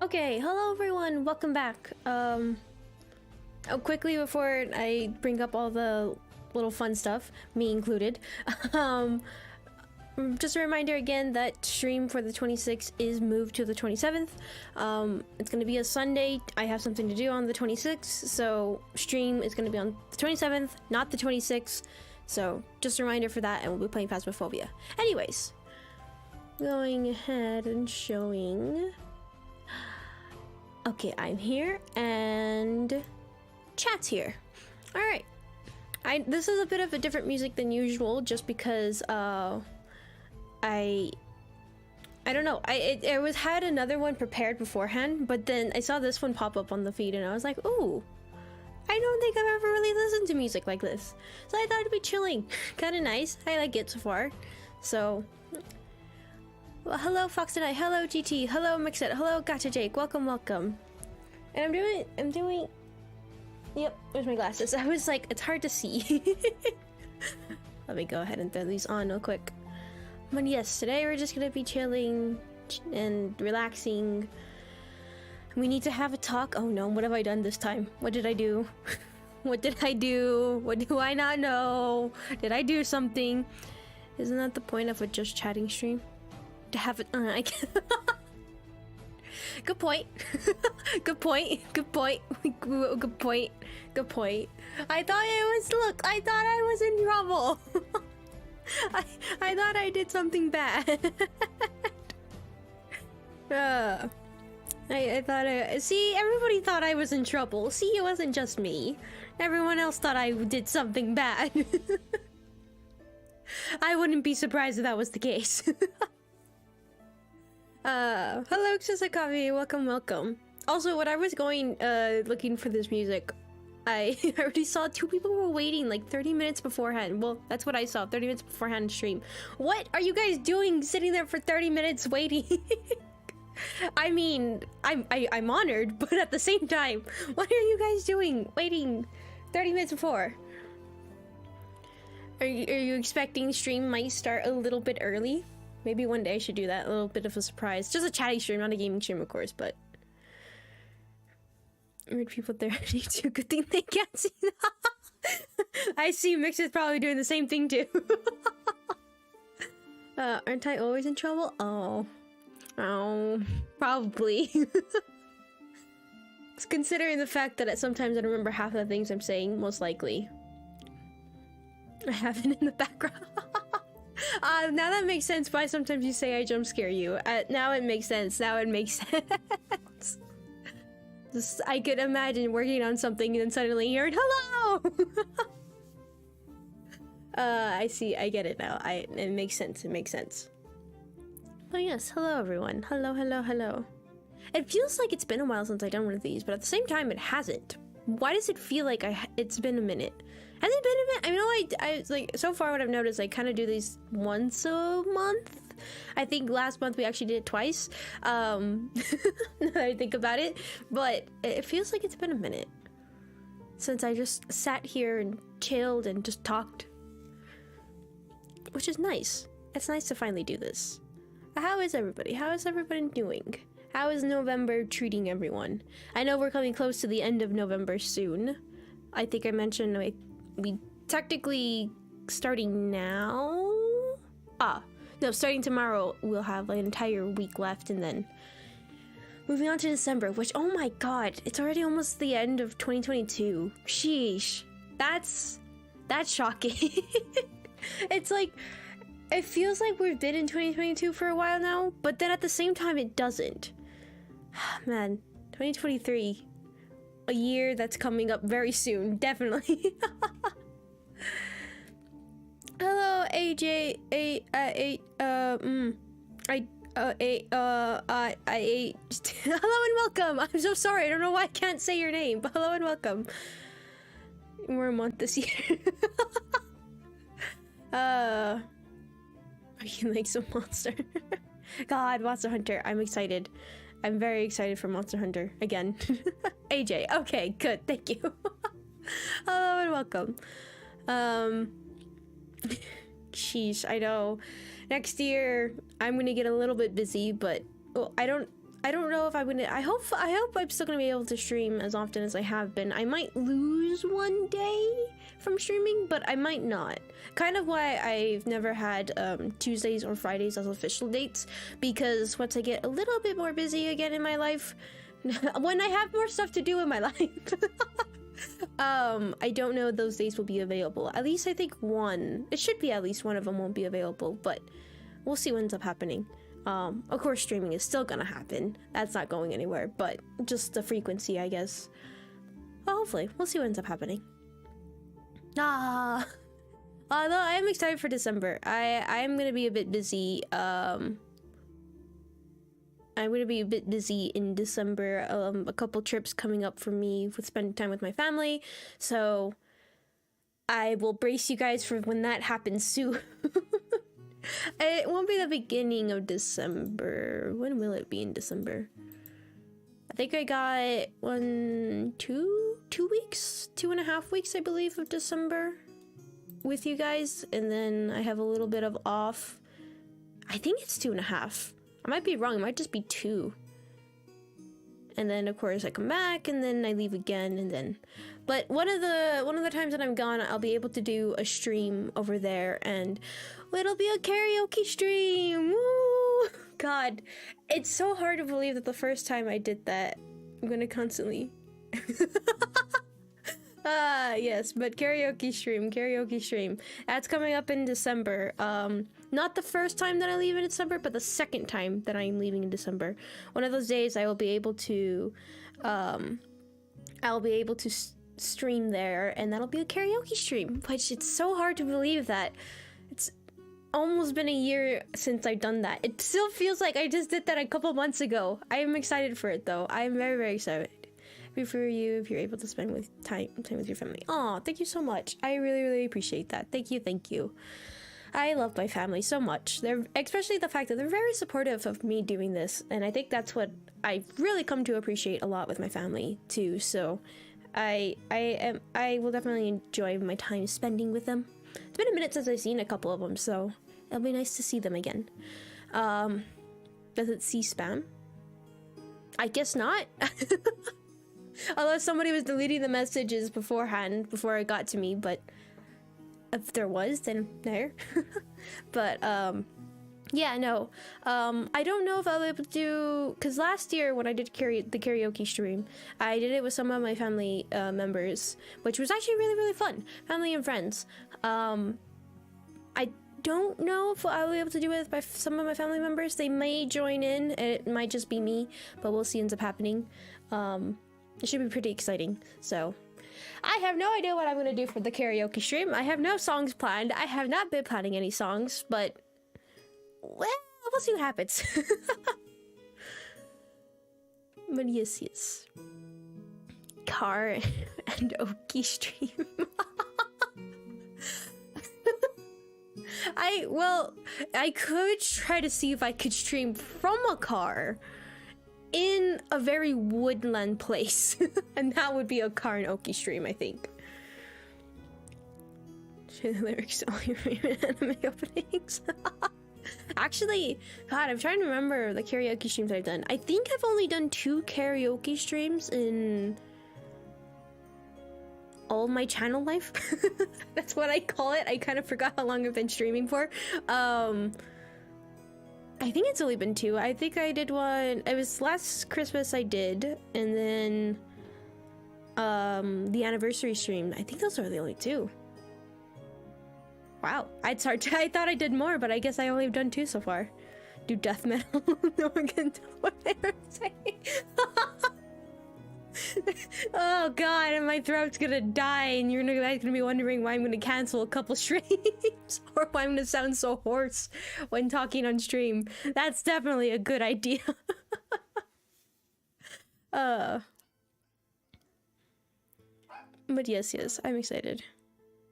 Okay, hello everyone, welcome back. Quickly before I bring up all the little fun stuff, me included, just a reminder again that stream for the 26th is moved to the 27th. It's gonna be a Sunday. I have something to do on the 26th, so stream is gonna be on the 27th, not the 26th. So just a reminder for that, and we'll be playing Phasmophobia. Anyways, going ahead and showing. Okay, I'm here and chat's here. All right. This is a bit of a different music than usual, just because I don't know. I had another one prepared beforehand, but then I saw this one pop up on the feed, and I was like, ooh, I don't think I've ever really listened to music like this. So I thought it'd be chilling, kind of nice. I like it so far. So. Well, hello Fox and I, hello GT, hello Mixit, hello Gotcha Jake, welcome, welcome. And I'm doing, yep, where's my glasses? I was like, it's hard to see. Let me go ahead and throw these on real quick. But yes, today we're just gonna be chilling and relaxing. We need to have a talk. Oh no, what have I done this time? What did I do? What did I do? What do I not know? Did I do something? Isn't that the point of a just chatting stream? To have it I can't. Good point. Good point. Good point. Good point. Good point. I thought I thought I was in trouble. I thought I did something bad. I thought see, everybody thought I was in trouble. See, it wasn't just me. Everyone else thought I did something bad. I wouldn't be surprised if that was the case. Hello Chisakavi, welcome, welcome. Also, when I was going, looking for this music, I already saw 2 people were waiting like 30 minutes beforehand. Well, that's what I saw, 30 minutes beforehand stream. What are you guys doing sitting there for 30 minutes waiting? I mean, I'm honored, but at the same time, what are you guys doing waiting 30 minutes before? Are you expecting stream might start a little bit early? Maybe one day I should do that, a little bit of a surprise. Just a chatting stream, not a gaming stream, of course, but... Weird people there. Good thing they can't see that. I see Mix is probably doing the same thing, too. Aren't I always in trouble? Oh. Oh. Probably. Considering the fact that sometimes I don't remember half of the things I'm saying, most likely. I have it in the background. Now that makes sense why sometimes you say I jump scare you. Now it makes sense. Now it makes sense. Just, I could imagine working on something and then suddenly hearing hello. I see. I get it now. It makes sense. It makes sense. Oh yes. Hello everyone. Hello, hello, hello. It feels like it's been a while since I've done one of these, but at the same time, it hasn't. Why does it feel like it's been a minute? Has it been a minute? I know I like, so far what I've noticed, I kind of do these once a month. I think last month we actually did it twice. Now that I think about it. But it feels like it's been a minute since I just sat here and chilled and just talked. Which is nice. It's nice to finally do this. How is everybody? How is everybody doing? How is November treating everyone? I know we're coming close to the end of November soon. I think I mentioned we technically starting now? No, starting tomorrow we'll have like an entire week left, and then moving on to December, which, oh my god, it's already almost the end of 2022. Sheesh. That's shocking. It's like, it feels like we've been in 2022 for a while now, but then at the same time it doesn't. Man, 2023, a year that's coming up very soon, definitely. Hello, AJ. Hello and welcome. I'm so sorry. I don't know why I can't say your name, but hello and welcome. We're a month this year. Are you like some monster? God, Monster Hunter. I'm excited. I'm very excited for Monster Hunter again. AJ. Okay, good. Thank you. Hello and welcome. Sheesh, I know. Next year, I'm gonna get a little bit busy, but well, I don't I don't know if I'm gonna. I hope I'm still gonna be able to stream as often as I have been. I might lose one day from streaming, but I might not. Kind of why I've never had Tuesdays or Fridays as official dates, because once I get a little bit more busy again in my life, when I have more stuff to do in my life, I don't know if those days will be available. At least I think one. It should be at least one of them won't be available, but we'll see what ends up happening. Of course, streaming is still gonna happen. That's not going anywhere, but just the frequency, I guess. Well, hopefully, we'll see what ends up happening. Although I am excited for December. I am gonna be a bit busy. I'm gonna be a bit busy in December. A couple trips coming up for me with spending time with my family. So I will brace you guys for when that happens soon. It won't be the beginning of December. When will it be in December? I think I got 2 weeks, 2.5 weeks, I believe, of December with you guys. And then I have a little bit of off. I think it's 2.5. I might be wrong. It might just be 2. And then of course I come back and then I leave again and then. But one of the times that I'm gone, I'll be able to do a stream over there, and it'll be a karaoke stream. Woo! God, it's so hard to believe that the first time I did that, I'm gonna constantly. Yes, but karaoke stream. That's coming up in December. Not the first time that I leave in December, but the second time that I'm leaving in December. One of those days I will be able to, stream there, and that'll be a karaoke stream, which it's so hard to believe that it's almost been a year since I've done that. It still feels like I just did that a couple months ago. I am excited for it though. I am very, very excited. For you, if you're able to spend time with your family. Oh, thank you so much. I really, really appreciate that. Thank you. I love my family so much. They're, especially the fact that they're very supportive of me doing this, and I think that's what I've really come to appreciate a lot with my family too. So I will definitely enjoy my time spending with them. It's been a minute since I've seen a couple of them, so it'll be nice to see them again. Does it see spam? I guess not. Unless somebody was deleting the messages beforehand, before it got to me, but if there was, then there. But, yeah, no. I don't know if I'll be able to do, because last year when I did the karaoke stream, I did it with some of my family members, which was actually really, really fun. Family and friends. I don't know if I'll be able to do it with some of my family members. They may join in, and it might just be me, but we'll see what ends up happening. It should be pretty exciting. So I have no idea what I'm gonna do for the karaoke stream. I have no songs planned. I have not been planning any songs, but well, we'll see what happens. But yes. Car and Oki stream. I could try to see if I could stream from a car in a very woodland place. And that would be a car and Oki stream, I think. Share the lyrics to all your favorite anime openings. Actually, God, I'm trying to remember the karaoke streams I've done. I think I've only done 2 karaoke streams in all my channel life. That's what I call it. I kind of forgot how long I've been streaming for. I think it's only been 2. I think I did one. It was last Christmas I did, and then the anniversary stream. I think those are the only 2. Wow, I thought I did more, but I guess I only have done 2 so far. Do death metal. No one can tell what they were saying. Oh God, and my throat's gonna die, and you're guys gonna be wondering why I'm gonna cancel a couple streams, or why I'm gonna sound so hoarse when talking on stream. That's definitely a good idea. But yes, I'm excited.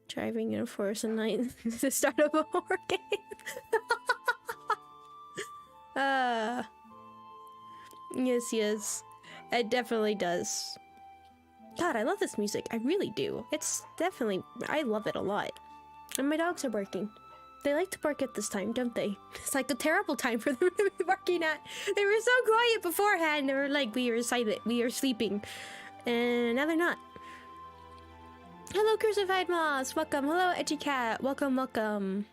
Driving in a forest at night to start up a horror game. Yes. It definitely does. God, I love this music. I really do. It's definitely... I love it a lot. And my dogs are barking. They like to bark at this time, don't they? It's like a terrible time for them to be barking at. They were so quiet beforehand. They were like, we are silent, we are sleeping. And now they're not. Hello, Crucified Moss. Welcome. Hello, Edgy Cat. Welcome, welcome.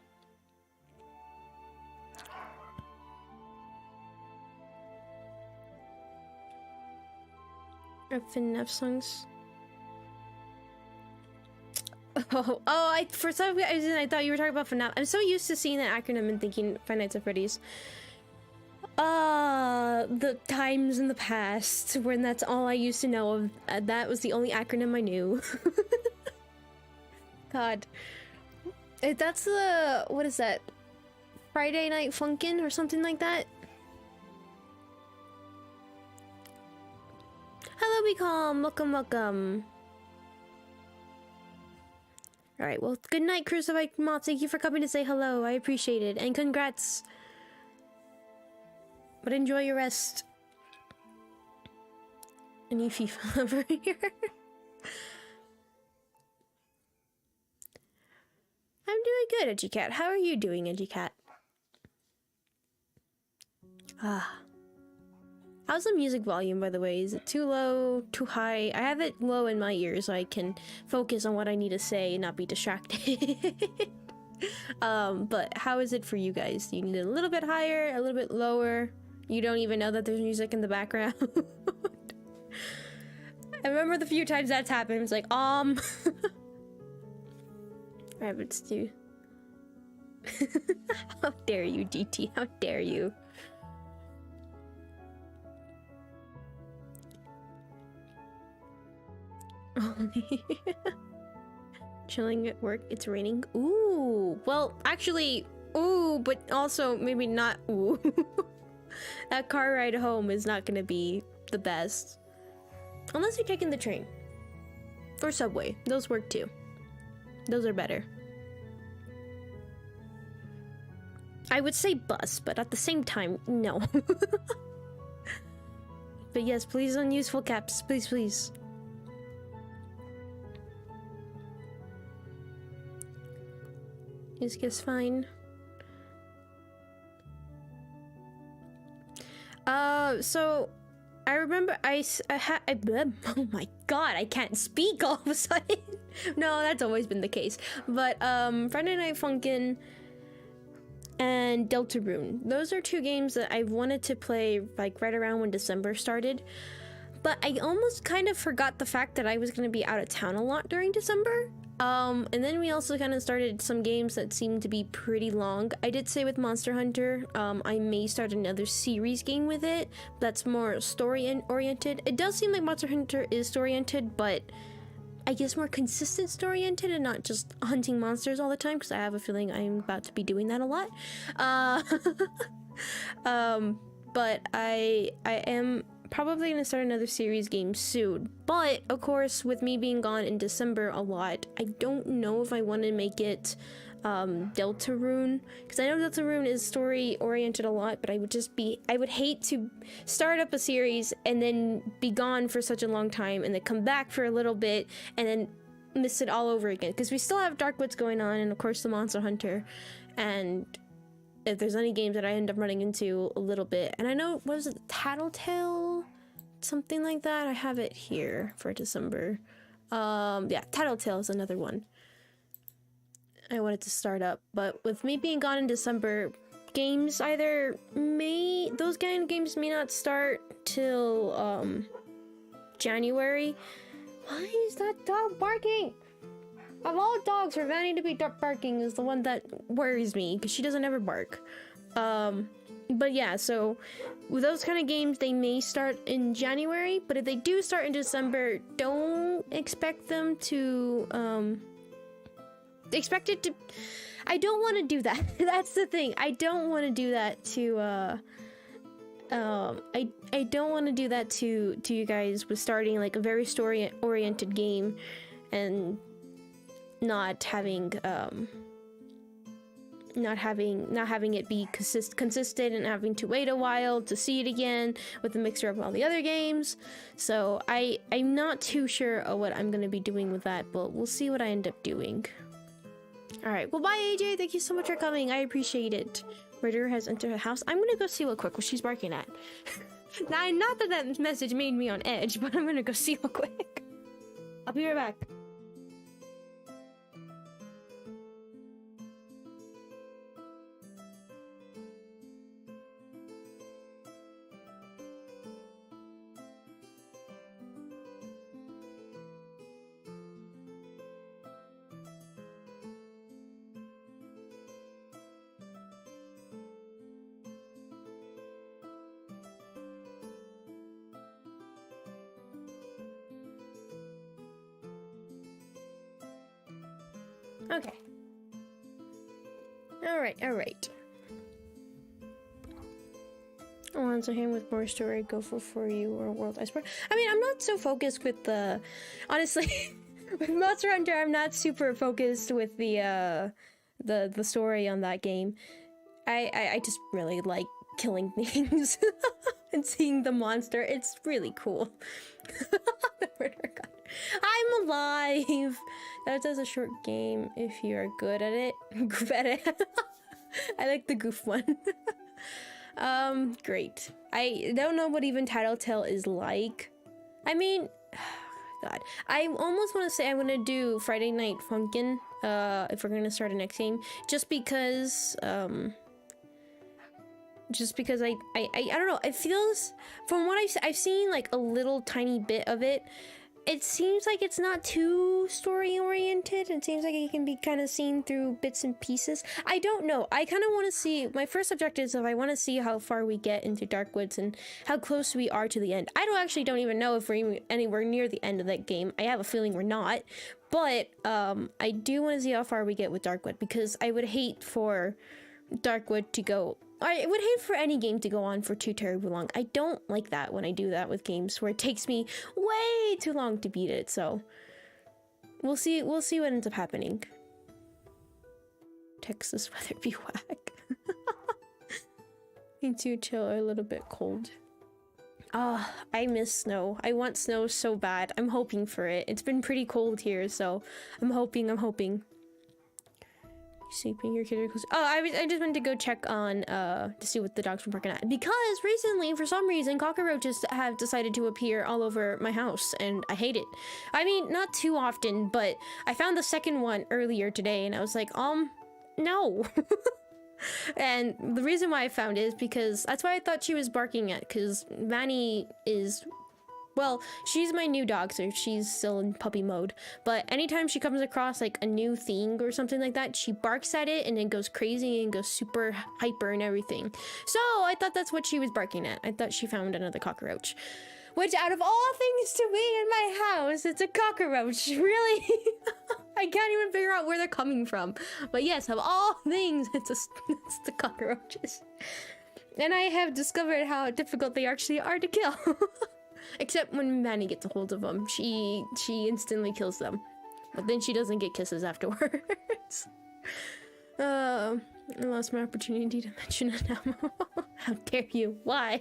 FNF songs. For some reason I thought you were talking about FNAF. I'm so used to seeing that acronym and thinking Five Nights at Freddy's. The times in the past when that's all I used to know of. That was the only acronym I knew. God. That's the, what is that? Friday Night Funkin' or something like that? Hello, Be Calm. Welcome, welcome. Alright, well, good night, Crucified Moth. Thank you for coming to say hello. I appreciate it. And congrats. But enjoy your rest. Any FIFA over here? I'm doing good, Edgy Cat. How are you doing, Edgy Cat? How's the music volume, by the way? Is it too low, too high? I have it low in my ears so I can focus on what I need to say and not be distracted. But how is it for you guys? Do you need it a little bit higher, a little bit lower? You don't even know that there's music in the background? I remember the few times that's happened. It's like, Rabbits do. How dare you, DT? How dare you? Chilling at work. It's raining. Ooh. Well, actually, ooh, but also maybe not ooh. That car ride home is not gonna be the best. Unless you're taking the train. Or subway. Those work too. Those are better. I would say bus, but at the same time, no. But yes, please don't use full caps. Please, please. Music is fine. So I remember oh my god, I can't speak all of a sudden. No, that's always been the case. But Friday Night Funkin' and Deltarune. Those are two games that I wanted to play like right around when December started. But I almost kind of forgot the fact that I was going to be out of town a lot during December. And then we also kind of started some games that seemed to be pretty long. I did say with Monster Hunter, I may start another series game with it that's more story-oriented. It does seem like Monster Hunter is story-oriented, but I guess more consistent story-oriented and not just hunting monsters all the time, because I have a feeling I'm about to be doing that a lot. But I am probably gonna start another series game soon. But of course, with me being gone in December a lot, I don't know if I want to make it Deltarune, because I know Deltarune is story oriented a lot, but I would hate to start up a series and then be gone for such a long time and then come back for a little bit and then miss it all over again, because we still have Darkwoods going on and of course the Monster Hunter, and if there's any games that I end up running into a little bit. And I know, what was it, Tattletale? Something like that. I have it here for December. Yeah, Tattletale is another one I wanted to start up. But with me being gone in December, games those kind of games may not start till January. Why is that dog barking? Of all dogs, Ravanny to be barking is the one that worries me, because she doesn't ever bark. But yeah, so with those kind of games, they may start in January, but if they do start in December, don't expect them to, expect it to, I don't want to do that. That's the thing. I don't want to do that to, I don't want to do that to you guys with starting like a very story-oriented game and not having it be consistent and having to wait a while to see it again with a mixture of all the other games. So I'm not too sure of what I'm going to be doing with that, but we'll see what I end up doing. Alright, well bye AJ, thank you so much for coming. I appreciate it. Murderer has entered the house. I'm gonna go see real quick what she's barking at. Now, not that that message made me on edge, but I'm gonna go see real quick. I'll be right back. Okay. Alright. I want to him with more story, go for you or World Iceberg. I mean, I'm not so focused with the... Honestly, with Monster Hunter, I'm not super focused with the story on that game. I just really like killing things and seeing the monster. It's really cool. The murder god. I'm alive! That does a short game if you are good at it. Goof at it. I like the goof one. Great. I don't know what even Tattletale is like. I mean, God. I almost want to say I want to do Friday Night Funkin', if we're gonna start a next game. Just because I don't know, it feels, from what I've seen like a little tiny bit of it, it seems like it's not too story oriented. It seems like it can be kind of seen through bits and pieces. I don't know. I kind of want to see, my first objective is I want to see how far we get into Darkwoods and how close we are to the end. I don't even know if we're even anywhere near the end of that game. I have a feeling we're not, but I do want to see how far we get with Darkwood, because I would hate for Darkwood to go, I would hate for any game to go on for too terribly long. I don't like that when I do that with games where it takes me way too long to beat it, so we'll see what ends up happening. Texas weather be whack. Me too, chill, or a little bit cold. Ah, I miss snow. I want snow so bad. I'm hoping for it. It's been pretty cold here, so I'm hoping. Sleeping, your kid are close. Oh, I just went to go check on to see what the dogs were barking at, because recently, for some reason, cockroaches have decided to appear all over my house, and I hate it. I mean, not too often, but I found the second one earlier today, and I was like, no. And the reason why I found it is because that's why I thought she was barking at, because Vanny is, well, she's my new dog, so she's still in puppy mode. But anytime she comes across like a new thing or something like that, she barks at it and then goes crazy and goes super hyper and everything. So I thought that's what she was barking at. I thought she found another cockroach. Which, out of all things to be in my house, it's a cockroach. Really? I can't even figure out where they're coming from. But yes, of all things, it's the cockroaches. And I have discovered how difficult they actually are to kill. Except when Manny gets a hold of them, she instantly kills them. But then she doesn't get kisses afterwards. I lost my opportunity to mention an ammo. How dare you? Why?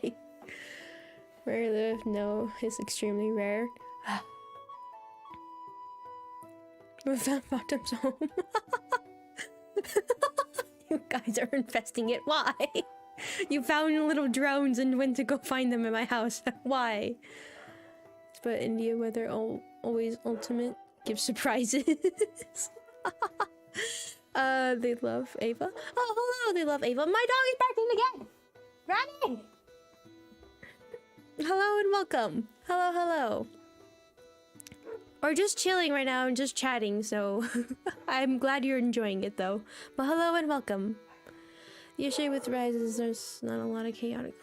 Where I live, no, it's extremely rare. We found Fatum's home. You guys are infesting it. Why? You found little drones and went to go find them in my house. Why? But India weather always ultimate gives surprises. They love Ava. Oh, hello, they love Ava. My dog is barking again. Running. Hello and welcome. Hello. Or just chilling right now and just chatting, so I'm glad you're enjoying it though. But hello and welcome. Usually with rises, there's not a lot of chaotic.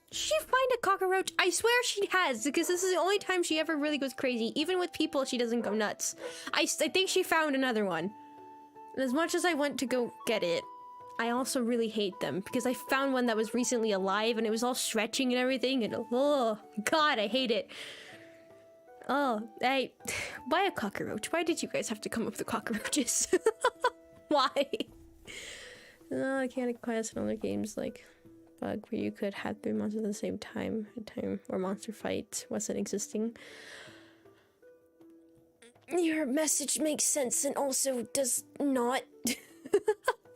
Did she find a cockroach? I swear she has, because this is the only time she ever really goes crazy. Even with people, she doesn't go nuts. I think she found another one. And as much as I want to go get it, I also really hate them, because I found one that was recently alive and it was all stretching and everything, and oh god, I hate it. Oh, why a cockroach? Why did you guys have to come up with the cockroaches? Why? No, I can't quest in other games like Bug, where you could have 3 monsters at the same time, or Monster Fight wasn't existing. Your message makes sense and also does not.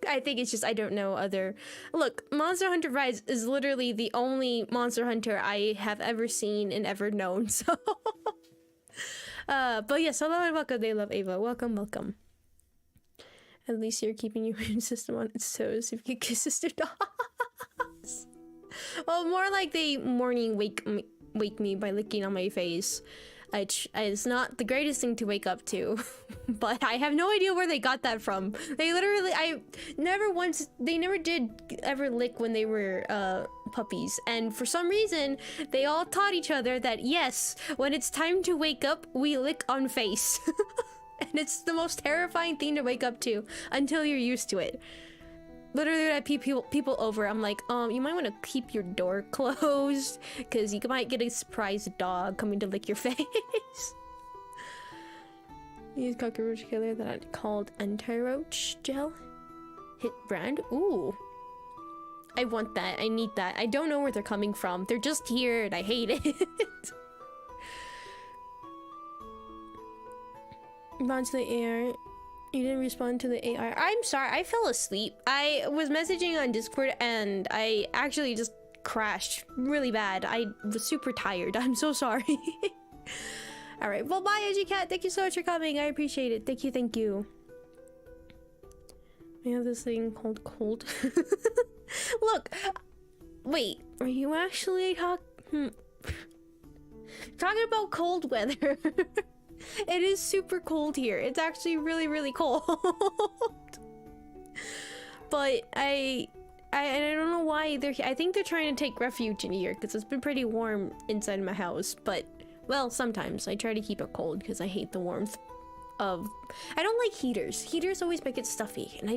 I think it's just I don't know other. Look, Monster Hunter Rise is literally the only Monster Hunter I have ever seen and ever known. So, but yes, hello and welcome. They love Ava. Welcome, welcome. At least you're keeping your immune system on its toes if you kiss sister dogs. Well, more like they morning wake me by licking on my face. It's not the greatest thing to wake up to, but I have no idea where they got that from. They literally, they never did ever lick when they were puppies, and for some reason, they all taught each other that yes, when it's time to wake up, we lick on face. And it's the most terrifying thing to wake up to until you're used to it. Literally, when I people over, I'm like, you might want to keep your door closed, because you might get a surprise dog coming to lick your face. Use cockroach killer that I called anti-roach gel. Hit brand. Ooh. I want that. I need that. I don't know where they're coming from. They're just here, and I hate it. Respond to the air. You didn't respond to the AI. I'm sorry, I fell asleep. I was messaging on Discord and I actually just crashed really bad. I was super tired. I'm so sorry. Alright, well bye EduCat. Thank you so much for coming. I appreciate it. Thank you, thank you. We have this thing called cold. Look, wait, are you actually talking about cold weather? It is super cold here. It's actually really, really cold. But I don't know why they're here. I think they're trying to take refuge in here because it's been pretty warm inside my house. But, well, sometimes I try to keep it cold because I hate the warmth of... I don't like heaters. Heaters always make it stuffy. And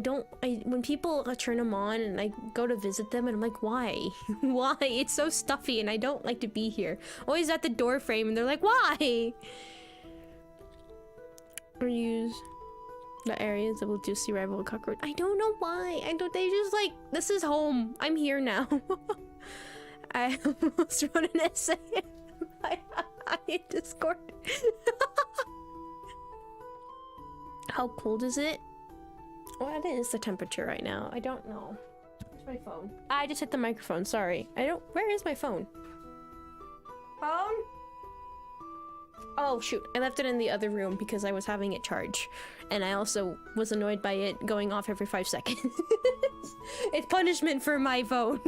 when people turn them on and I go to visit them and I'm like, why? Why? It's so stuffy and I don't like to be here. Always at the door frame and they're like, why? Or use the areas that will juicy rival cockroach. I don't know why. They just like, this is home. I'm here now. I almost wrote an essay in Discord. How cold is it? What is the temperature right now? I don't know. Where's my phone? I just hit the microphone, sorry. Where is my phone? Phone? Oh shoot, I left it in the other room because I was having it charge. And I also was annoyed by it going off every 5 seconds. It's punishment for my phone.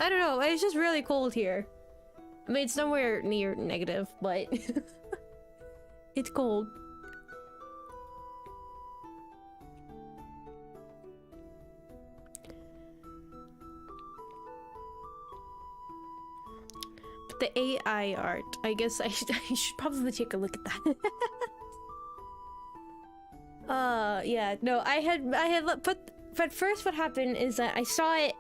I don't know, it's just really cold here. I mean, it's nowhere near negative, but it's cold. The AI art. I guess I should probably take a look at that. Yeah, no, I had put, but first what happened is that I saw it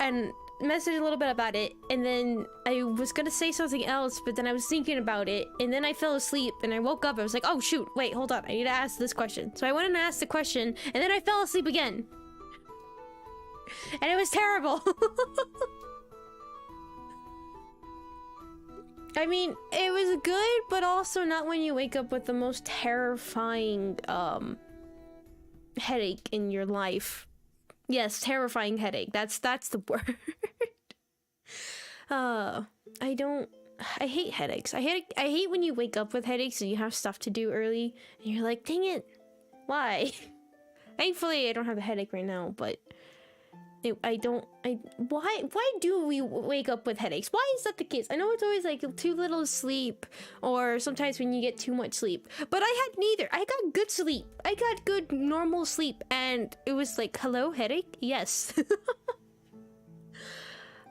and messaged a little bit about it, and then I was gonna say something else, but then I was thinking about it, and then I fell asleep, and I woke up, I was like, oh shoot, wait, hold on, I need to ask this question. So I went and asked the question, and then I fell asleep again. And it was terrible. I mean, it was good, but also not when you wake up with the most terrifying, headache in your life. Yes, terrifying headache. That's the word. I hate headaches. I hate when you wake up with headaches and you have stuff to do early, and you're like, dang it, why? Thankfully, I don't have a headache right now, but... why do we wake up with headaches? Why is that the case? I know it's always like too little sleep, or sometimes when you get too much sleep, but I had neither. I got good sleep. I got good normal sleep, and it was like, hello, headache? Yes.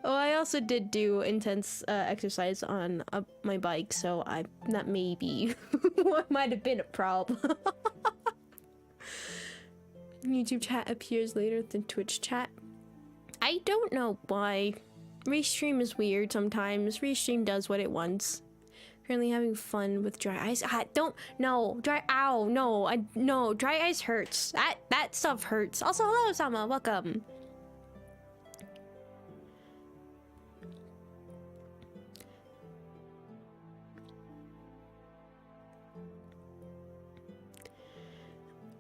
Oh, I also did do intense exercise on my bike, so that may be what might have been a problem. YouTube chat appears later than Twitch chat. I don't know why. Restream is weird sometimes. Restream does what it wants. Currently having fun with dry ice. No, dry ice hurts. That stuff hurts. Also, hello, Sama, welcome.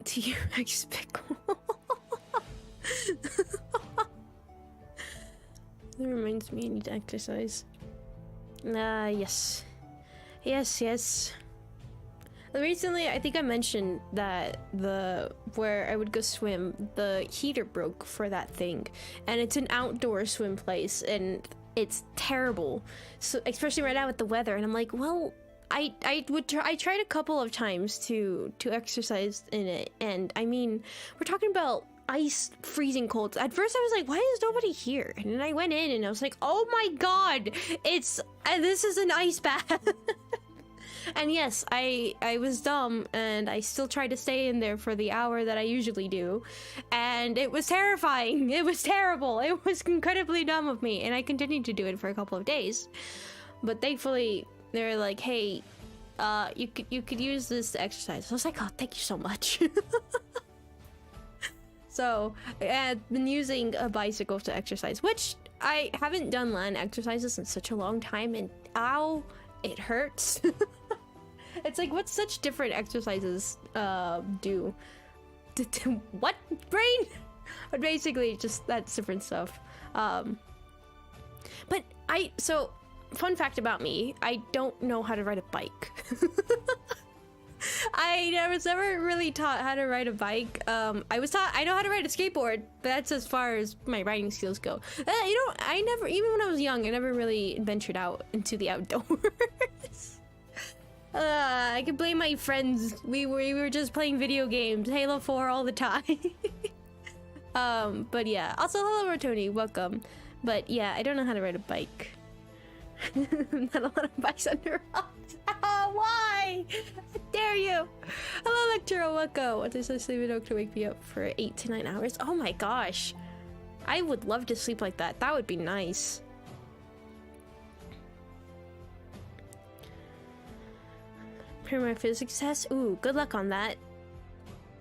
T-Rex pickle. That reminds me I need to exercise. Yes. Yes. Recently, I think I mentioned that where I would go swim, the heater broke for that thing. And it's an outdoor swim place, and it's terrible. So, especially right now with the weather, and I'm like, well, I tried a couple of times to exercise in it, and I mean, we're talking about ice freezing cold. At first I was like, why is nobody here? And then I went in and I was like, oh my god, this is an ice bath. And yes, I was dumb, and I still tried to stay in there for the hour that I usually do, and it was terrifying. It was terrible. It was incredibly dumb of me, and I continued to do it for a couple of days. But thankfully they're like, hey, you could use this to exercise. So I was like, oh, thank you so much. So I've been using a bicycle to exercise, which I haven't done land exercises in such a long time, and ow, it hurts. It's like, what such different exercises do? What, brain? But basically, just that's different stuff. But so fun fact about me, I don't know how to ride a bike. I was never really taught how to ride a bike. I was taught I know how to ride a skateboard, but that's as far as my riding skills go. I never, even when I was young, I never really ventured out into the outdoors. I could blame my friends. We were just playing video games, Halo 4 all the time. But yeah. Also, hello, Rotoni, welcome. But yeah, I don't know how to ride a bike. Not a lot of bikes under rocks. Why? How dare you? Hello, Lecturer, welcome. What does I sleep in to wake me up for 8 to 9 hours? Oh my gosh. I would love to sleep like that. That would be nice. Prepare my physics test? Ooh, good luck on that.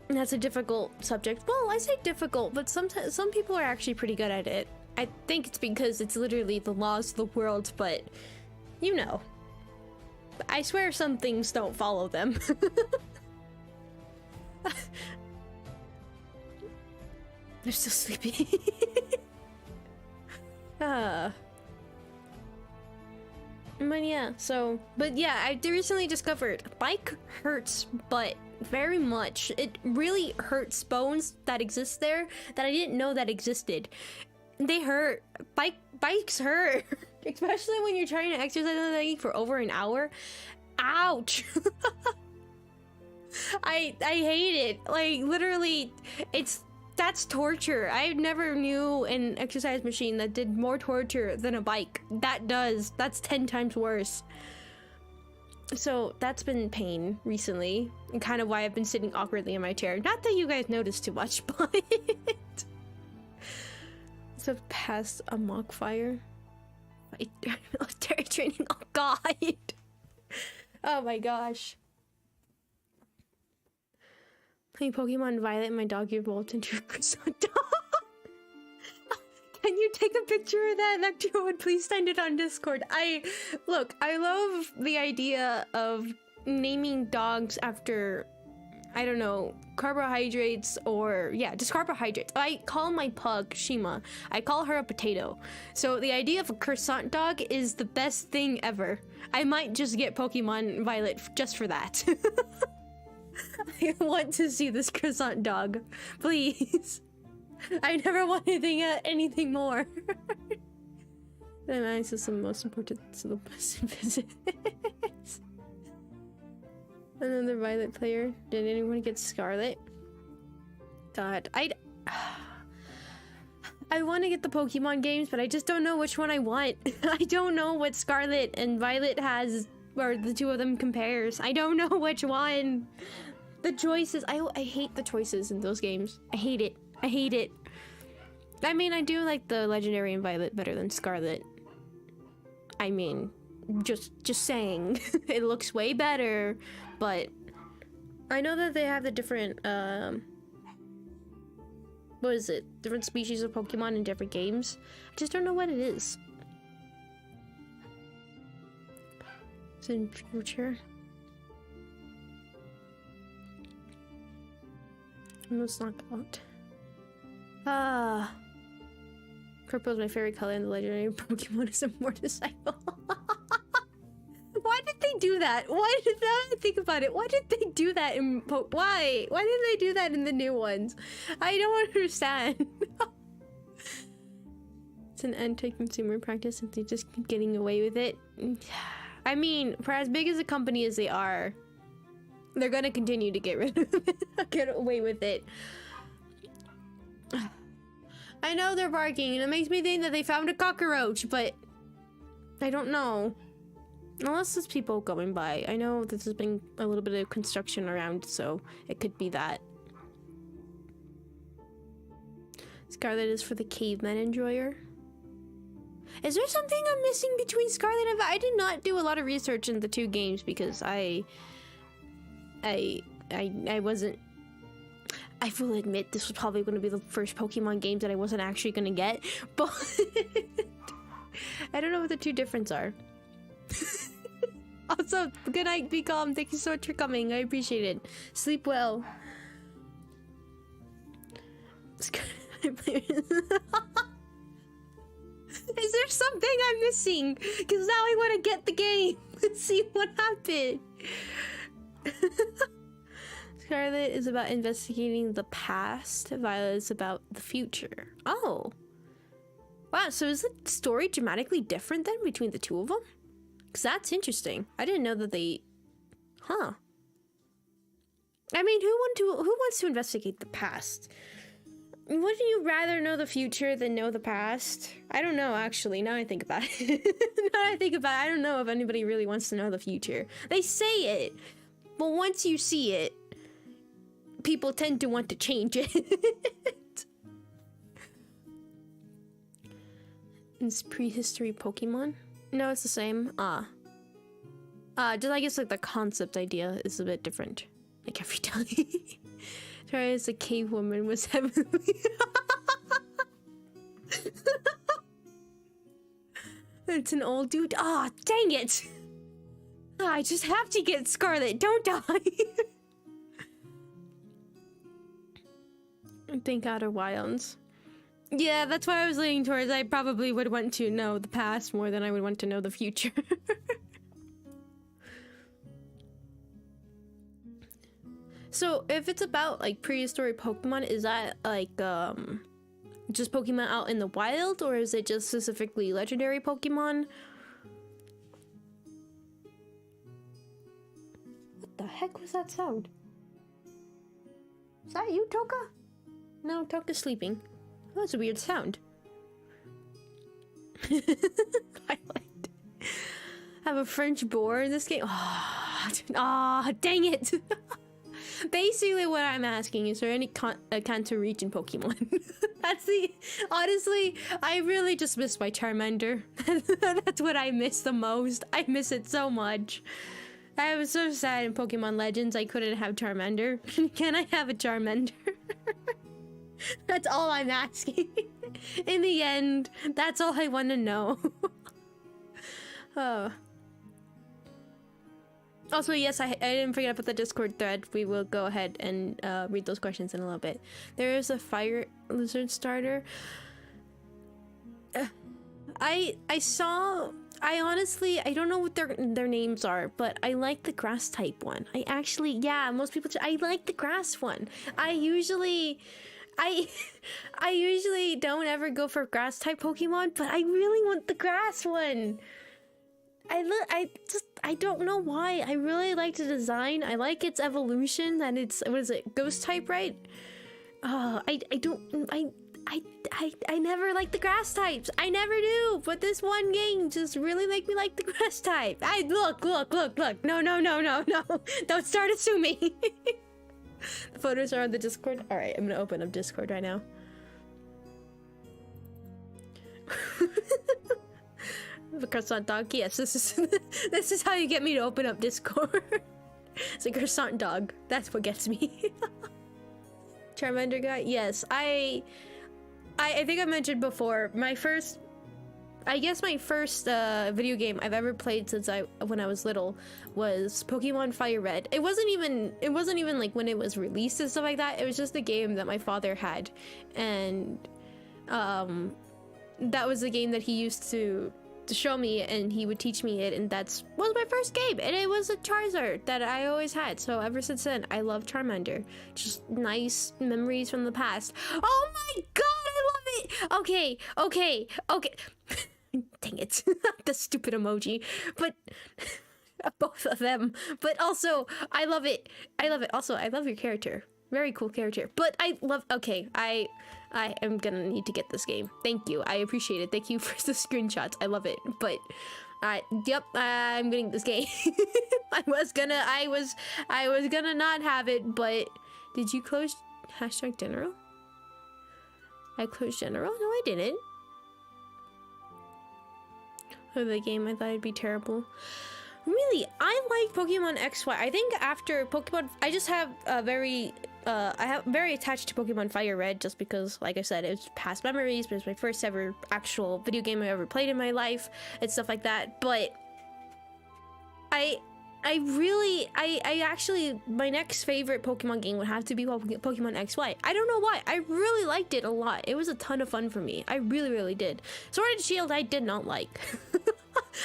That's a difficult subject. Well, I say difficult, but sometimes some people are actually pretty good at it. I think it's because it's literally the laws of the world, but you know. I swear some things don't follow them. They're still sleepy. But yeah, I recently discovered bike hurts butt very much. It really hurts bones that exist there that I didn't know that existed. They hurt. Bikes hurt. Especially when you're trying to exercise on the thing for over an hour. Ouch. I hate it. Like, literally, that's torture. I never knew an exercise machine that did more torture than a bike. That's 10 times worse. So that's been pain recently, and kind of why I've been sitting awkwardly in my chair. Not that you guys notice too much, but so past a mock fire. Military training. Oh god. Oh my gosh. Playing Pokemon Violet and my dog evolved into a croissant dog. Can you take a picture of that, Nectar? Please send it on Discord. I love the idea of naming dogs after, I don't know, carbohydrates, or yeah, just carbohydrates. I call my pug Shima. I call her a potato. So the idea of a croissant dog is the best thing ever. I might just get Pokemon Violet just for that. I want to see this croissant dog, please. I never want anything more. The nice is the most important to the best in physics. Another Violet player. Did anyone get Scarlet? God, I want to get the Pokemon games, but I just don't know which one I want. I don't know what Scarlet and Violet has, or the two of them compares. I don't know which one. The choices, I hate the choices in those games. I hate it. I hate it. I mean, I do like the Legendary and Violet better than Scarlet. I mean, just saying. It looks way better, but I know that they have the different, what is it? Different species of Pokemon in different games. I just don't know what it is. It's in future. Almost knocked out. Ah. Purple is my favorite color in the legendary Pokemon is a motorcycle. Why did they do that? Why did I think about it? Why did they do that in why? Why did they do that in the new ones? I don't understand. It's an anti-consumer practice and they just keep getting away with it. I mean, for as big as a company as they are, they're gonna continue to get rid of it. Get away with it. I know they're barking and it makes me think that they found a cockroach, but I don't know. Unless there's people going by. I know this has been a little bit of construction around, so it could be that. Scarlet is for the caveman enjoyer. Is there something I'm missing between Scarlet and I did not do a lot of research in the two games because I wasn't. I will admit this was probably going to be the first Pokemon games that I wasn't actually going to get, but I don't know what the two differences are. Also, good night, be calm. Thank you so much for coming. I appreciate it. Sleep well. Is there something I'm missing? Because now I want to get the game and see what happened. Scarlet is about investigating the past. Violet is about the future. Oh. Wow, so is the story dramatically different then between the two of them? Because that's interesting. I didn't know that they... Huh. I mean, who wants to investigate the past? Wouldn't you rather know the future than know the past? I don't know, actually, now I think about it. Now I think about it, I don't know if anybody really wants to know the future. They say it, but once you see it, people tend to want to change it. It's prehistory Pokemon? No, it's the same. Just I guess like the concept idea is a bit different. Like every time. Try as a cave woman was heavenly. It's an old dude. Ah, dang it! I just have to get Scarlet, don't I? Think Outer Wilds. Yeah, that's what I was leaning towards. I probably would want to know the past more than I would want to know the future. So, if it's about, like, prehistoric Pokemon, is that, like, just Pokemon out in the wild? Or is it just specifically legendary Pokemon? What the heck was that sound? Is that you, Toka? No, Toka's sleeping. Oh, that's a weird sound. I have a French boar in this game. Oh, dang it! Basically, what I'm asking is there any Kanto region Pokemon? Honestly, I really just miss my Charmander. That's what I miss the most. I miss it so much. I was so sad in Pokemon Legends I couldn't have Charmander. Can I have a Charmander? That's all I'm asking. In the end, that's all I want to know. Oh. Also, yes, I didn't forget about the Discord thread. We will go ahead and read those questions in a little bit. There is a fire lizard starter. I honestly, I don't know what their names are, but I like the grass type one. Yeah, most people, I like the grass one. I usually don't ever go for grass type Pokemon, but I really want the grass one. I don't know why. I really like the design. I like its evolution, and it's, what is it, ghost type, right? I never like the grass types. I never do, but this one game just really make me like the grass type. Look. No. Don't start assuming. The photos are on the Discord. All right, I'm gonna open up Discord right now. The croissant dog. Yes, this is how you get me to open up Discord. It's a croissant dog. That's what gets me. Charmander guy. Yes, I think I mentioned before. My first I guess my first video game I've ever played since when I was little was Pokemon Fire Red. It wasn't even like when it was released and stuff like that. It was just a game that my father had, and that was the game that he used to show me, and he would teach me it, and was my first game, and it was a Charizard that I always had. So ever since then, I love Charmander. Just nice memories from the past. Oh my god, I love it! Okay. Dang it. The stupid emoji. But both of them. But also, I love it. Also, I love your character. Very cool character. But okay, I am gonna need to get this game. Thank you. I appreciate it. Thank you for the screenshots. I love it. But yep, I'm getting this game. I was gonna not have it, but did you close #general? I closed general? No, I didn't. Oh, the game, I thought it'd be terrible. Really, I like Pokemon XY. I think after Pokemon, I just have very attached to Pokemon Fire Red, just because, like I said, it's past memories, but it's my first ever actual video game I ever played in my life and stuff like that. But I actually, my next favorite Pokemon game would have to be Pokemon XY. I don't know why. I really liked it a lot. It was a ton of fun for me. I really did. Sword and Shield, I did not like.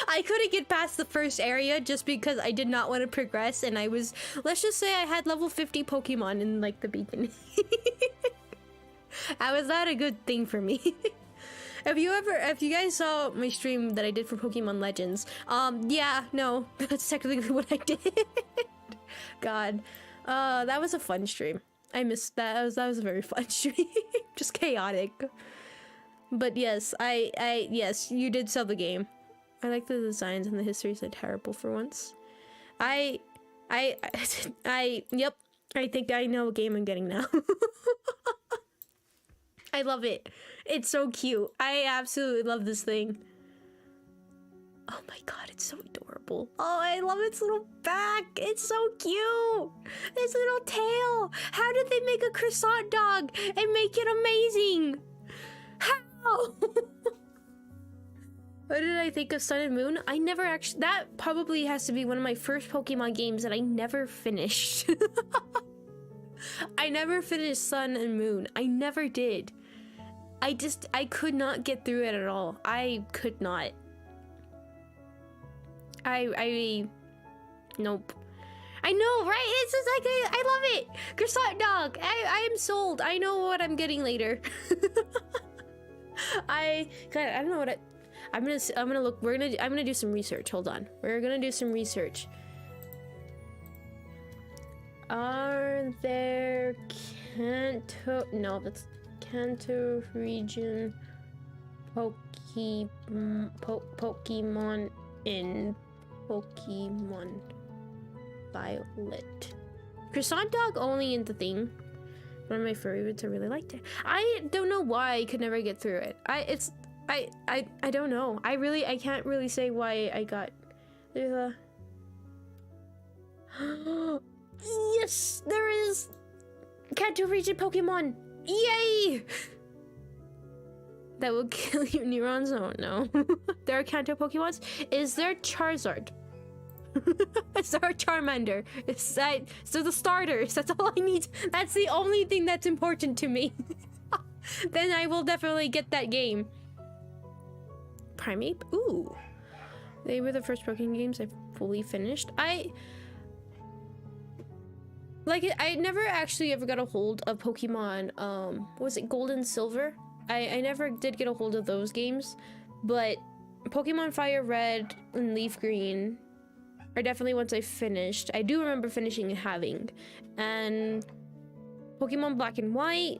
I couldn't get past the first area just because I did not want to progress, and let's just say I had level 50 Pokemon in like the beginning. That was not a good thing for me. If you guys saw my stream that I did for Pokemon Legends, yeah, no, that's technically what I did. God, that was a fun stream. I missed that. That was a very fun stream. Just chaotic. But yes, yes, you did sell the game. I like the designs, and the histories are terrible for once. Yep, I think I know what game I'm getting now. I love it. It's so cute. I absolutely love this thing. Oh my god, it's so adorable. Oh, I love its little back. It's so cute. Its little tail. How did they make a croissant dog and make it amazing? How? What did I think of Sun and Moon? I never actually... That probably has to be one of my first Pokemon games that I never finished. I never finished Sun and Moon. I never did. I could not get through it at all. I could not. Nope. I know, right? It's just like, I love it. Croissant dog. I am sold. I know what I'm getting later. I don't know what I'm gonna look. I'm gonna do some research. Hold on. We're gonna do some research. Are there no, that's Kanto region Pokemon in Pokemon Violet. Croissant dog only in the thing. One of my favorites. I really liked it. I don't know why I could never get through it. I don't know. I can't really say why I got. There's a yes, there is Kanto region Pokemon. Yay! That will kill you, neurons. Oh no. There are Kanto Pokemons. Is there Charizard? Is there a Charmander? So the starters. That's all I need. That's the only thing that's important to me. Then I will definitely get that game. Primeape? Ooh. They were the first Pokemon games I fully finished. I never actually ever got a hold of Pokemon, was it Gold and Silver? I never did get a hold of those games, but Pokemon Fire Red and Leaf Green are definitely ones I finished. I do remember finishing and having. And Pokemon Black and White.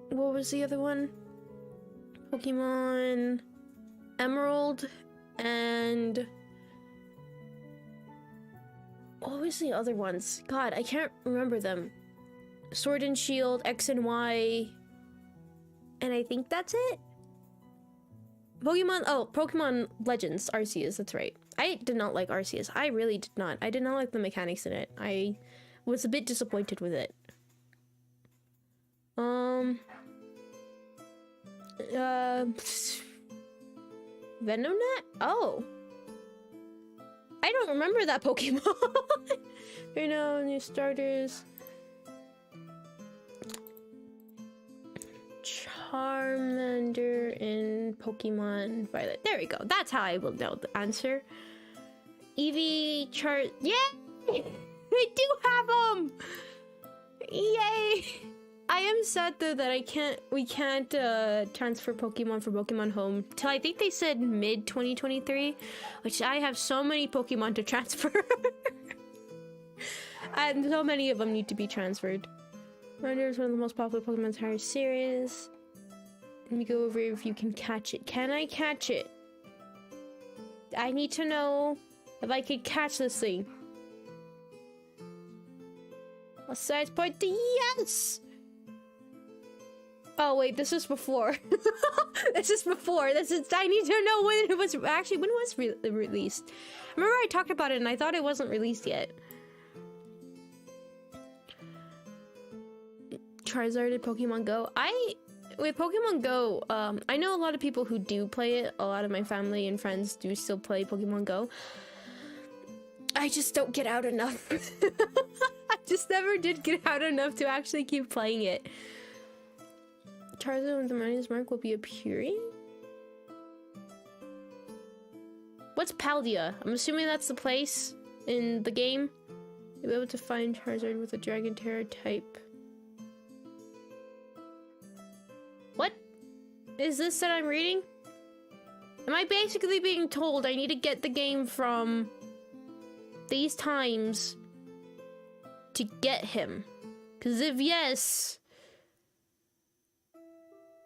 What was the other one? Pokemon Emerald and... what was the other ones? God, I can't remember them. Sword and Shield, X and Y. And I think that's it. Pokemon Legends, Arceus, that's right. I did not like Arceus. I really did not. I did not like the mechanics in it. I was a bit disappointed with it. Venonet? Oh. I don't remember that Pokemon. You know, new starters. Charmander in Pokemon Violet. There we go. That's how I will know the answer. Eevee, yeah! I do have them! Yay! I am sad though that we can't transfer Pokemon for Pokemon Home till I think they said mid 2023, which I have so many Pokemon to transfer. And so many of them need to be transferred. Render is one of the most popular Pokemon entire series. Let me go over if you can catch it. Can I catch it? I need to know if I could catch this thing. A size point to yes! Oh wait, this is before. This is before. I need to know when it was actually when it was released. Remember I talked about it and I thought it wasn't released yet. Charizard in Pokemon Go. With Pokemon Go, I know a lot of people who do play it. A lot of my family and friends do still play Pokemon Go. I just don't get out enough. I just never did get out enough to actually keep playing it. Charizard with the minus mark will be appearing? What's Paldea? I'm assuming that's the place in the game. You'll be able to find Charizard with a Dragon Terror type. What is this that I'm reading? Am I basically being told I need to get the game from these times to get him? Because if yes...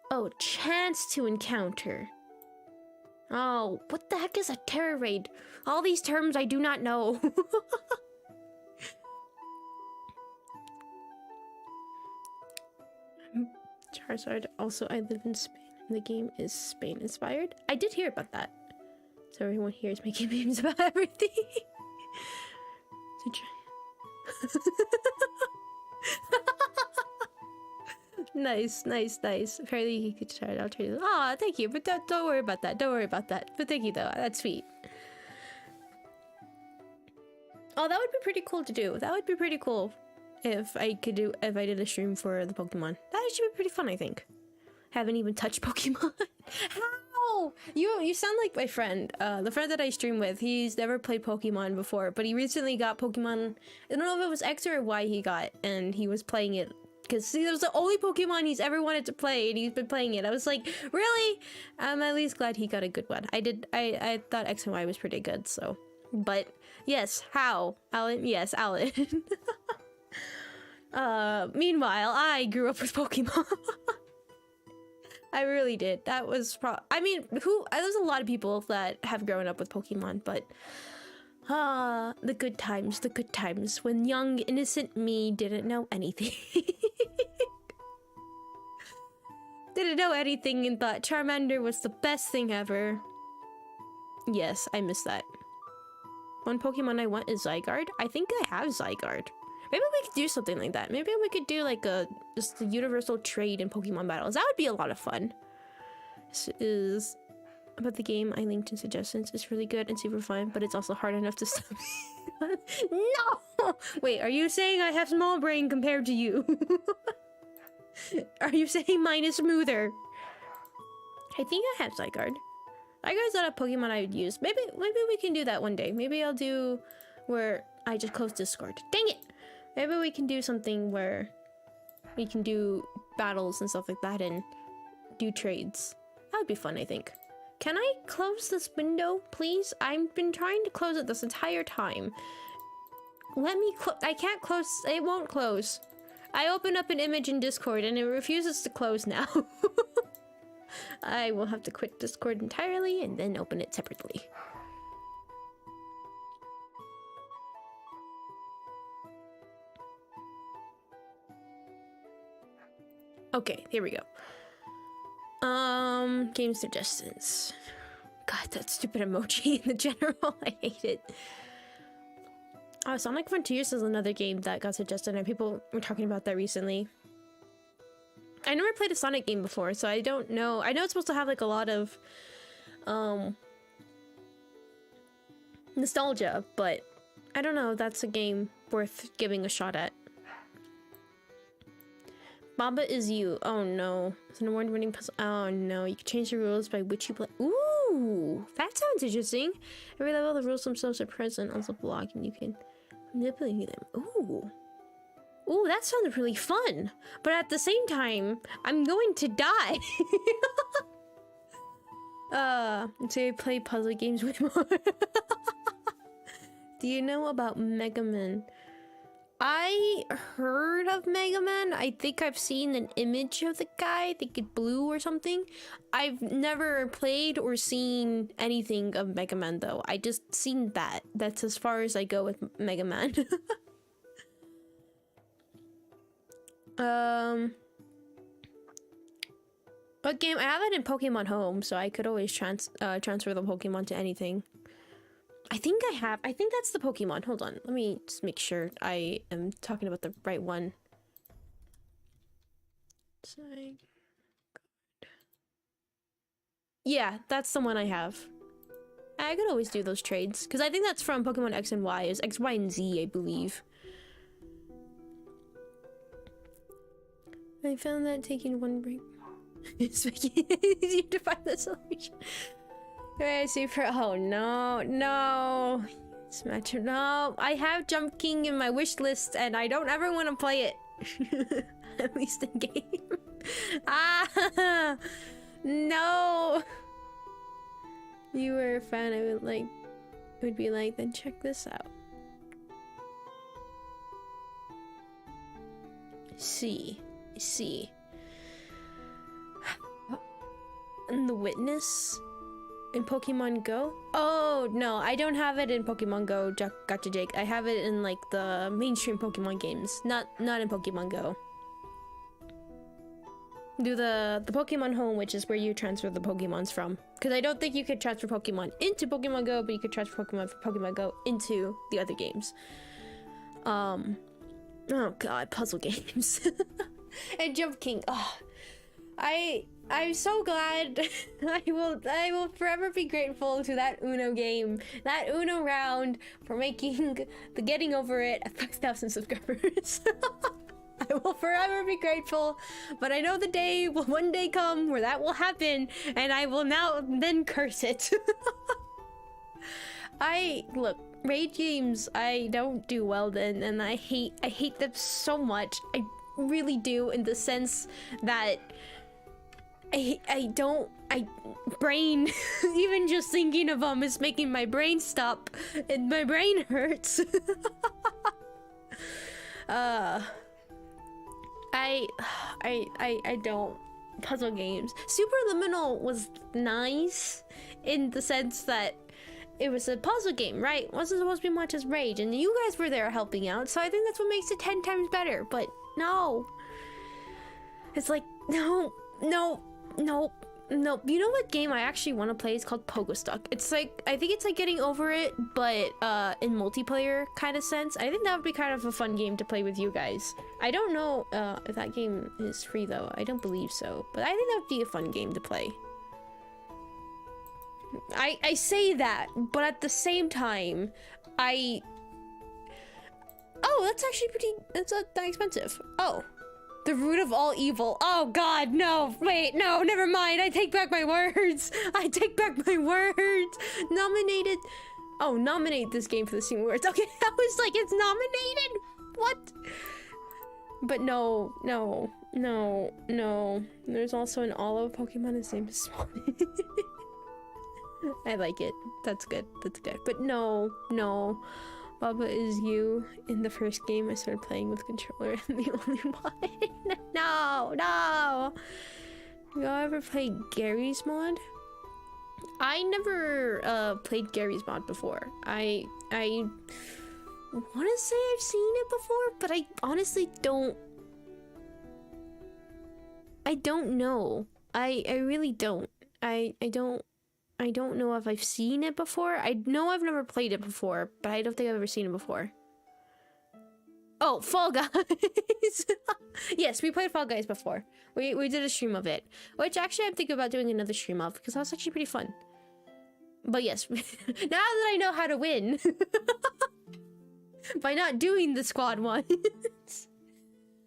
Oh, chance to encounter. Oh, what the heck is a terror raid? All these terms I do not know. Charizard. Also, I live in Spain. The game is Spain inspired. I did hear about that. So everyone here is making memes about everything. Nice. Apparently he could try it. I'll trade it. Aw, thank you. But don't worry about that. But thank you though. That's sweet. Oh, that would be pretty cool to do. That would be pretty cool if I did a stream for the Pokemon. That should be pretty fun, I think. Haven't even touched Pokemon. How? You sound like my friend. The friend that I stream with. He's never played Pokemon before, but he recently got Pokemon. I don't know if it was X or Y he got, and he was playing it. Because it was the only Pokemon he's ever wanted to play, and he's been playing it. I was like, really? I'm at least glad he got a good one. I thought X and Y was pretty good, so. But, yes, how? Alan? Yes, Alan. Meanwhile, I grew up with Pokemon. I really did. That was I mean, there's a lot of people that have grown up with Pokemon, but... the good times when young, innocent me didn't know anything. Didn't know anything and thought Charmander was the best thing ever. Yes, I miss that. One Pokemon I want is Zygarde. I think I have Zygarde. Maybe we could do something like that. Maybe we could do like just a universal trade in Pokemon battles. That would be a lot of fun. This is about the game I linked in suggestions. It's really good and super fun, but it's also hard enough to stop. No! Wait, are you saying I have small brain compared to you? Are you saying mine is smoother? I think I have Zygarde. Zygarde's not a Pokemon I would use. Maybe we can do that one day. Maybe I'll do where I just close Discord. Dang it! Maybe we can do something where we can do battles and stuff like that and do trades. That would be fun, I think. Can I close this window, please? I've been trying to close it this entire time. Let me I can't close. It won't close. I opened up an image in Discord and it refuses to close now. I will have to quit Discord entirely and then open it separately. Okay, here we go. Game suggestions. God, that stupid emoji in the general. I hate it. Sonic Frontiers is another game that got suggested and people were talking about that recently. I never played a Sonic game before, so I don't know. I know it's supposed to have like a lot of nostalgia, but I don't know, that's a game worth giving a shot at. Baba is you. Oh no. It's an award-winning puzzle. Oh no. You can change the rules by which you play. Ooh, that sounds interesting. Every level, the rules themselves are present on the block, and you can manipulate them. Ooh. Ooh, that sounds really fun. But at the same time, I'm going to die. So I play puzzle games way more. Do you know about Mega Man? I heard of Mega Man. I think I've seen an image of the guy. I think it's blue or something. I've never played or seen anything of Mega Man though. I just seen that. That's as far as I go with Mega Man. What game? I have it in Pokemon Home, so I could always transfer the Pokemon to anything. I think I have. I think that's the Pokemon. Hold on. Let me just make sure I am talking about the right one. Yeah, that's the one I have. I could always do those trades, because I think that's from Pokemon X and Y. It's X, Y, and Z, I believe. I found that taking one break it's making it easier to find the solution. Alright, super. Oh no, no. Smash it. No, I have Jump King in my wish list and I don't ever want to play it. At least in game. Ah, no. You were a fan, I would be like, then check this out. See. And the Witness in Pokemon Go? Oh no, I don't have it in Pokemon Go, Gotcha Jake. I have it in like the mainstream Pokemon games, not in Pokemon Go. Do the Pokemon Home, which is where you transfer the Pokemons from. Because I don't think you could transfer Pokemon into Pokemon Go, but you could transfer Pokemon from Pokemon Go into the other games. Oh god, puzzle games. And Jump King. Oh, I'm so glad. I will forever be grateful to that Uno game, that Uno round, for making the Getting Over It at 5,000 subscribers. I will forever be grateful, but I know the day will one day come where that will happen, and I will then curse it. Look, raid games, I don't do well then, and I hate them so much. I really do, in the sense that brain, even just thinking of them is making my brain stop, and my brain hurts. I don't. Puzzle games. Superliminal was nice in the sense that it was a puzzle game, right? It wasn't supposed to be much as Rage, and you guys were there helping out, so I think that's what makes it 10 times better. But no, it's like no. You know what game I actually want to play is called Pogo Stuck. It's like, I think it's like Getting Over It, but in multiplayer kind of sense. I think that would be kind of a fun game to play with you guys. I don't know if that game is free though. I don't believe so, but I think that would be a fun game to play. I say that, but at the same time, oh, that's actually that's not that expensive. Oh. The root of all evil. Oh god, no. Wait, no, never mind. I take back my words. I take back my words. Nominated. Oh, nominate this game for the Steam Awards. Okay, I was like, it's nominated? What? But no. There's also an olive Pokemon. His name is Swan. I like it. That's good. But no. Baba is you. In the first game I started playing with controller and the only one. No. You ever played Gary's mod? I never played Gary's mod before. I want to say I've seen it before, but I honestly don't. I don't know. I really don't. I don't know if I've seen it before. I know I've never played it before, but I don't think I've ever seen it before. Oh, Fall Guys! Yes, we played Fall Guys before. We did a stream of it, which actually I'm thinking about doing another stream of, because that was actually pretty fun. But yes, now that I know how to win by not doing the squad ones,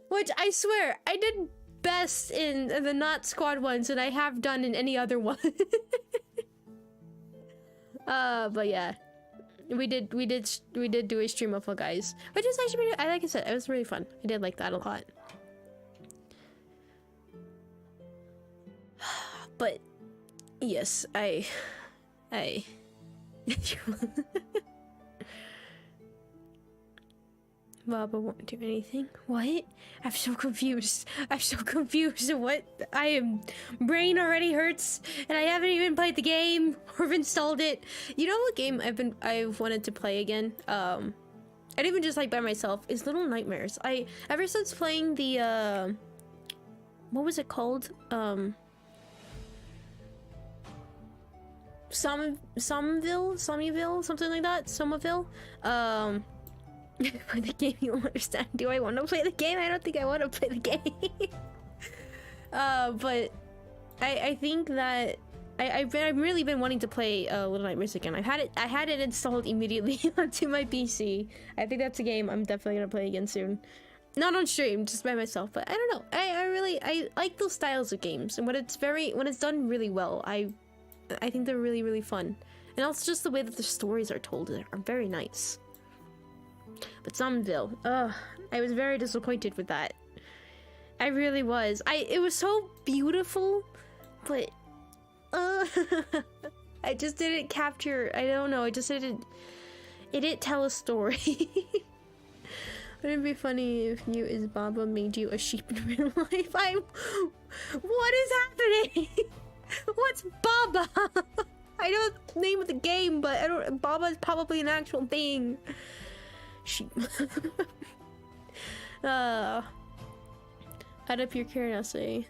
which I swear I did best in the not squad ones than I have done in any other one. But yeah, we did do a stream of Fall Guys, which is actually pretty, like I said, it was really fun. I did like that a lot. But yes, I Baba won't do anything. What? I'm so confused. I'm so confused. What? Brain already hurts, and I haven't even played the game or installed it. You know what game I've wanted to play again? And even just like by myself is Little Nightmares. Ever since playing the what was it called? Somerville, something like that. Somerville. For the game, you won't understand. Do I want to play the game? I don't think I want to play the game. But I think that I've really been wanting to play Little Nightmares again. I had it installed immediately onto my PC. I think that's a game I'm definitely gonna play again soon. Not on stream, just by myself. But I don't know. I like those styles of games, and when it's done really well, I think they're really, really fun. And also just the way that the stories are told are very nice. But Somerville, I was very disappointed with that. I really was. It was so beautiful, but I just didn't capture. I don't know. It didn't tell a story. Wouldn't it be funny if you as Baba made you a sheep in real life? What is happening? What's Baba? I know it's the name of the game, but I don't. Baba is probably an actual thing. Sheep. Add up your curiosity.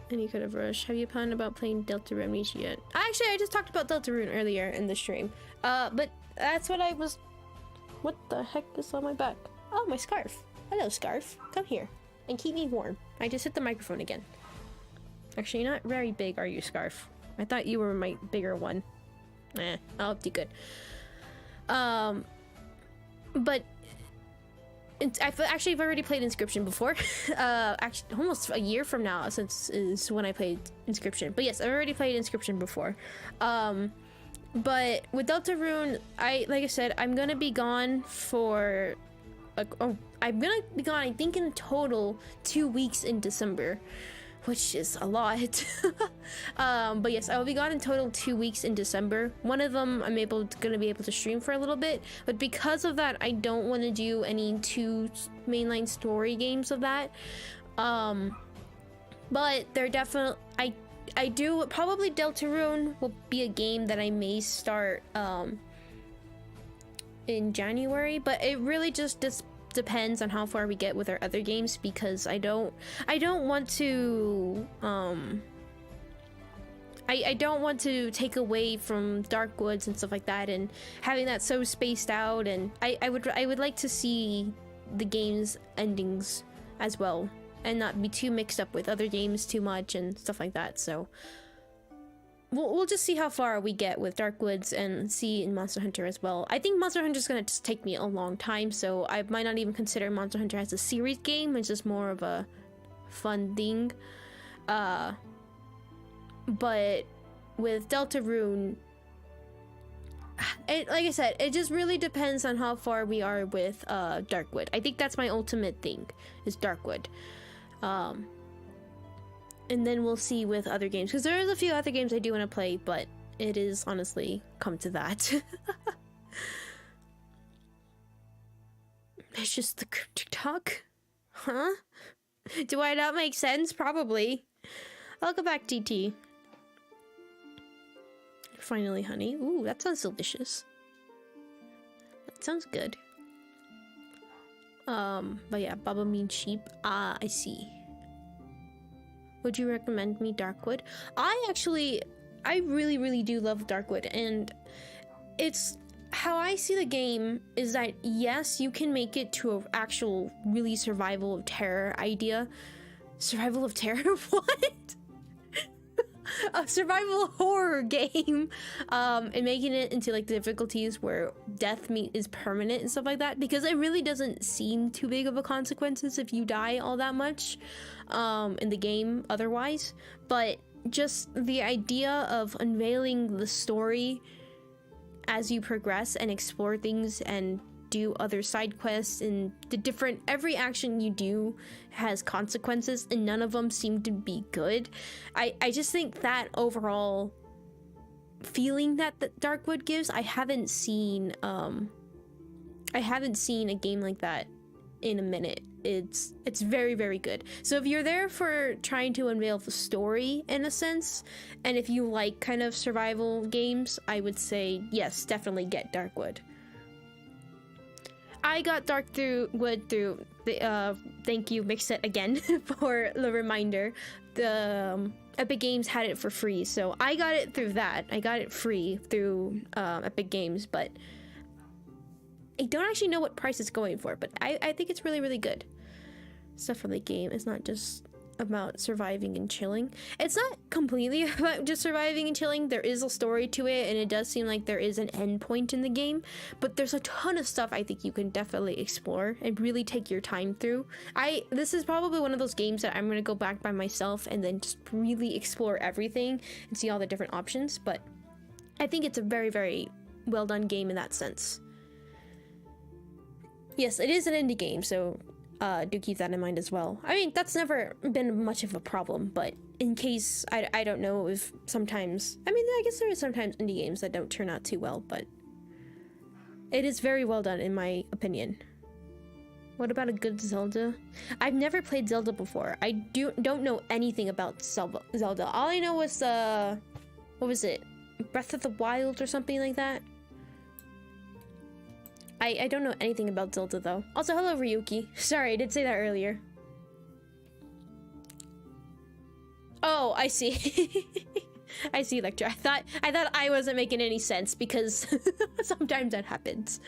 Any kind of rush. Have you planned about playing Deltarune yet? Actually, I just talked about Deltarune earlier in the stream. But that's what I was. What the heck is on my back? Oh, my scarf. Hello, scarf. Come here and keep me warm. I just hit the microphone again. Actually, you're not very big, are you, scarf? I thought you were my bigger one. I'll do good. But I've already played Inscription before. Actually, almost a year from now since is when I played Inscription. But yes, I've already played Inscription before. But with Deltarune, like I said, I'm gonna be gone for I'm gonna be gone, I think in total 2 weeks in December, which is a lot. But yes, I will be gone in total 2 weeks in December. One of them I'm gonna be able to stream for a little bit, but because of that, I don't want to do any 2 mainline story games of that. But they're definitely, I do probably Deltarune will be a game that I may start in January, but it really just depends on how far we get with our other games, because I don't want to I don't want to take away from Dark Woods and stuff like that, and having that so spaced out, and I would like to see the game's endings as well and not be too mixed up with other games too much and stuff like that. So we'll just see how far we get with Dark Woods and see in Monster Hunter as well. I think Monster Hunter is going to just take me a long time, so I might not even consider Monster Hunter as a series game. It's just more of a fun thing. But with Deltarune, like I said, it just really depends on how far we are with Darkwood. I think that's my ultimate thing, is Darkwood. And then we'll see with other games, because there is a few other games I do want to play, but it is honestly come to that. It's just the cryptic talk? Huh? Do I not make sense? Probably. Welcome back, TT. Finally, honey. Ooh, that sounds delicious. That sounds good. But yeah, Baba means sheep. Ah, I see. Would you recommend me Darkwood? I really, really do love Darkwood, and it's how I see the game is that yes, you can make it to an actual really survival of terror idea. Survival of terror? What? a survival horror game, and making it into like the difficulties where death meat is permanent and stuff like that, because it really doesn't seem too big of a consequences if you die all that much in the game otherwise. But just the idea of unveiling the story as you progress and explore things and do other side quests, and every action you do has consequences and none of them seem to be good. I just think that overall feeling that Darkwood gives, I haven't seen a game like that in a minute. It's very, very good. So if you're there for trying to unveil the story in a sense, and if you like kind of survival games, I would say yes, definitely get Darkwood. I got Darkwood through the thank you Mixit again for the reminder. The Epic Games had it for free, so I got it through that. I got it free through Epic Games, but I don't actually know what price it's going for, but I think it's really, really good stuff for the game. It's not just about surviving and chilling. It's not completely about just surviving and chilling. There is a story to it, and it does seem like there is an end point in the game, but there's a ton of stuff I think you can definitely explore and really take your time through. This is probably one of those games that I'm going to go back by myself and then just really explore everything and see all the different options, but I think it's a very, very well done game in that sense. Yes, it is an indie game, so do keep that in mind as well. I mean, that's never been much of a problem, but in case, I don't know if sometimes, I mean, I guess there is sometimes indie games that don't turn out too well, but it is very well done in my opinion. What about a good Zelda? I've never played Zelda before. I don't know anything about Zelda. All I know was, what was it? Breath of the Wild or something like that? I don't know anything about Zelda though. Also, hello Ryuki. Sorry, I did say that earlier. Oh, I see. I see, Lecture. I thought I wasn't making any sense because sometimes that happens.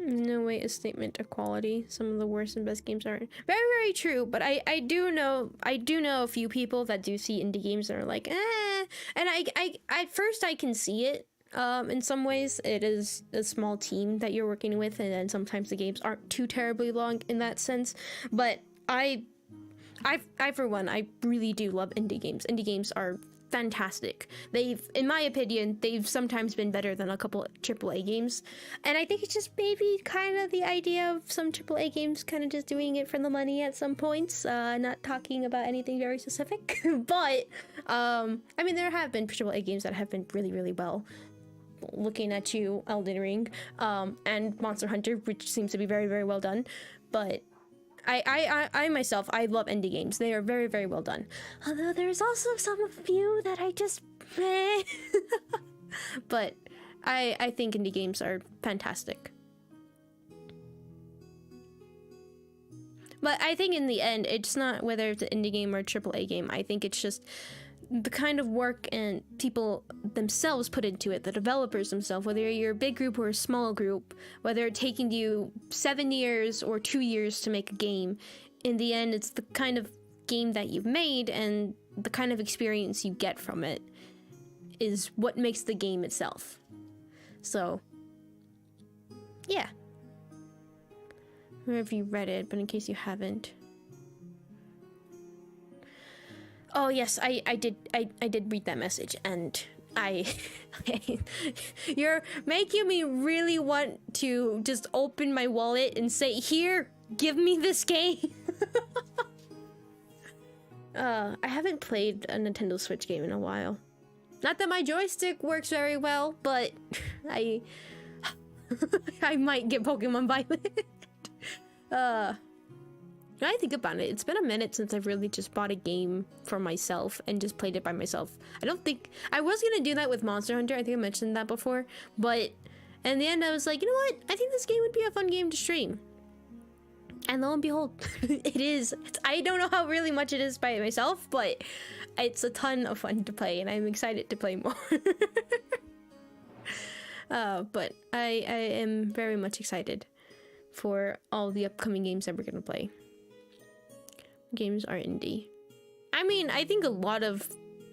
No way a statement of quality. Some of the worst and best games aren't. Very, very true, but I do know a few people that do see indie games and are like, eh. And I at first I can see it. In some ways it is a small team that you're working with, and then sometimes the games aren't too terribly long in that sense. But I for one, I really do love indie games. Indie games are fantastic. In my opinion, they've sometimes been better than a couple AAA games, and I think it's just maybe kind of the idea of some AAA games kind of just doing it for the money at some points, not talking about anything very specific. But I mean, there have been AAA games that have been really, really well. Looking at you, Elden Ring, and Monster Hunter, which seems to be very, very well done. But I myself, I love indie games. They are very, very well done. Although there's also some few that I just but I think indie games are fantastic. But I think in the end, it's not whether it's an indie game or a AAA game. I think it's just the kind of work and people themselves put into it, the developers themselves, whether you're a big group or a small group, whether it's taking you 7 years or 2 years to make a game, in the end, it's the kind of game that you've made and the kind of experience you get from it is what makes the game itself. So, yeah. Where have you read it? But in case you haven't. Oh yes, I did read that message, and you're making me really want to just open my wallet and say, here, give me this game. I haven't played a Nintendo Switch game in a while. Not that my joystick works very well, but I might get Pokemon Violet. Now I think about it, it's been a minute since I've really just bought a game for myself and just played it by myself. I don't think I was gonna do that with Monster Hunter. I think I mentioned that before, but in the end I was like, you know what? I think this game would be a fun game to stream. And lo and behold, it is. I don't know how really much it is by myself, but it's a ton of fun to play, and I'm excited to play more. But I am very much excited for all the upcoming games that we're gonna play. Games are indie. I mean, I think a lot of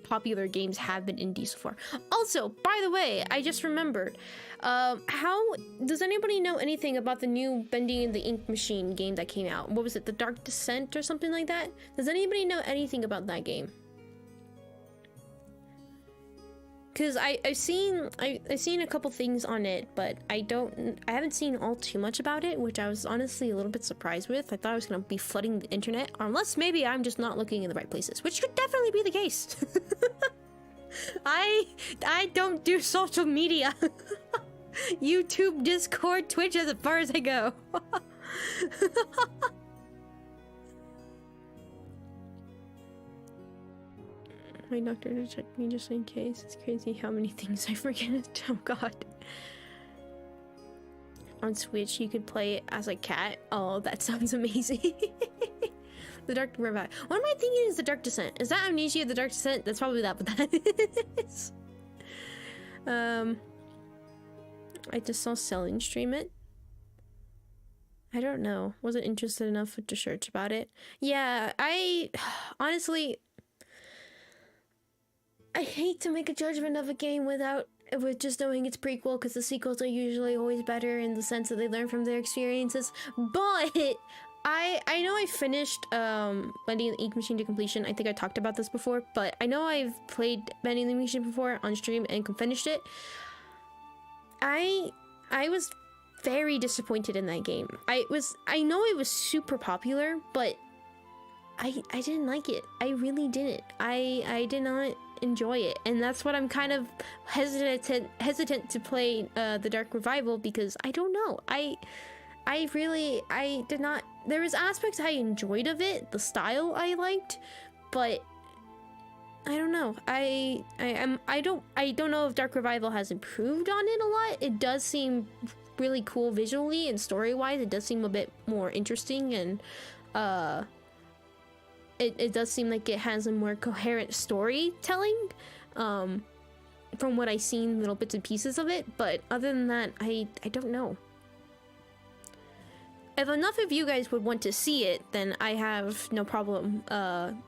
popular games have been indie so far. Also, by the way, I just remembered, how does anybody know anything about the new Bending the Ink Machine game that came out? What was it, The Dark Descent or something like that? Does anybody know anything about that game? Because I've seen a couple things on it, but I haven't seen all too much about it, which I was honestly a little bit surprised with. I thought I was gonna be flooding the internet, unless maybe I'm just not looking in the right places, which could definitely be the case. I don't do social media. YouTube, Discord, Twitch, as far as I go. My doctor to check me just in case. It's crazy how many things I forget. Oh god. On Switch, you could play it as a cat. Oh, that sounds amazing. The Dark Revive. What am I thinking is The Dark Descent? Is that Amnesia, The Dark Descent? That's probably that, but that is. I just saw Selling stream it. I don't know. Wasn't interested enough to search about it. Yeah, honestly, I hate to make a judgment of a game with just knowing its prequel, because the sequels are usually always better in the sense that they learn from their experiences. But I know I finished Bending the Ink Machine to completion. I think I talked about this before, but I know I've played Bending the Ink Machine before on stream and finished it. I was very disappointed in that game. I know it was super popular, but I didn't like it. I really didn't. I did not enjoy it, and that's what I'm kind of hesitant to play the Dark Revival, because I don't know. I did not. There was aspects I enjoyed of it, the style I liked, but I don't know. I don't know if Dark Revival has improved on it a lot. It does seem really cool visually and story-wise. It does seem a bit more interesting, and it does seem like it has a more coherent storytelling, from what I've seen, little bits and pieces of it. But other than that, I don't know. If enough of you guys would want to see it, then I have no problem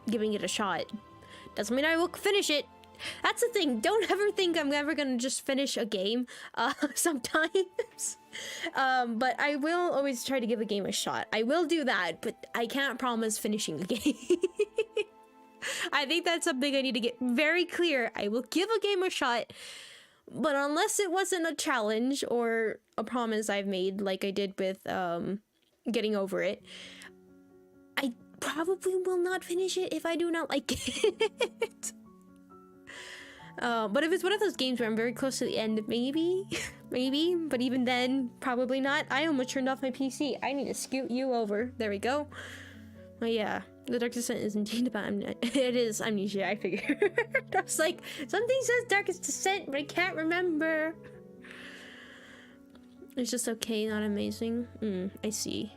giving it a shot. Doesn't mean I will finish it. That's the thing. Don't ever think I'm ever gonna just finish a game sometimes. But I will always try to give a game a shot. I will do that, but I can't promise finishing a game. I think that's something I need to get very clear. I will give a game a shot, but unless it wasn't a challenge or a promise I've made, like I did with Getting Over It, I probably will not finish it if I do not like it. But if it's one of those games where I'm very close to the end, maybe, but even then, probably not. I almost turned off my PC. I need to scoot you over. There we go. But yeah, The Dark Descent is indeed about it is Amnesia, I figured. I was like, something says Darkest Descent, but I can't remember. It's just okay, not amazing. I see.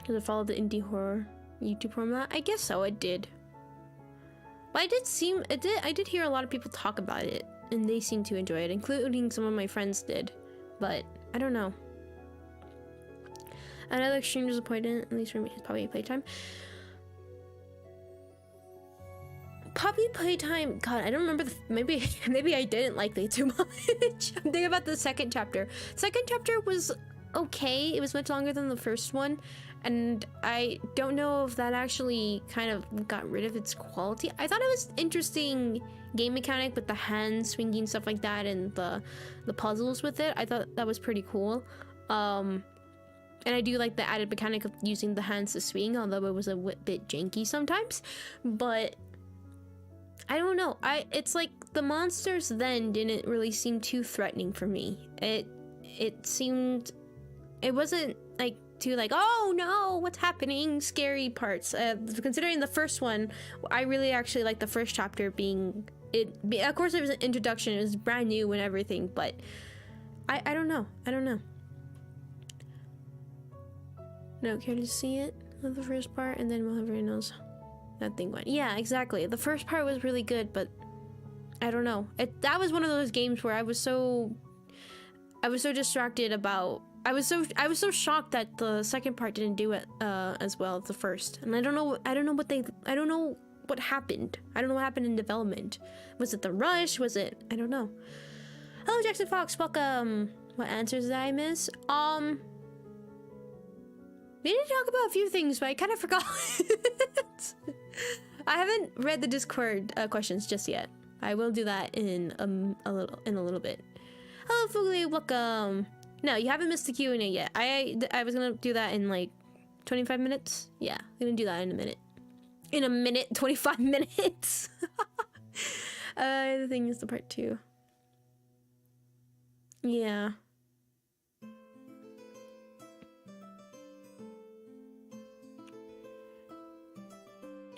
Does it follow the indie horror YouTube format? I guess so, it did. But I did hear a lot of people talk about it, and they seemed to enjoy it, including some of my friends did. But I don't know. Another extreme disappointment, at least for me, is Poppy Playtime. Poppy Playtime, God, I don't remember. Maybe I didn't like it too much. I'm thinking about the second chapter. Second chapter was okay. It was much longer than the first one, and I don't know if that actually kind of got rid of its quality. I thought it was interesting game mechanic with the hand swinging, stuff like that, and the puzzles with it. I thought that was pretty cool. And I do like the added mechanic of using the hands to swing, although it was a bit janky sometimes. But I don't know. It's like the monsters then didn't really seem too threatening for me. It wasn't like too like, oh no, what's happening, scary parts. Considering the first one, I really actually like the first chapter being it. Of course, it was an introduction. It was brand new and everything, but I don't know. No, care to see it on the first part, and then whoever knows that thing went. Yeah, exactly. The first part was really good, but I don't know. That was one of those games where I was so I was so distracted about. I was so shocked that the second part didn't do it as well as the first, and I don't know what happened. I don't know what happened in development. Was it the rush? Was it? I don't know. Hello, Jackson Fox. Welcome. What answers did I miss? We did talk about a few things, but I kind of forgot. I haven't read the Discord questions just yet. I will do that in a little bit. Hello, Fugly. Welcome. No, you haven't missed the Q&A yet. I was gonna do that in like 25 minutes. Yeah, I'm gonna do that in a minute. In a minute, 25 minutes. The thing is the part 2. Yeah.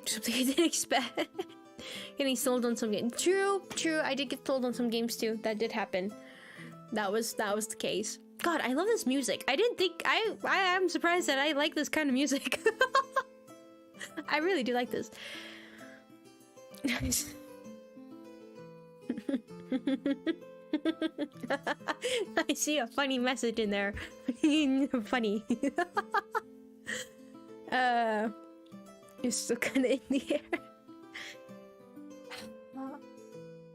Something I didn't expect. Getting sold on some games. True. I did get sold on some games too. That did happen. That was the case. God, I love this music. I didn't think I am surprised that I like this kind of music. I really do like this. I see a funny message in there. Funny. It's still kind of in the air.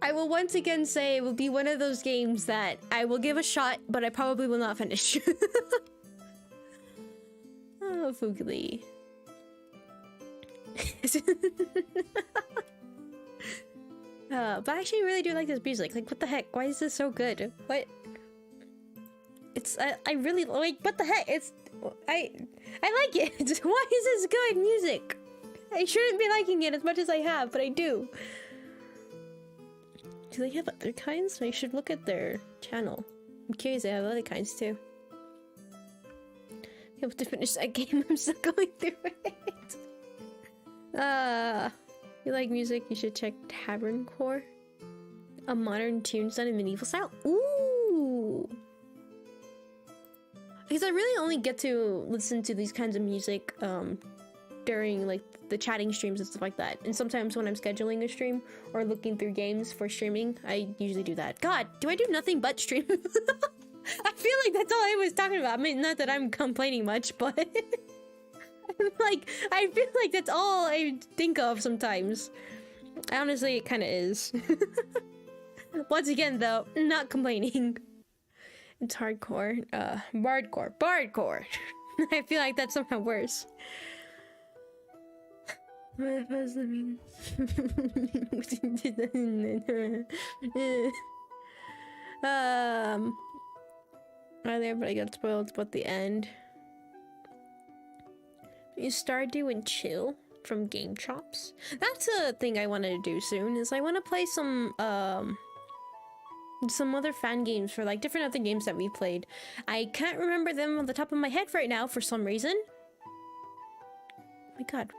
I will once again say it will be one of those games that I will give a shot, but I probably will not finish. Oh, Foogly. But I actually really do like this music. Like, what the heck? Why is this so good? What? It's I really like. What the heck? I like it. Why is this good music? I shouldn't be liking it as much as I have, but I do. Do they have other kinds? I should look at their channel. I'm curious. They have other kinds too. I have to finish that game. I'm still going through it. You like music? You should check Tavern Core. A modern tune done in medieval style. Ooh. Because I really only get to listen to these kinds of music during like the chatting streams and stuff like that. And sometimes when I'm scheduling a stream or looking through games for streaming, I usually do that. God, do I do nothing but stream? I feel like that's all I was talking about. I mean, not that I'm complaining much, but like, I feel like that's all I think of sometimes. Honestly, it kind of is. Once again, though, not complaining. It's hardcore. Bardcore. I feel like that's somehow worse. What does that mean? Right there, but I got spoiled about the end. You Stardew and chill from Game Chops. That's a thing I wanted to do soon. Is I want to play some other fan games for like different other games that we played. I can't remember them on the top of my head right now for some reason. Oh my god.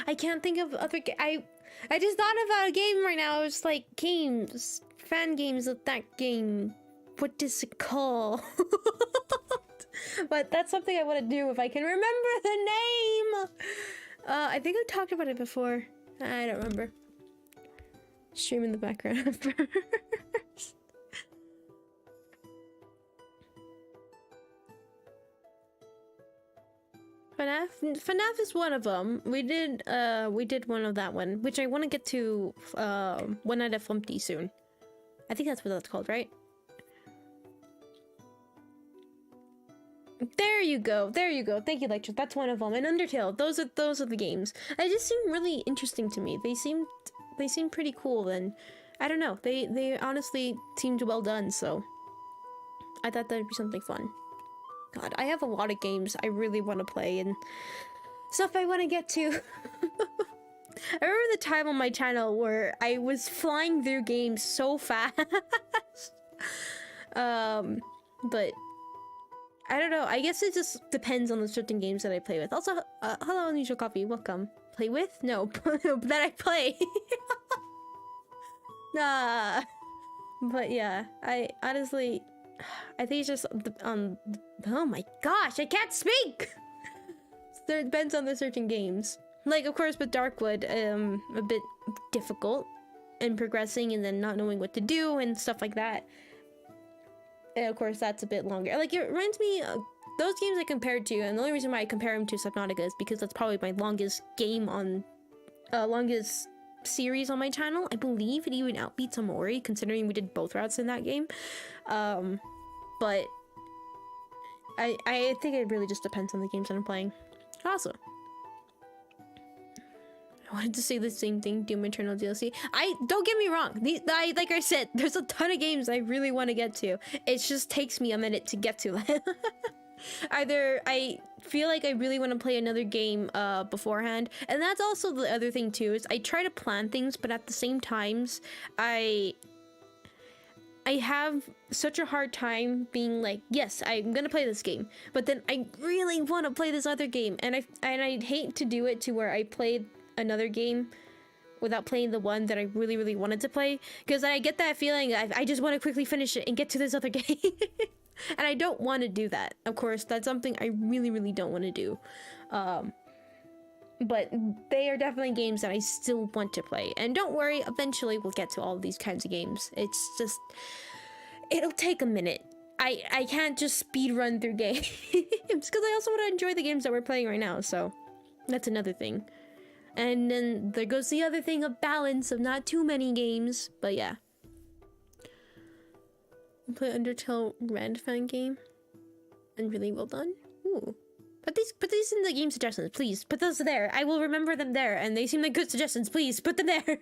I can't think of other I just thought about a game right now. It's like games, fan games of that game. What is it called? But that's something I want to do if I can remember the name. I think I talked about it before. I don't remember. Stream in the background first. FNAF is one of them. We did one of that one, which I want to get to One Night at Flumpty soon. I think that's what that's called, right? There you go. Thank you, Lecture. That's one of them. And Undertale. Those are the games. They just seem really interesting to me. They seem pretty cool. And I don't know. They honestly seemed well done. So I thought that'd be something fun. God, I have a lot of games I really want to play and stuff I want to get to. I remember the time on my channel where I was flying through games so fast. But I don't know. I guess it just depends on the certain games that I play with. Also, hello, Unusual Coffee. Welcome. Play with? No, that I play. But yeah, I honestly, I think it's just oh my gosh, I can't speak. It depends on the certain games. Like, of course, with Darkwood, a bit difficult in progressing and then not knowing what to do and stuff like that. And of course, that's a bit longer. Like, it reminds me of those games I compared to, and the only reason why I compare them to Subnautica is because that's probably my longest game on, longest series on my channel. I believe it even outbeats Amori, considering we did both routes in that game. But I think it really just depends on the games that I'm playing. Also, I wanted to say the same thing, Doom Eternal DLC. Don't get me wrong, like I said, there's a ton of games I really want to get to. It just takes me a minute to get to them. Either I feel like I really want to play another game beforehand, and that's also the other thing too, is I try to plan things, but at the same times I have such a hard time being like, yes, I'm gonna play this game, but then I really want to play this other game, and I'd hate to do it to where I played another game without playing the one that I really, really wanted to play, because I get that feeling I just want to quickly finish it and get to this other game. And I don't want to do that. Of course, that's something I really, really don't want to do. But they are definitely games that I still want to play. And don't worry, eventually we'll get to all of these kinds of games. It's just, it'll take a minute. I can't just speed run through games, because I also want to enjoy the games that we're playing right now. So that's another thing. And then there goes the other thing of balance of not too many games. But yeah. Play Undertale Red fan game. And really well done. Ooh. Put these in the game suggestions, please. Put those there. I will remember them there. And they seem like good suggestions. Please put them there.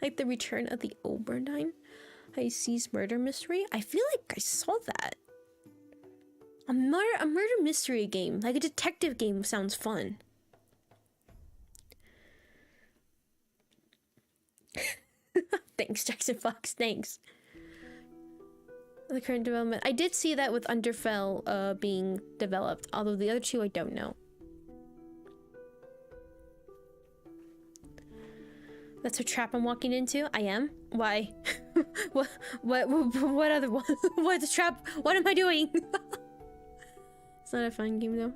Like the Return of the Oberdine. High Seas Murder Mystery. I feel like I saw that. A murder mystery game. Like a detective game sounds fun. Thanks, Jackson Fox. Thanks. The current development. I did see that with Underfell being developed, although the other two I don't know. That's a trap I'm walking into? I am? Why? what other one? What's a trap? What am I doing? It's not a fun game though.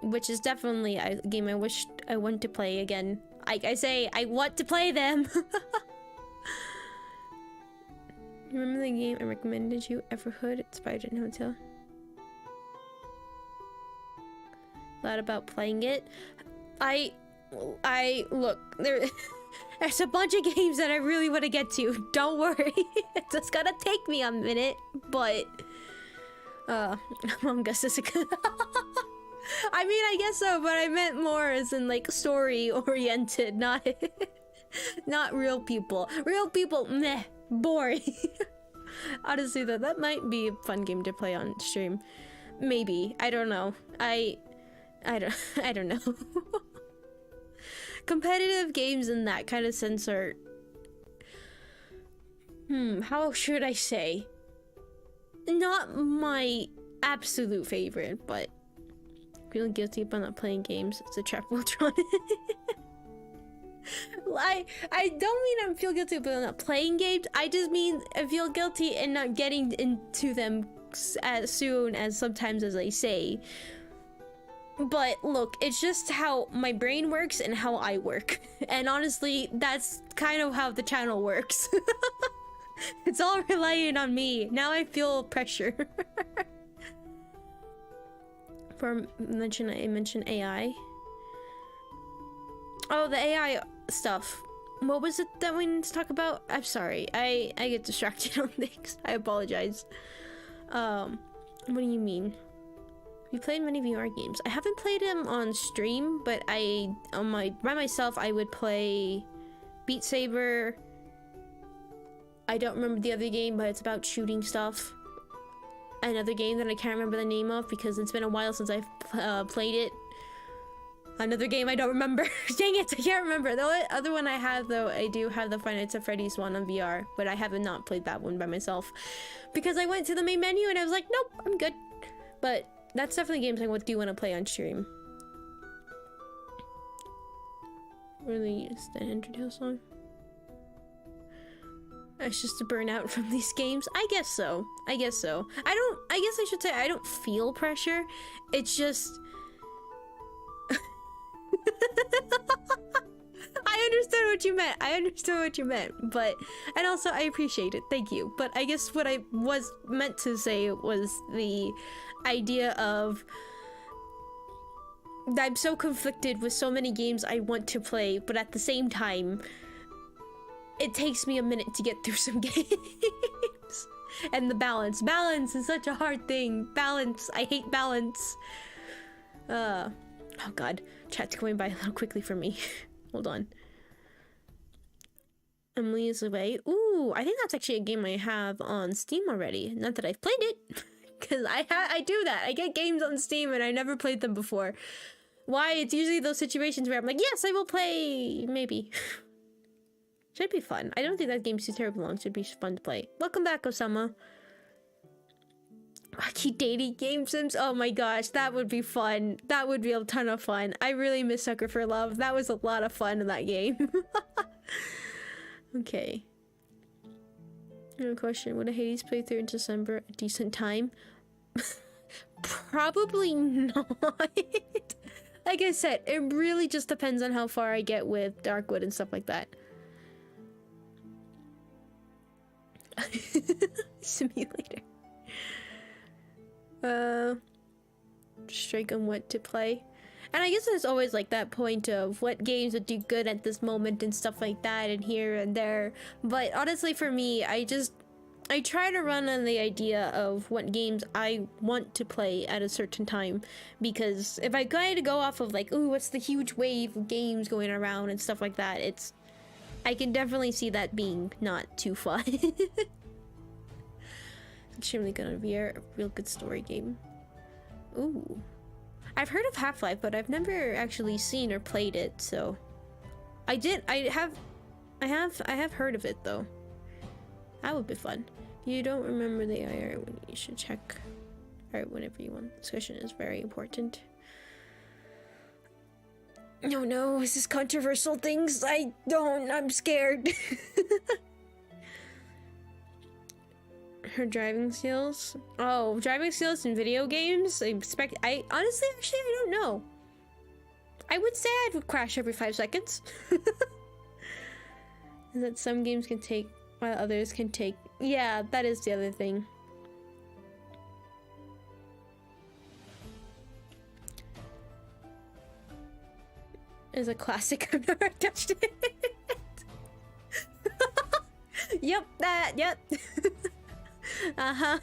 Which is definitely a game I wish I want to play again. I say, I want to play them! Remember the game I recommended you, Everhood? It's by Jen Hotel. Thought about playing it. Look, there's a bunch of games that I really want to get to. Don't worry. It's just gonna take me a minute, but Among Us is a good. I mean, I guess so, but I meant more as in like story oriented, not real people. Real people, meh, boring. Honestly though, that might be a fun game to play on stream. Maybe. I don't know. I don't know. Competitive games in that kind of sense are... how should I say? Not my absolute favorite, but... feeling guilty about not playing games. It's a trap Voltron. I don't mean I feel guilty about not playing games. I just mean I feel guilty in not getting into them as soon as sometimes as I say. But look, it's just how my brain works and how I work. And honestly, that's kind of how the channel works. It's all relying on me. Now I feel pressure. I mentioned AI. Oh, the AI stuff. What was it that we need to talk about? I'm sorry. I get distracted on things. I apologize. What do you mean? We played many VR games. I haven't played them on stream, but by myself I would play Beat Saber. I don't remember the other game, but it's about shooting stuff. Another game that I can't remember the name of because it's been a while since I've played it. Another game I don't remember. Dang it, I can't remember. The other one I have though, I do have the Five Nights at Freddy's one on VR, but I haven't not played that one by myself because I went to the main menu and I was like, nope, I'm good. But that's definitely games I do want to play on stream. Really, is that Undertale song? It's just a burnout from these games. I guess so. I guess I should say I don't feel pressure. It's just I understood what you meant. I understood what you meant, but and also I appreciate it. Thank you. But I guess what I was meant to say was the idea of I'm so conflicted with so many games I want to play, but at the same time, it takes me a minute to get through some games. And the balance. Balance is such a hard thing. Balance. I hate balance. Oh god. Chat's going by a little quickly for me. Hold on. Emily is away. Ooh, I think that's actually a game I have on Steam already. Not that I've played it. Because I do that. I get games on Steam and I never played them before. Why? It's usually those situations where I'm like, yes, I will play. Maybe. Should be fun. I don't think that game's too terribly long. Should be fun to play. Welcome back, Osama. Wacky dating game sims. Oh my gosh, that would be fun. That would be a ton of fun. I really miss Sucker for Love. That was a lot of fun in that game. Okay. No question. Would a Hades playthrough in December a decent time? Probably not. Like I said, it really just depends on how far I get with Darkwood and stuff like that. Simulator. Strike on what to play. And I guess there's always like that point of what games would do good at this moment and stuff like that and here and there. But honestly for me, I try to run on the idea of what games I want to play at a certain time, because if I kind of go off of like, ooh, what's the huge wave of games going around and stuff like that, I can definitely see that being not too fun. Extremely gonna be a real good story game. Ooh. I've heard of Half-Life, but I've never actually seen or played it, so I have heard of it though. That would be fun. You don't remember the IR when you should check art whenever you want. Discussion is very important. No, is this controversial things? I'm scared. Her driving skills? Oh, driving skills in video games? Honestly, I don't know. I would say I would crash every 5 seconds. And that some games can take, while others can take. Yeah, that is the other thing. It's a classic. I've never touched it. Yep, yep. Uh-huh.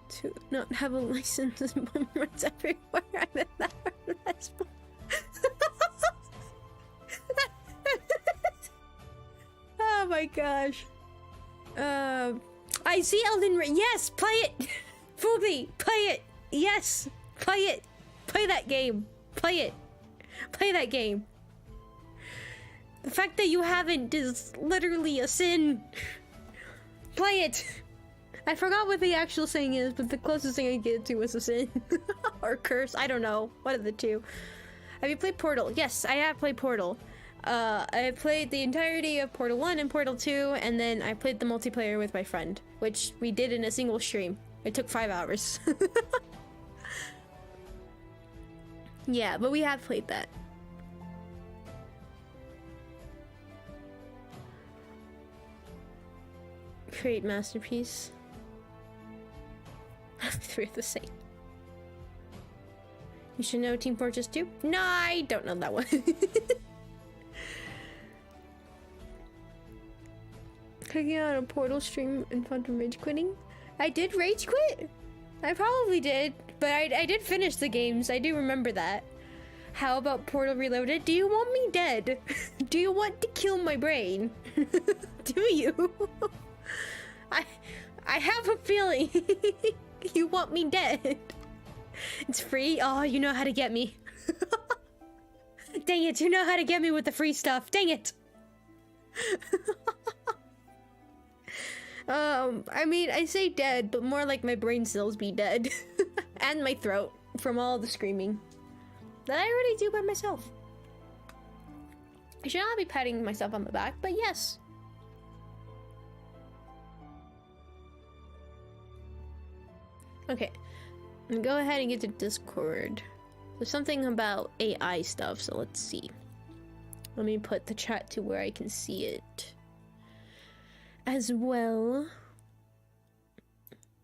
To not have a license is bummers everywhere. I meant that last one. Oh my gosh. I see Elden Ring. Yes, play it. Fully, play it. Yes, play it. Play that game. Play it. Play that game. The fact that you haven't is literally a sin. Play it. I forgot what the actual saying is, but the closest thing I get to was a sin. Or curse. I don't know. One of the two. Have you played Portal? Yes, I have played Portal. I played the entirety of Portal 1 and Portal 2, and then I played the multiplayer with my friend, which we did in a single stream. It took 5 hours. Yeah, but we have played that. Create masterpiece. Three of the same. You should know Team Fortress 2? No, I don't know that one. Clicking on a Portal stream and Fatum rage quitting? I did rage quit? I probably did, but I did finish the games. I do remember that. How about Portal Reloaded? Do you want me dead? Do you want to kill my brain? Do you? I have a feeling you want me dead. It's free? Oh, you know how to get me. Dang it, you know how to get me with the free stuff. Dang it. I mean, I say dead, but more like my brain cells be dead. And my throat from all the screaming that I already do by myself. I should not be patting myself on the back, but yes. Okay. Go ahead and get to Discord. There's something about AI stuff, so let's see. Let me put the chat to where I can see it as well.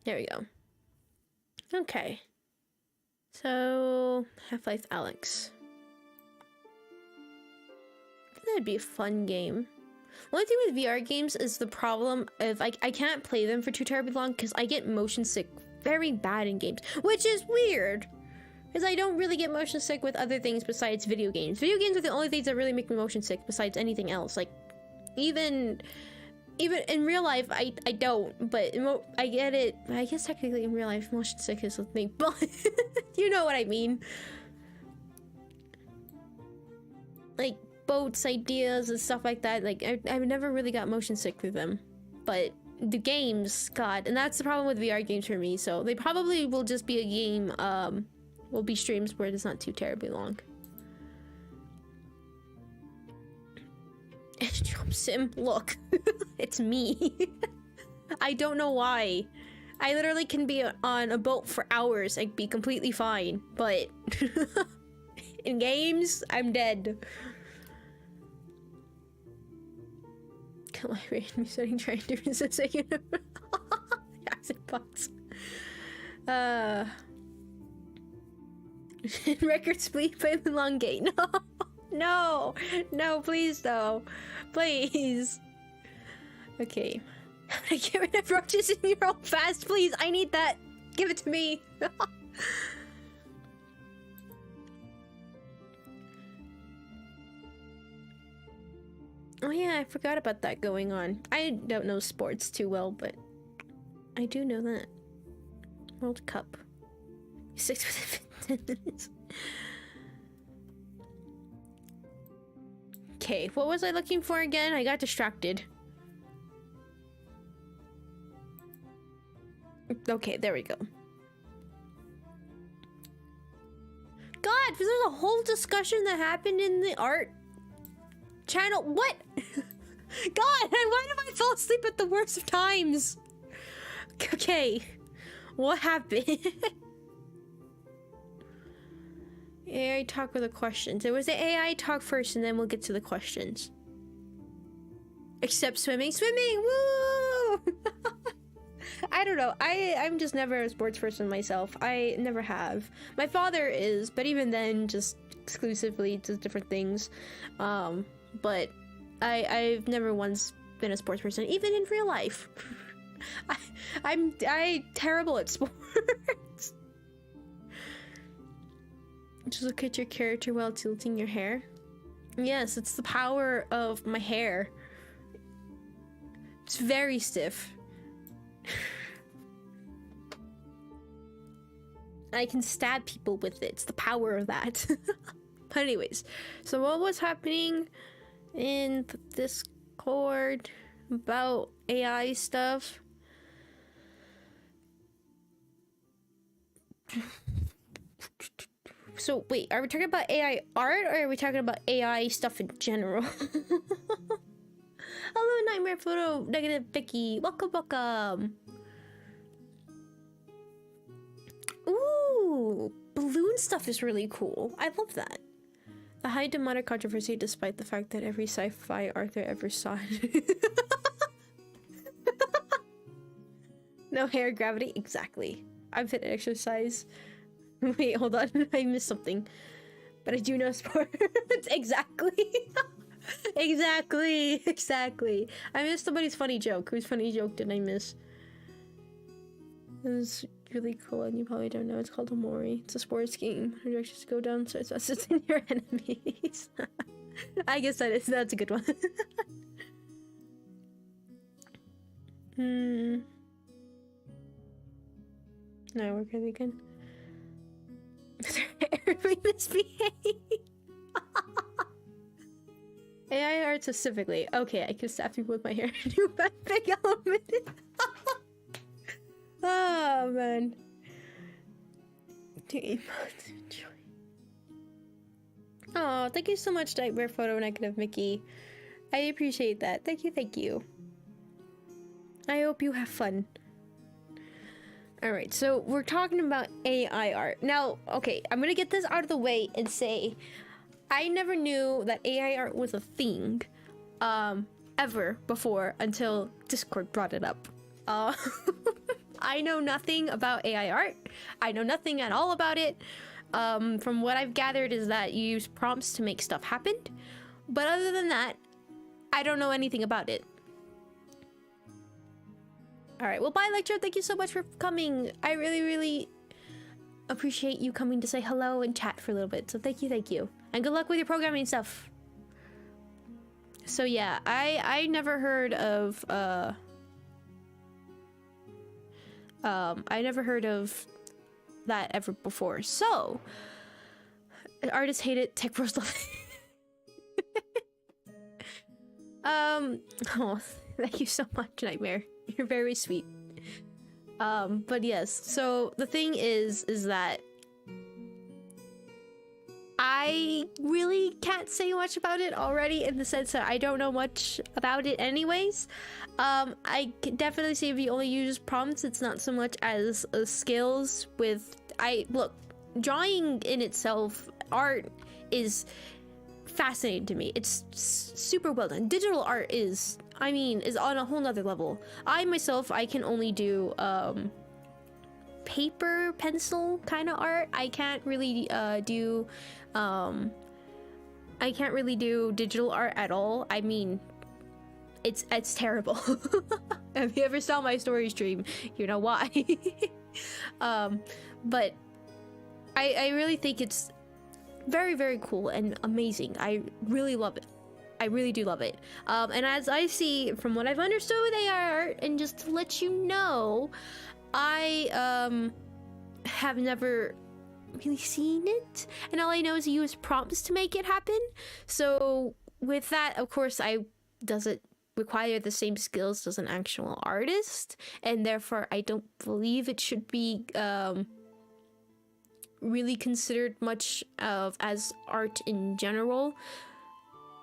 There we go. Okay. So, Half-Life Alyx. That'd be a fun game. The only thing with VR games is the problem of I can't play them for too terribly long because I get motion sick very bad in games, which is weird because I don't really get motion sick with other things besides video games. Video games are the only things that really make me motion sick besides anything else. Like even in real life, I don't, but I get it. I guess technically in real life, motion sick is a thing, but you know what I mean. Like boats, ideas, and stuff like that. Like I've never really got motion sick with them, but the games, God, and that's the problem with VR games for me. So they probably will just be a game. Will be streams where it's not too terribly long. Jump sim, look, it's me. I don't know why. I literally can be on a boat for hours and be completely fine, but in games, I'm dead. Come on, me starting trying to resist a universe. Acid box. Record split by the long gate. No. No, no, please, though. Please. Okay. I'm gonna get rid of roaches in your old fast, please. I need that. Give it to me. Oh yeah, I forgot about that going on. I don't know sports too well, but I do know that. World Cup. 6 within 10 minutes. Okay, what was I looking for again? I got distracted. Okay, there we go. God, was there a whole discussion that happened in the art channel? What? God, why do I fall asleep at the worst of times? Okay, what happened? AI talk with the questions. It was the AI talk first and then we'll get to the questions. Except swimming. Swimming! Woo! I don't know. I'm just never a sports person myself. I never have. My father is, but even then, just exclusively to different things. But I've never once been a sports person, even in real life. I'm terrible at sports. Just look at your character while tilting your hair. Yes, it's the power of my hair. It's very stiff. I can stab people with it. It's the power of that. But anyways, so what was happening in the Discord about AI stuff? So wait, are we talking about AI art or are we talking about AI stuff in general? Hello, Nightmare Photo Negative Vicky. Welcome, welcome. Ooh, balloon stuff is really cool. I love that. The high demonic controversy despite the fact that every sci-fi author ever saw it. No hair gravity, exactly. I've hit exercise. Wait, hold on. I missed something. But I do know sports. Exactly. Exactly. I missed somebody's funny joke. Whose funny joke did I miss? It was really cool and you probably don't know. It's called Omori. It's a sports game. Directions go down so it's faster than your enemies. I guess that's a good one. No, we're good again. Everybody misbehave. AI art specifically. Okay, I can stab people with my hair. Do that big element. Oh man. Oh, thank you so much, Nightmare Photo Negative Mickey. I appreciate that. Thank you. I hope you have fun. All right, so we're talking about AI art. Now, okay, I'm gonna get this out of the way and say I never knew that AI art was a thing ever before until Discord brought it up. I know nothing about AI art. I know nothing at all about it. From what I've gathered is that you use prompts to make stuff happen. But other than that, I don't know anything about it. All right, well, bye, Lecture. Thank you so much for coming. I really, really appreciate you coming to say hello and chat for a little bit. So thank you. And good luck with your programming stuff. So yeah, I never heard of, I never heard of that ever before. So, artists hate it, tech pros love it. Oh, thank you so much, Nightmare. You're very sweet. But yes, so the thing is that I really can't say much about it already, in the sense that I don't know much about it anyways. I can definitely say if you only use prompts, it's not so much as skills with... Look, drawing in itself, art is fascinating to me. It's super well done. Digital art is on a whole nother level. I myself, I can only do paper pencil kind of art. I can't really do digital art at all. I mean, it's terrible. If you ever saw my story stream, you know why. But I really think it's very, very cool and amazing. I really love it. I really do love it. And as I see, from what I've understood with AI art, and just to let you know, I have never really seen it, and all I know is you use prompts to make it happen. So with that, of course, doesn't require the same skills as an actual artist, and therefore I don't believe it should be really considered much of as art in general,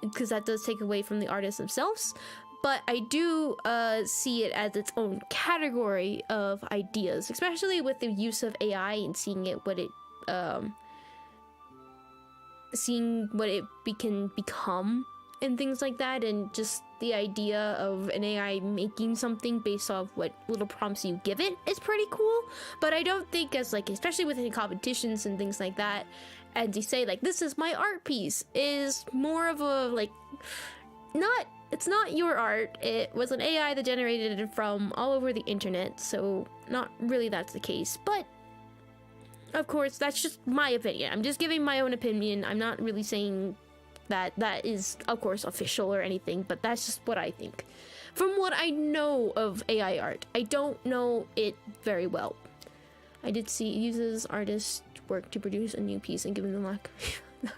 because that does take away from the artists themselves. But I do see it as its own category of ideas, especially with the use of AI and seeing what it can become and things like that, and just the idea of an AI making something based off what little prompts you give it is pretty cool. But I don't think, as like, especially within competitions and things like that, and to say like, this is my art piece, is more of a like, it's not your art. It was an AI that generated it from all over the internet, so not really that's the case. But of course, that's just my opinion. I'm just giving my own opinion. I'm not really saying that is, of course, official or anything, but that's just what I think. From what I know of AI art, I don't know it very well. I did see it uses artists' work to produce a new piece, and given the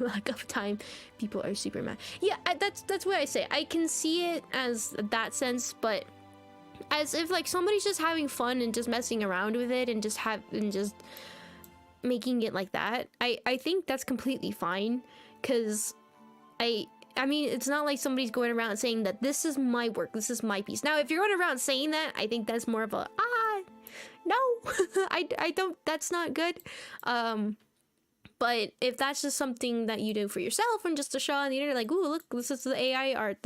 lack of time, people are super mad. Yeah, that's what I say. I can see it as that sense, but as if like somebody's just having fun and just messing around with it and just making it like that. I think that's completely fine, because I mean, it's not like somebody's going around saying that this is my work, this is my piece. Now, if you're going around saying that, I think that's more of a, no, I don't, that's not good. But if that's just something that you do for yourself and just to show on the internet, like, ooh, look, this is the AI art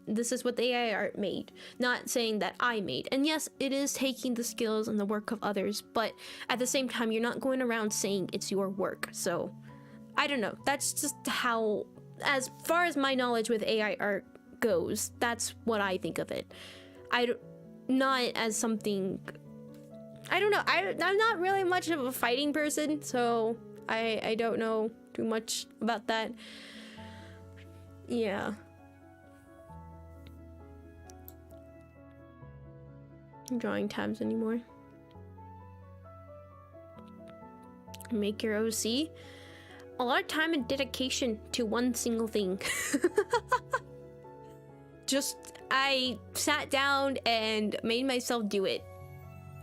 this is what the AI art made, not saying that I made. And yes, it is taking the skills and the work of others, but at the same time, you're not going around saying it's your work. So, I don't know. That's just how, as far as my knowledge with AI art goes, that's what I think of it. Not as something, I don't know. I'm not really much of a fighting person, so I don't know too much about that. Yeah. Drawing tabs anymore. Make your OC. A lot of time and dedication to one single thing. I sat down and made myself do it,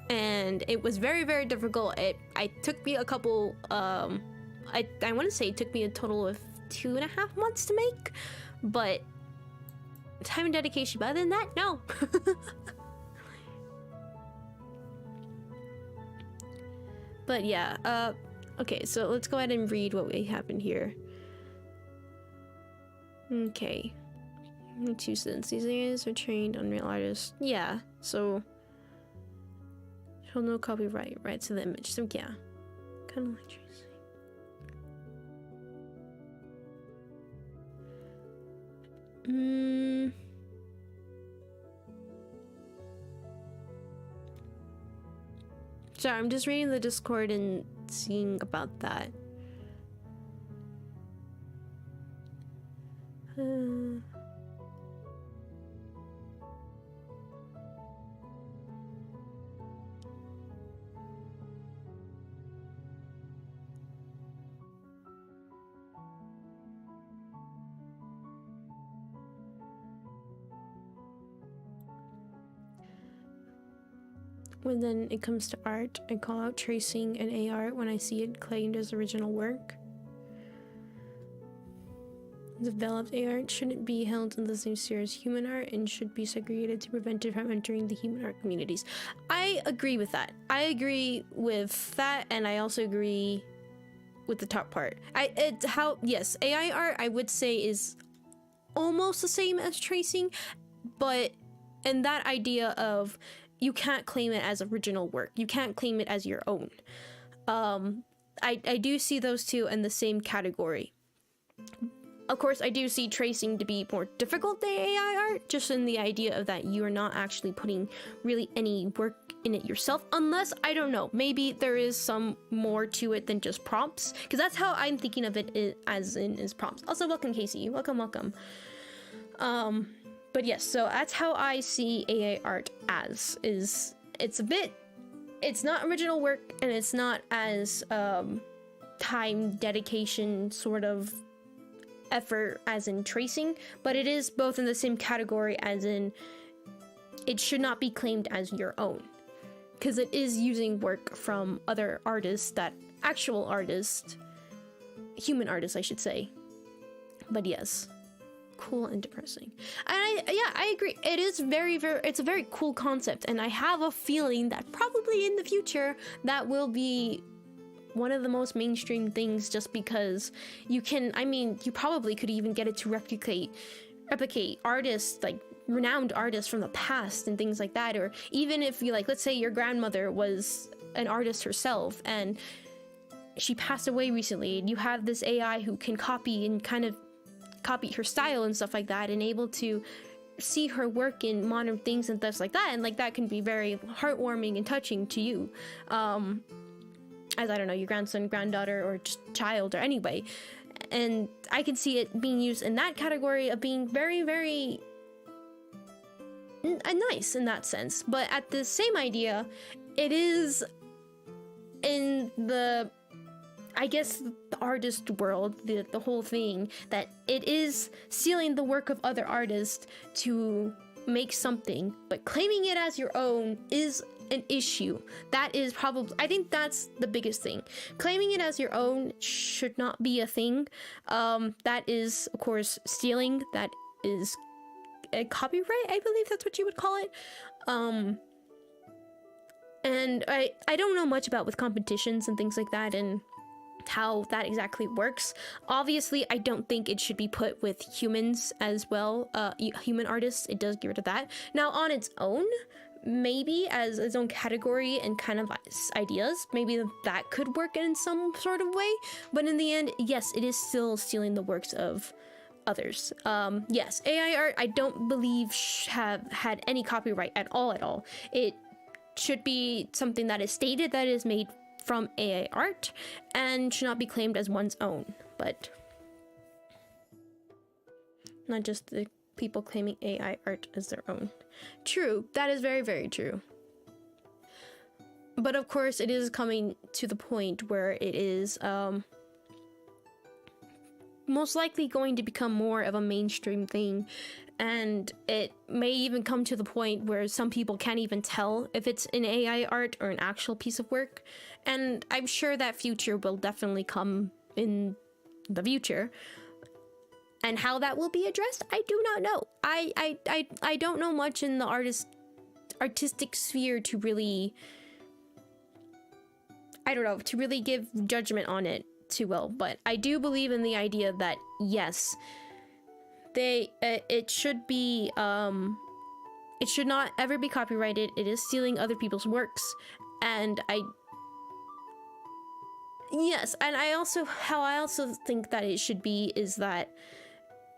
and it was very, very difficult. It took me a couple, I want to say it took me a total of 2.5 months to make, but time and dedication. But other than that, no. But yeah, okay, so let's go ahead and read what we have in here. Okay. 2 cents. These areas are trained on real artists. Yeah, so no copyright rights to the image. So yeah, kind of like tracing. Sorry, I'm just reading the Discord and seeing about that. When then it comes to art, I call out tracing and AI art when I see it claimed as original work. Developed AI art shouldn't be held in the same sphere as human art and should be segregated to prevent it from entering the human art communities. I agree with that. I agree with that, and I also agree with the top part. Yes, AI art I would say is almost the same as tracing, but in that idea of you can't claim it as original work. You can't claim it as your own. I do see those two in the same category. Of course, I do see tracing to be more difficult than AI art, just in the idea of that you are not actually putting really any work in it yourself, unless, I don't know, maybe there is some more to it than just prompts, because that's how I'm thinking of it as prompts. Also, welcome, Casey. Welcome. But yes, so that's how I see AI art as, it's not original work, and it's not as time dedication sort of effort as in tracing, but it is both in the same category as in it should not be claimed as your own, because it is using work from other artists, that actual artists, human artists I should say. But yes, cool and depressing. And I agree, it is it's a very cool concept, and I have a feeling that probably in the future that will be one of the most mainstream things, just because you probably could even get it to replicate artists, like renowned artists from the past and things like that. Or even if you, like, let's say your grandmother was an artist herself and she passed away recently, and you have this AI who can copy her style and stuff like that, and able to see her work in modern things and stuff like that, and like that can be very heartwarming and touching to you, as, I don't know, your grandson, granddaughter, or just child, or anyway. And I can see it being used in that category of being very, very nice in that sense. But at the same idea, it is in the, I guess, the artist world, the whole thing, that it is stealing the work of other artists to make something, but claiming it as your own is an issue. That is probably, I think that's the biggest thing. Claiming it as your own should not be a thing. That is, of course, stealing. That is a copyright, I believe that's what you would call it. And I don't know much about with competitions and things like that, and how that exactly works. Obviously, I don't think it should be put with humans as well, human artists. It does get rid of that. Now, on its own, maybe as its own category and kind of ideas, maybe that could work in some sort of way. But in the end, yes, it is still stealing the works of others. Yes, AI art, I don't believe have had any copyright at all. It should be something that is stated that is made from AI art and should not be claimed as one's own, but not just the people claiming AI art as their own. True, that is very, very true. But of course, it is coming to the point where it is most likely going to become more of a mainstream thing, and it may even come to the point where some people can't even tell if it's an AI art or an actual piece of work. And I'm sure that future will definitely come in the future. And how that will be addressed, I do not know. I don't know much in the artistic sphere to really, I don't know, to really give judgment on it too well, but I do believe in the idea that yes, it should be it should not ever be copyrighted. It is stealing other people's works, and I also think that it should be is that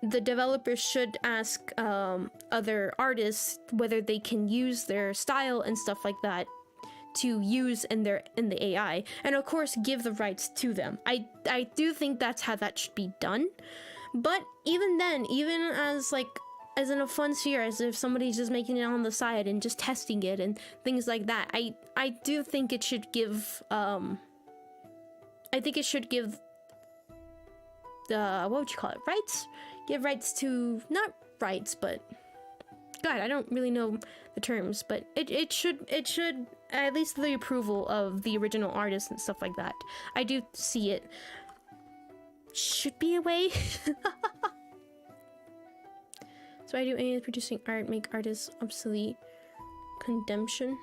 the developers should ask other artists whether they can use their style and stuff like that to use in the AI, and of course give the rights to them. I do think that's how that should be done. But even then, even as in a fun sphere, as if somebody's just making it on the side and just testing it and things like that, I do think it should give the what would you call it, rights? Give rights to, not rights, but God, I don't really know the terms, but it should at least the approval of the original artist and stuff like that. I do see it should be a way. So I do any of producing art make artists obsolete. Condemnation.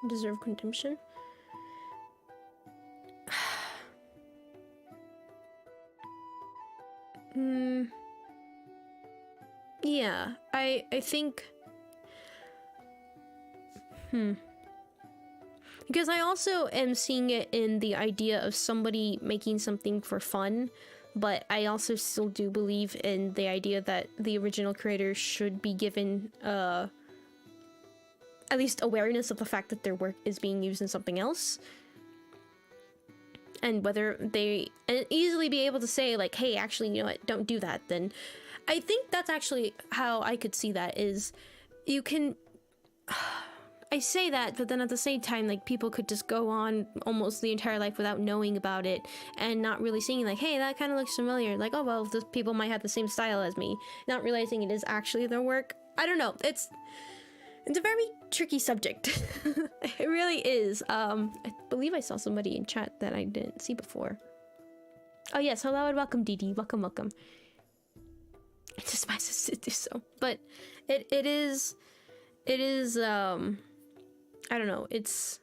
Deserve condemnation. Yeah, I think because I also am seeing it in the idea of somebody making something for fun, but I also still do believe in the idea that the original creator should be given at least awareness of the fact that their work is being used in something else. And whether they easily be able to say like, hey, actually, you know what, don't do that, then I think that's actually how I could see that is you can I say that, but then at the same time, like, people could just go on almost the entire life without knowing about it and not really seeing like, hey, that kind of looks familiar, like, oh well, those people might have the same style as me, not realizing it is actually their work. I don't know, it's a very tricky subject. It really is. I believe I saw somebody in chat that I didn't see before. Oh yes, hello and welcome, Didi. Welcome. It just my sister to do so, but it is I don't know, it's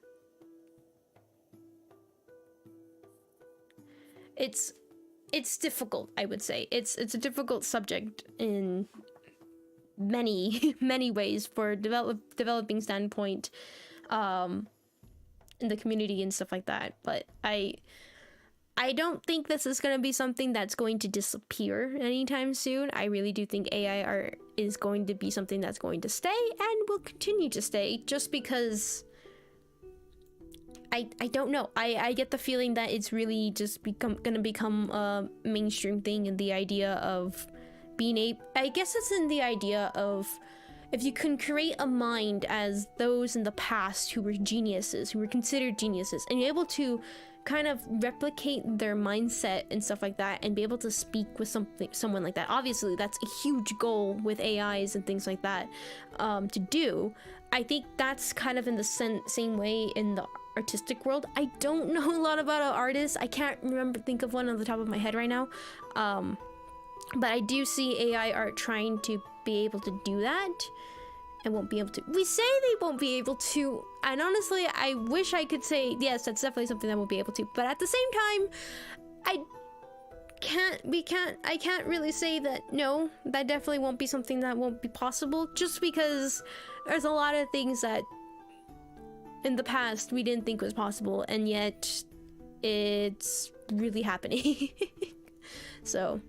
difficult, I would say. It's a difficult subject in many many ways for developing standpoint in the community and stuff like that, but I don't think this is going to be something that's going to disappear anytime soon. I really do think AI art is going to be something that's going to stay and will continue to stay, just because I don't know. I get the feeling that it's really just gonna become a mainstream thing, and the idea of being I guess it's in the idea of if you can create a mind as those in the past who were geniuses, who were considered geniuses, and you're able to kind of replicate their mindset and stuff like that and be able to speak with someone like that. Obviously that's a huge goal with AIs and things like that to do. I think that's kind of in the same way in the artistic world. I don't know a lot about artists. I can't think of one on the top of my head right now, but I do see AI art trying to be able to do that. I won't be able to. We say they won't be able to, and honestly, I wish I could say yes, that's definitely something that we'll be able to. But at the same time, I can't really say that no, that definitely won't be something that won't be possible, just because there's a lot of things that in the past we didn't think was possible, and yet it's really happening. So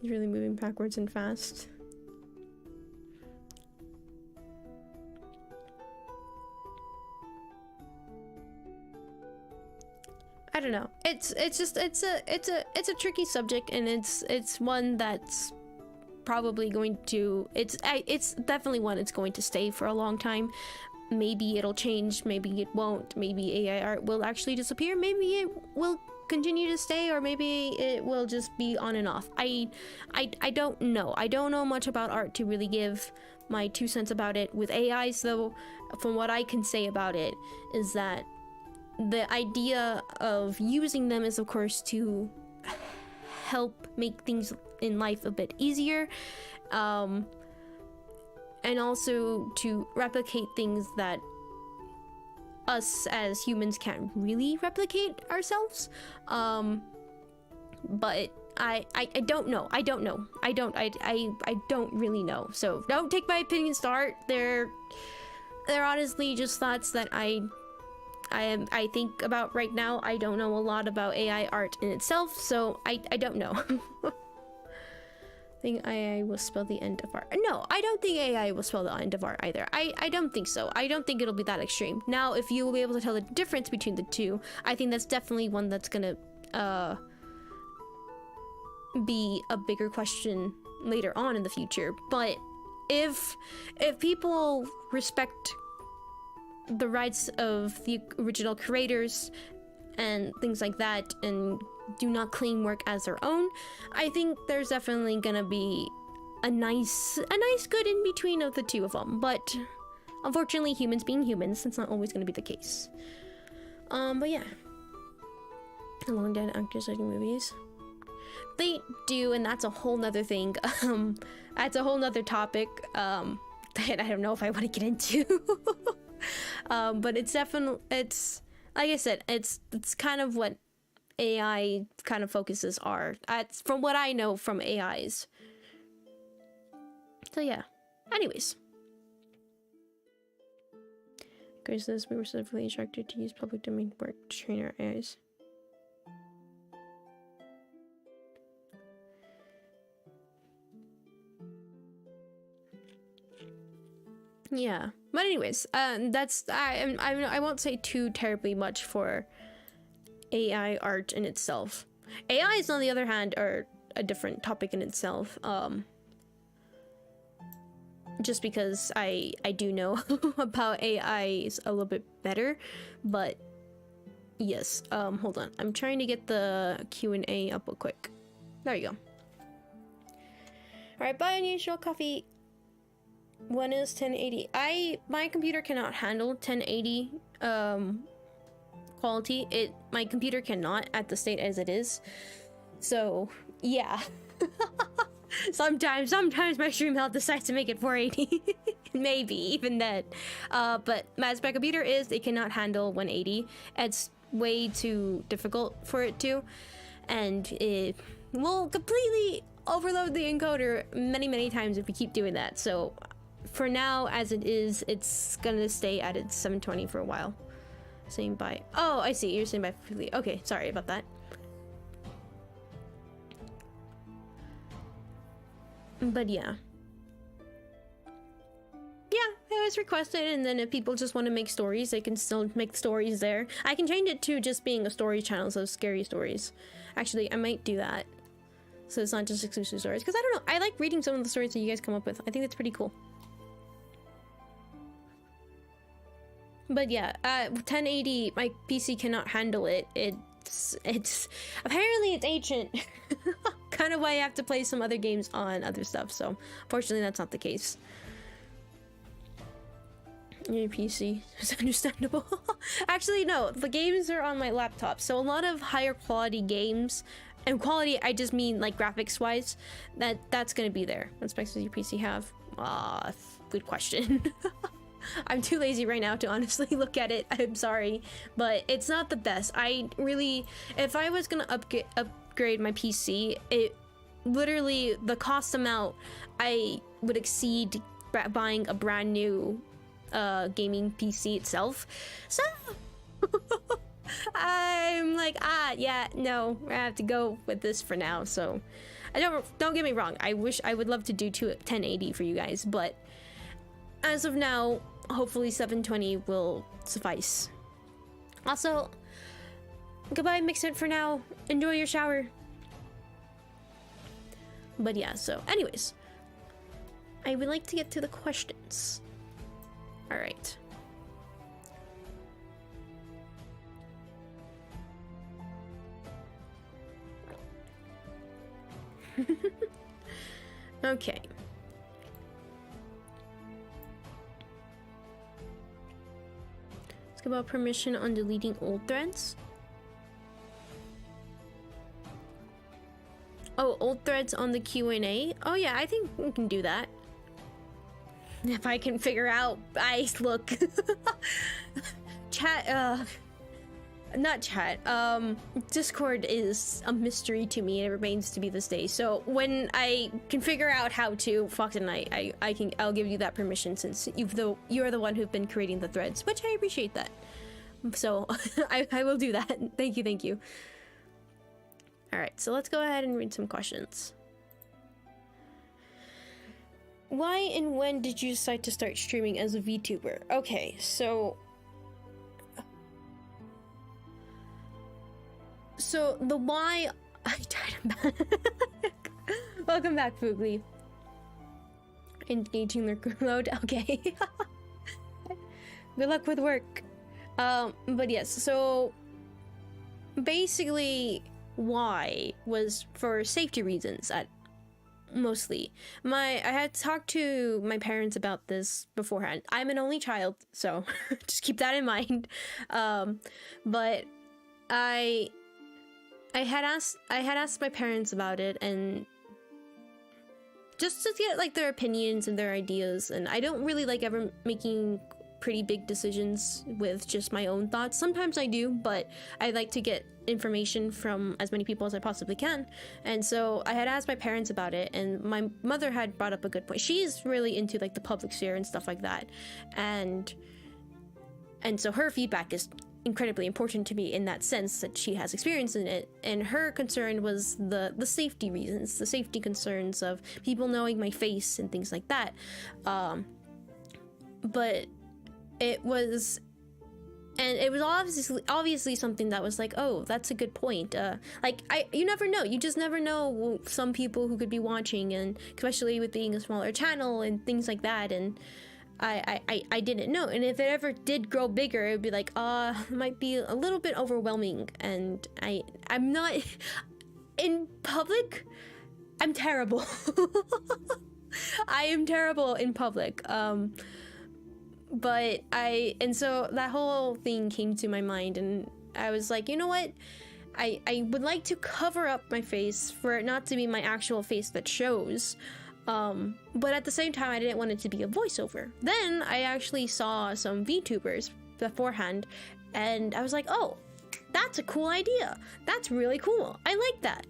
it's really moving backwards and fast. I don't know. It's a tricky subject, and it's one that's probably going to it's definitely one that's going to stay for a long time. Maybe it'll change, maybe it won't, maybe AI art will actually disappear, maybe it will continue to stay, or maybe it will just be on and off. I don't know. I don't know much about art to really give my 2 cents about it. With AIs though, from what I can say about it is that the idea of using them is of course to help make things in life a bit easier. and also to replicate things that us as humans can't really replicate ourselves. But I don't know. I don't really know. So don't take my opinions to heart. They're honestly just thoughts that I think about right now. I don't know a lot about AI art in itself, so I don't know. I think AI will spell the end of art. No, I don't think AI will spell the end of art either. I don't think so. I don't think it'll be that extreme. Now, if you will be able to tell the difference between the two, I think that's definitely one that's gonna be a bigger question later on in the future. But if people respect the rights of the original creators and things like that, and do not claim work as their own, I think there's definitely gonna be a nice good in between of the two of them. But unfortunately, humans being humans, that's not always gonna be the case. But yeah, long dead actors writing movies, they do, and that's a whole nother thing. That's a whole nother topic that I don't know if I want to get into. But it's definitely, it's like I said, it's kind of what AI kind of focuses are. From what I know from AIs. So yeah. Anyways. Grace says we were specifically instructed to use public domain work to train our AIs. Yeah, but anyways, that's I won't say too terribly much for AI art in itself. AIs, on the other hand, are a different topic in itself. Just because I do know about AIs a little bit better, but yes. Hold on, I'm trying to get the Q&A up real quick. There you go. All right, buy unusual coffee. One is 1080. My computer cannot handle 1080 quality. My computer cannot at the state as it is. So yeah. sometimes my stream health decides to make it 480. Maybe even then. But as my computer is, it cannot handle 180. It's way too difficult for it to, and it will completely overload the encoder many times if we keep doing that. So for now, as it is, it's gonna stay at its 720 for a while. Saying bye. Oh, I see. You're saying bye. Okay, sorry about that. But yeah. Yeah, it was requested, and then if people just want to make stories, they can still make stories there. I can change it to just being a story channel, so scary stories. Actually, I might do that. So it's not just exclusive stories. Because I don't know, I like reading some of the stories that you guys come up with. I think that's pretty cool. But yeah, 1080, my PC cannot handle it. It's apparently it's ancient. Kind of why I have to play some other games on other stuff. So fortunately, that's not the case. Your PC is understandable. Actually, no, the games are on my laptop. So a lot of higher quality games, and quality, I just mean like graphics wise, that's gonna be there. What specs does your PC have? Good question. I'm too lazy right now to honestly look at it. I'm sorry, but it's not the best. I really, if I was gonna upgrade my PC, it literally, the cost amount, I would exceed buying a brand new gaming PC itself. So I'm like, yeah, no, I have to go with this for now. So don't get me wrong, I wish I would love to do 1080 for you guys, but as of now, hopefully 720 will suffice. Also, goodbye Mixit for now. Enjoy your shower. But yeah, so anyways, I would like to get to the questions. All right. Okay. Let's go about permission on deleting old threads. Oh, old threads on the Q&A. Oh yeah, I think we can do that. If I can figure out, look. Chat, not chat, Discord is a mystery to me and it remains to be this day. So when I can figure out how to, Fox and I'll give you that permission, since you're the one who've been creating the threads, which I appreciate that. So I will do that. Thank you. All right, so let's go ahead and read some questions. Why and when did you decide to start streaming as a VTuber? Okay, so the why... I died. Welcome back, Foogly. Engaging their load. Okay. Good luck with work. But yes, so basically why was for safety reasons mostly. I had talked to my parents about this beforehand. I'm an only child, so just keep that in mind. But I had asked my parents about it, and just to get like their opinions and their ideas. And I don't really like ever making pretty big decisions with just my own thoughts. Sometimes I do, but I like to get information from as many people as I possibly can. And so I had asked my parents about it, and my mother had brought up a good point. She's really into like the public sphere and stuff like that, and so her feedback is incredibly important to me in that sense, that she has experience in it. And her concern was the safety reasons, the safety concerns of people knowing my face and things like that. But it was obviously something that was like, oh, that's a good point. You never know. You just never know some people who could be watching, and especially with being a smaller channel and things like that. And I didn't know. And if it ever did grow bigger, it would be like, it might be a little bit overwhelming. And I'm not in public. I'm terrible. I am terrible in public. And so that whole thing came to my mind, and I was like, you know what? I would like to cover up my face for it not to be my actual face that shows. But at the same time, I didn't want it to be a voiceover. Then I actually saw some VTubers beforehand, and I was like, oh, that's a cool idea. That's really cool. I like that.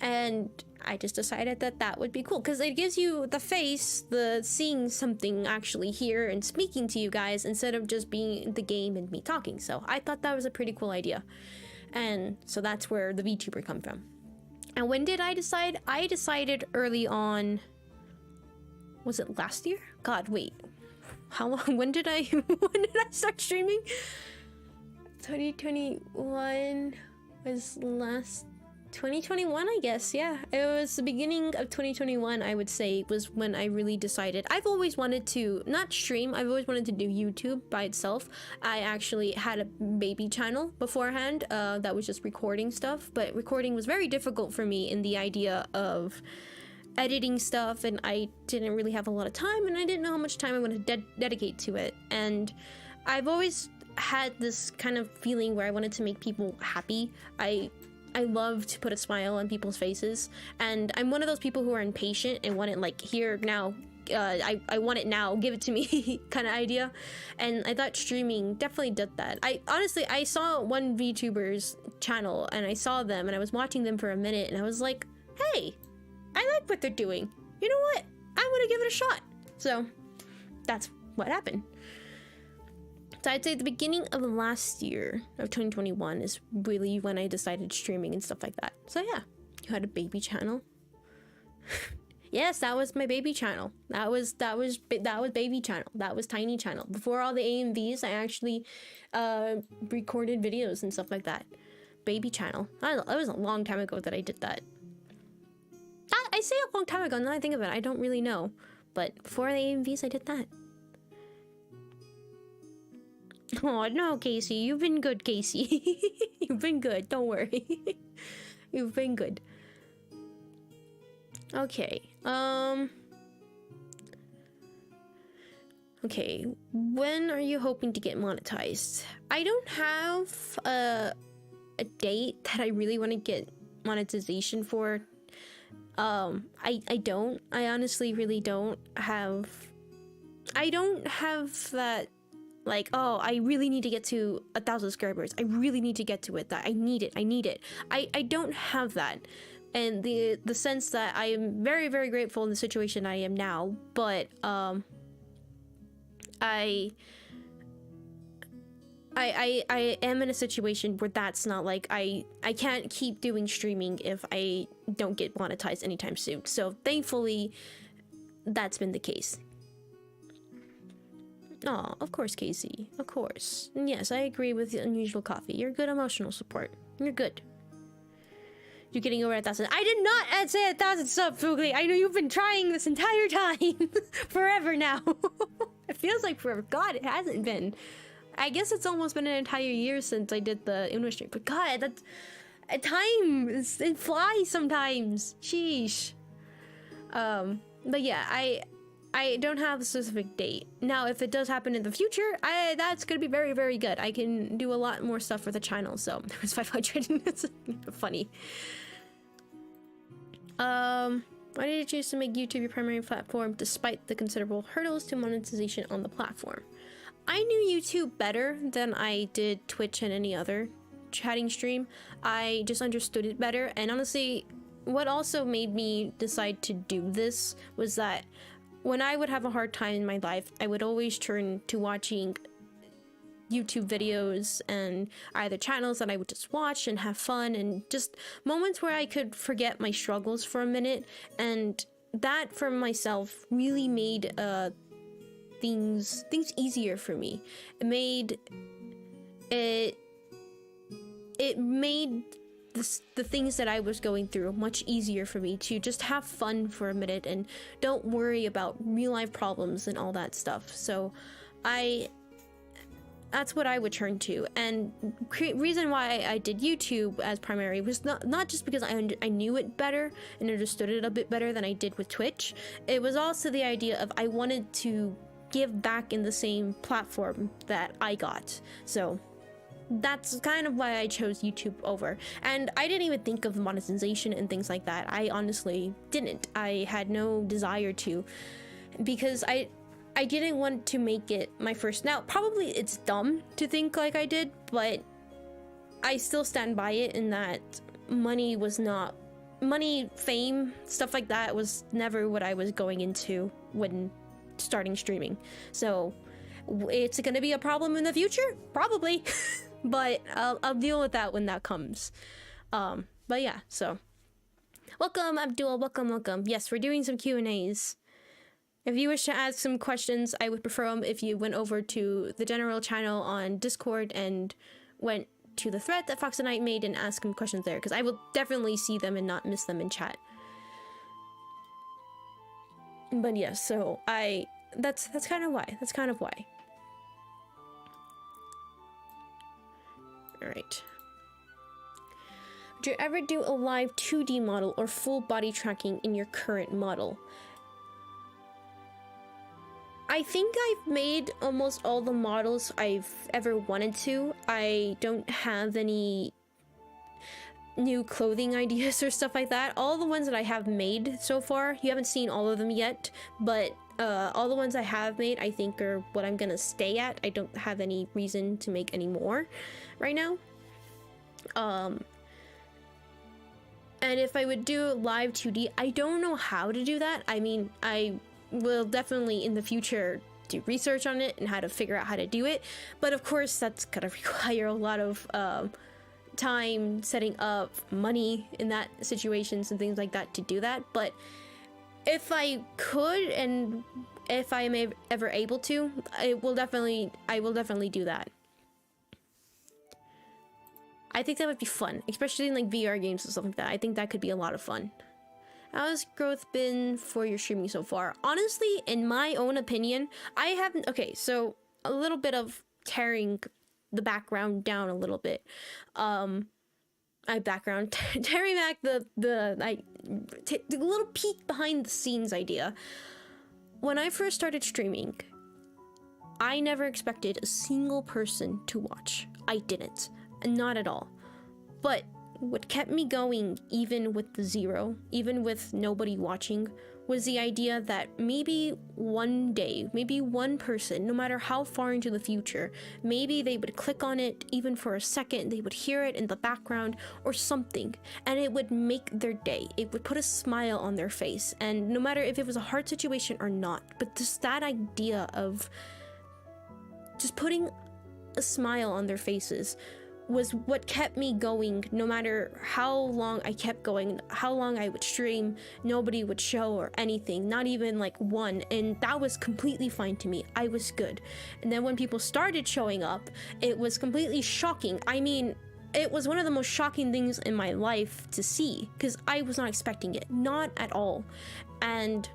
And I just decided that would be cool, because it gives you the face, the seeing something actually here and speaking to you guys, instead of just being the game and me talking. So I thought that was a pretty cool idea. And so that's where the VTuber come from. And when did I decide? I decided early on. Was it last year? God, wait. How long? When did I start streaming? 2021 was last 2021, I guess. Yeah, it was the beginning of 2021, I would say, was when I really decided. I've always wanted to not stream. I've always wanted to do YouTube by itself. I actually had a baby channel beforehand that was just recording stuff, but recording was very difficult for me in the idea of editing stuff, and I didn't really have a lot of time, and I didn't know how much time I wanted to dedicate to it. And I've always had this kind of feeling where I wanted to make people happy. I love to put a smile on people's faces, and I'm one of those people who are impatient and want it like here now. I want it now, give it to me kind of idea. And I thought streaming definitely did that. I saw one VTuber's channel, and I saw them, and I was watching them for a minute, and I was like, hey, I like what they're doing. You know what? I want to give it a shot. So that's what happened. So I'd say the beginning of last year of 2021 is really when I decided streaming and stuff like that. So yeah, you had a baby channel. Yes, that was my baby channel. That was baby channel. That was tiny channel. Before all the AMVs, I actually recorded videos and stuff like that. Baby channel. It was a long time ago that I did that. I say a long time ago, now I think of it, I don't really know. But before the AMVs, I did that. Oh, no, Casey. You've been good, Casey. You've been good. Don't worry. You've been good. Okay. Okay. When are you hoping to get monetized? I don't have a date that I really want to get monetization for. I honestly really don't have I don't have that, like, oh, I really need to get to 1,000 subscribers. I really need to get to it. That I need it. I don't have that. And the sense that I am very, very grateful in the situation I am now, but I am in a situation where that's not like I can't keep doing streaming if I don't get monetized anytime soon. So thankfully, that's been the case. Oh, of course, Casey. Of course. And yes, I agree with the unusual coffee. You're good emotional support. You're good. You're getting over 1,000. I did not say 1,000 subs, Foogly. I know you've been trying this entire time. Forever now. It feels like forever. God, it hasn't been. I guess it's almost been an entire year since I did the Uno stream. But God, that's... time! It flies sometimes. Sheesh. But yeah, I don't have a specific date. Now, if it does happen in the future, that's gonna be very, very good. I can do a lot more stuff for the channel, so there was 500. It's funny. Why did you choose to make YouTube your primary platform despite the considerable hurdles to monetization on the platform? I knew YouTube better than I did Twitch and any other chatting stream. I just understood it better, and honestly, what also made me decide to do this was that when I would have a hard time in my life, I would always turn to watching YouTube videos and either channels that I would just watch and have fun, and just moments where I could forget my struggles for a minute. And that for myself really made things easier for me. It made the things that I was going through much easier for me to just have fun for a minute and don't worry about real life problems and all that stuff. So that's what I would turn to. And reason why I did YouTube as primary was not just because I knew it better and understood it a bit better than I did with Twitch. It was also the idea of I wanted to give back in the same platform that I got. So that's kind of why I chose YouTube over. And I didn't even think of monetization and things like that. I honestly didn't. I had no desire to, because I didn't want to make it my first. Now, probably it's dumb to think like I did, but I still stand by it in that money, fame, stuff like that was never what I was going into when starting streaming. So it's gonna be a problem in the future? Probably. But I'll deal with that when that comes. But yeah, so welcome Abdul, welcome. Yes, we're doing some Q&As. If you wish to ask some questions, I would prefer them if you went over to the general channel on Discord and went to the thread that Fox and Knight made and ask him questions there, because I will definitely see them and not miss them in chat. But yeah, so that's kind of why. Alright. Do you ever do a live 2D model or full body tracking in your current model? I think I've made almost all the models I've ever wanted to. I don't have any new clothing ideas or stuff like that. All the ones that I have made so far, you haven't seen all of them yet, but all the ones I have made I think are what I'm gonna stay at. I don't have any reason to make any more right now. And if I would do live 2D, I don't know how to do that. I mean, I will definitely in the future do research on it and how to figure out how to do it, but of course that's gonna require a lot of time, setting up, money in that situations and things like that to do that. But if I could, and if I am ever able to, I will definitely do that. I think that would be fun, especially in like VR games and stuff like that. I think that could be a lot of fun. How has growth been for your streaming so far? Honestly, in my own opinion, I haven't. Okay, so a little bit of tearing the background down a little bit. Tearing back the little peek behind the scenes idea. When I first started streaming, I never expected a single person to watch. I didn't. Not at all. But what kept me going, even with the zero, even with nobody watching, was the idea that maybe one day, maybe one person, no matter how far into the future, maybe they would click on it even for a second, they would hear it in the background or something, and it would make their day. It would put a smile on their face, and no matter if it was a hard situation or not, but just that idea of just putting a smile on their faces was what kept me going. No matter how long I kept going, how long I would stream, nobody would show or anything, not even like one, and that was completely fine to me. I was good. And then when people started showing up, it was completely shocking. I mean, it was one of the most shocking things in my life to see, because I was not expecting it, not at all. And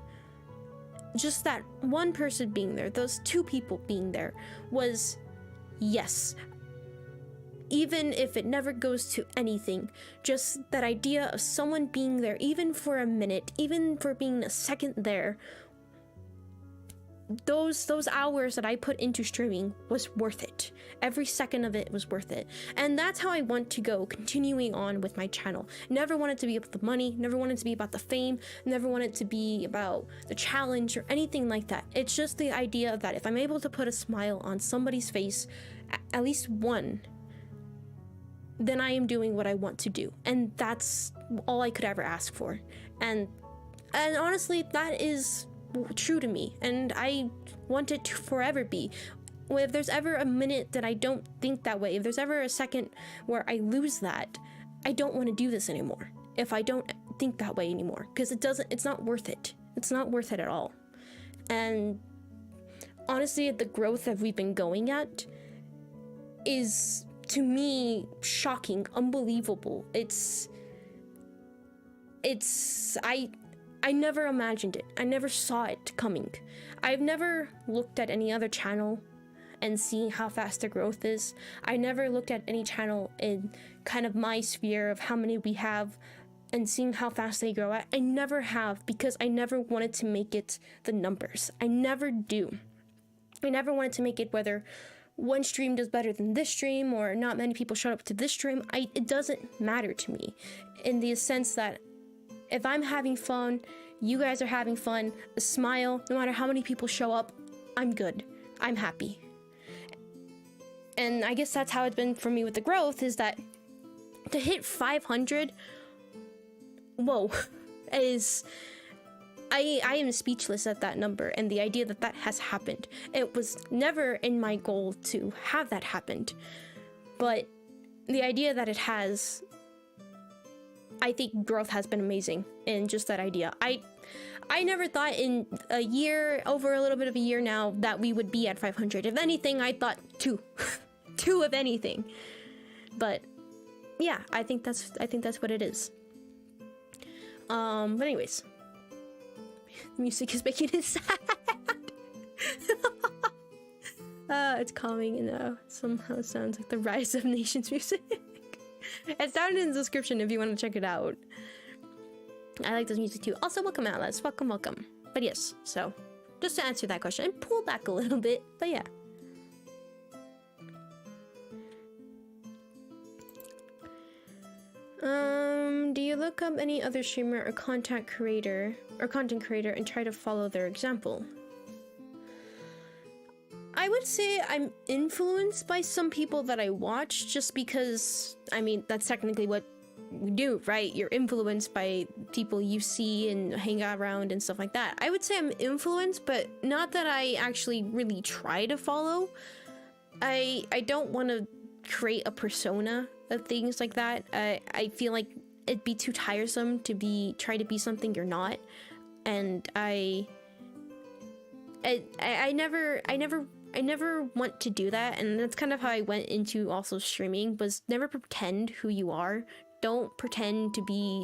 just that one person being there, those two people being there, was yes. Even if it never goes to anything, just that idea of someone being there, even for a minute, even for being a second there, those hours that I put into streaming was worth it. Every second of it was worth it. And that's how I want to go, continuing on with my channel. Never want it to be about the money, never want it to be about the fame, never want it to be about the challenge or anything like that. It's just the idea that if I'm able to put a smile on somebody's face, at least one, then I am doing what I want to do. And that's all I could ever ask for. And honestly, that is true to me, and I want it to forever be. If there's ever a minute that I don't think that way, if there's ever a second where I lose that, I don't want to do this anymore. If I don't think that way anymore, because it's not worth it. It's not worth it at all. And honestly, the growth that we've been going at is, to me, shocking, unbelievable. I never imagined it. I never saw it coming. I've never looked at any other channel and seen how fast the growth is. I never looked at any channel in kind of my sphere of how many we have and seeing how fast they grow at. I never have, because I never wanted to make it the numbers. I never do. I never wanted to make it whether one stream does better than this stream or not many people showed up to this stream. It doesn't matter to me, in the sense that if I'm having fun, you guys are having fun, a smile, no matter how many people show up, I'm good. I'm happy. And I guess that's how it's been for me with the growth, is that to hit 500, whoa, is... I am speechless at that number, and the idea that that has happened. It was never in my goal to have that happened, but the idea that it has, I think growth has been amazing in just that idea. I never thought in a year, over a little bit of a year now, that we would be at 500. If anything, I thought two. Two of anything. But yeah, I think that's what it is. But anyways. Music is making it sad. It's calming and somehow sounds like the Rise of Nations music. It's down in the description if you want to check it out. I like this music too. Also, welcome Atlas. Welcome. But yes, so just to answer that question and pull back a little bit, but yeah. Do you look up any other streamer or content creator and try to follow their example? I would say I'm influenced by some people that I watch, just because, I mean, that's technically what we do, right? You're influenced by people you see and hang out around and stuff like that. I would say I'm influenced, but not that I actually really try to follow. I don't want to create a persona of things like that. I feel like it'd be too tiresome to try to be something you're not, and I never want to do that. And that's kind of how I went into also streaming, was never pretend who you are. Don't pretend to be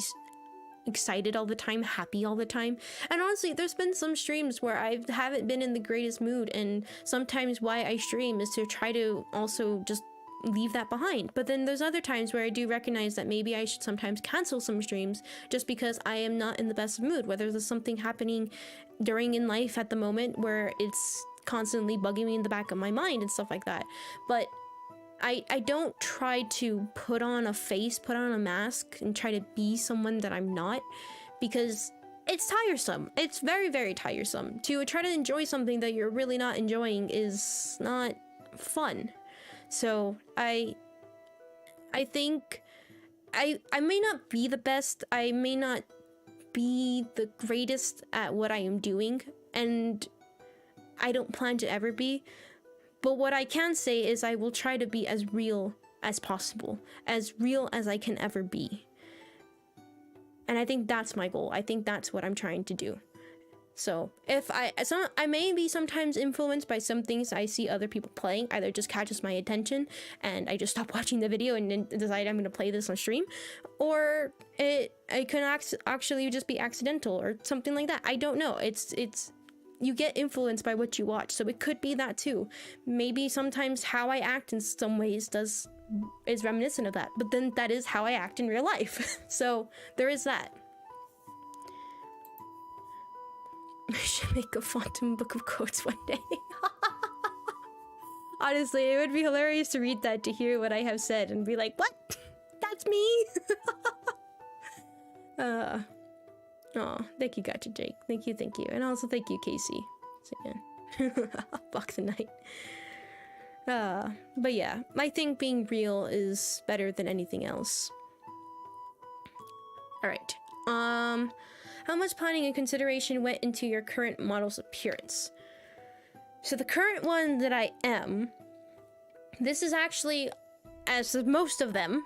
excited all the time, happy all the time. And honestly, there's been some streams where I haven't been in the greatest mood, and sometimes why I stream is to try to also just leave that behind. But then there's other times where I do recognize that maybe I should sometimes cancel some streams just because I am not in the best mood, whether there's something happening in life at the moment where it's constantly bugging me in the back of my mind and stuff like that. But I don't try to put on a face, put on a mask and try to be someone that I'm not, because it's tiresome. It's very, very tiresome. To try to enjoy something that you're really not enjoying is not fun. So I think I may not be the best. I may not be the greatest at what I am doing, and I don't plan to ever be. But what I can say is I will try to be as real as possible, as real as I can ever be. And I think that's my goal. I think that's what I'm trying to do. So if I may be sometimes influenced by some things I see other people playing, either just catches my attention and I just stop watching the video and then decide I'm going to play this on stream, or it can actually just be accidental or something like that. I don't know. It's you get influenced by what you watch, so it could be that too. Maybe sometimes how I act in some ways is reminiscent of that, but then that is how I act in real life. So there is that. I should make a Fatum book of quotes one day. Honestly, it would be hilarious to read that, to hear what I have said and be like, what? That's me? Oh, thank you, Gotcha Jake. Thank you. And also thank you, Casey. So, yeah. Fuck the night. But yeah, I think being real is better than anything else. Alright. How much planning and consideration went into your current model's appearance? So the current one that I am, this is actually, as most of them,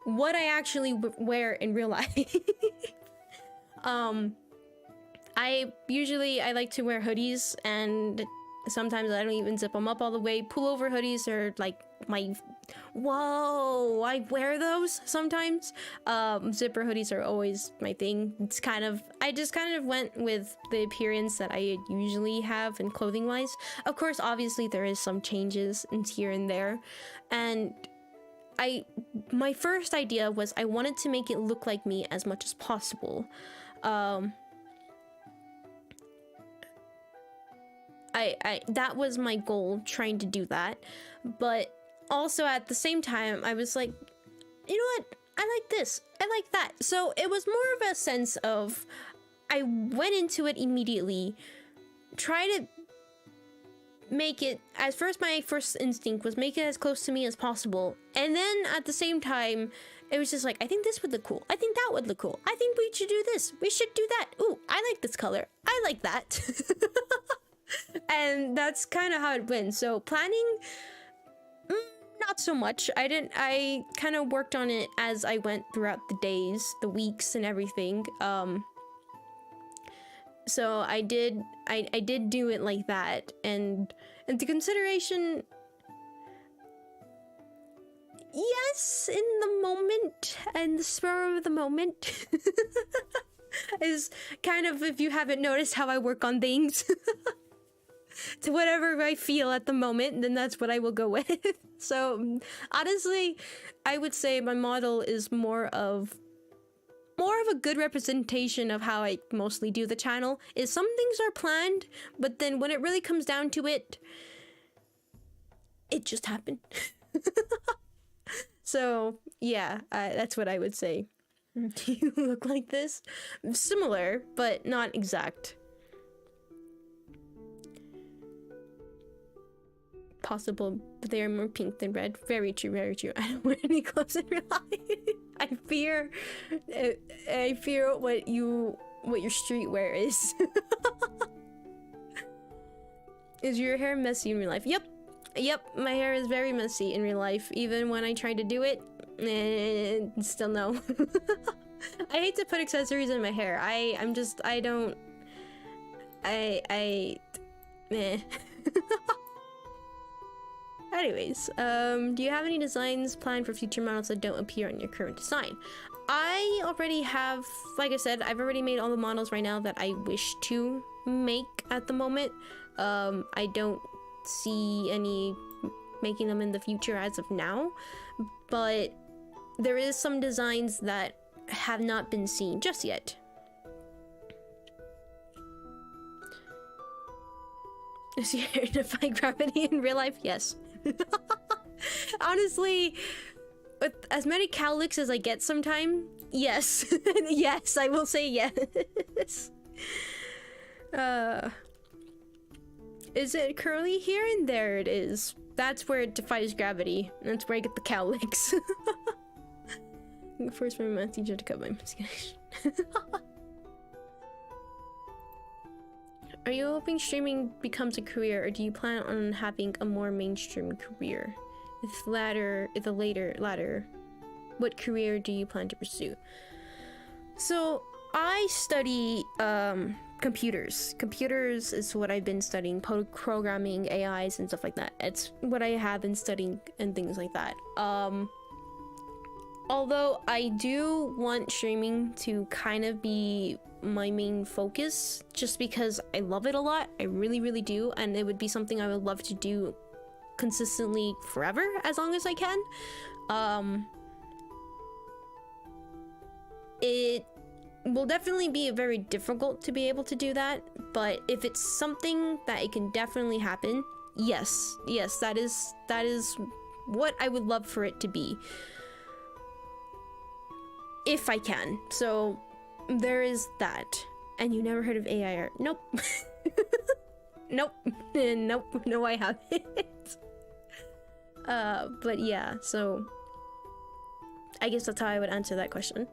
what I actually wear in real life. I like to wear hoodies, and sometimes I don't even zip them up all the way. Pullover hoodies are like I wear those sometimes. Zipper hoodies are always my thing. I just kind of went with the appearance that I usually have in clothing wise. Of course, obviously there is some changes in here and there, and my first idea was I wanted to make it look like me as much as possible. That was my goal, trying to do that. But also at the same time, I was like, you know what? I like this. I like that. So it was more of a sense of, I went into it immediately, try to make it, my first instinct was make it as close to me as possible. And then at the same time, it was just like, I think this would look cool. I think that would look cool. I think we should do this. We should do that. Ooh, I like this color. I like that. And that's kind of how it went. So planning, not so much. I kind of worked on it as I went throughout the days, the weeks, and everything. So I did do it like that, and the consideration, yes, in the moment and the spur of the moment is kind of, if you haven't noticed how I work on things. To whatever I feel at the moment, then that's what I will go with. So honestly, I would say my model is more of a good representation of how I mostly do the channel. Is some things are planned, but then when it really comes down to it, it just happened. So yeah, that's what I would say. Do you look like this? Similar, but not exact. Possible, but they are more pink than red. Very true, very true. I don't wear any clothes in real life. I fear what your streetwear is. Is your hair messy in real life? Yep, my hair is very messy in real life. Even when I try to do it, still no. I hate to put accessories in my hair. Meh. Anyways, do you have any designs planned for future models that don't appear on your current design? I already have, like I said, I've already made all the models right now that I wish to make at the moment. I don't see any making them in the future as of now, but there is some designs that have not been seen just yet. Is your hair defy gravity in real life? Yes. Honestly, with as many cowlicks as I get sometime, yes. Yes, I will say yes. Is it curly here? And there it is. That's where it defies gravity. That's where I get the cowlicks. First my math teacher to cut my mustache. Are you hoping streaming becomes a career, or do you plan on having a more mainstream career? If the latter, what career do you plan to pursue? So I study computers. Computers is what I've been studying, programming, AIs, and stuff like that. It's what I have been studying and things like that. Although I do want streaming to kind of be my main focus, just because I love it a lot. I really, really do, and it would be something I would love to do consistently forever, as long as I can. It will definitely be very difficult to be able to do that, but if it's something that it can definitely happen, yes, that is what I would love for it to be, if I can. So there is that. And you never heard of AI art? Nope. Nope. Nope. No, I haven't. But yeah, so I guess that's how I would answer that question.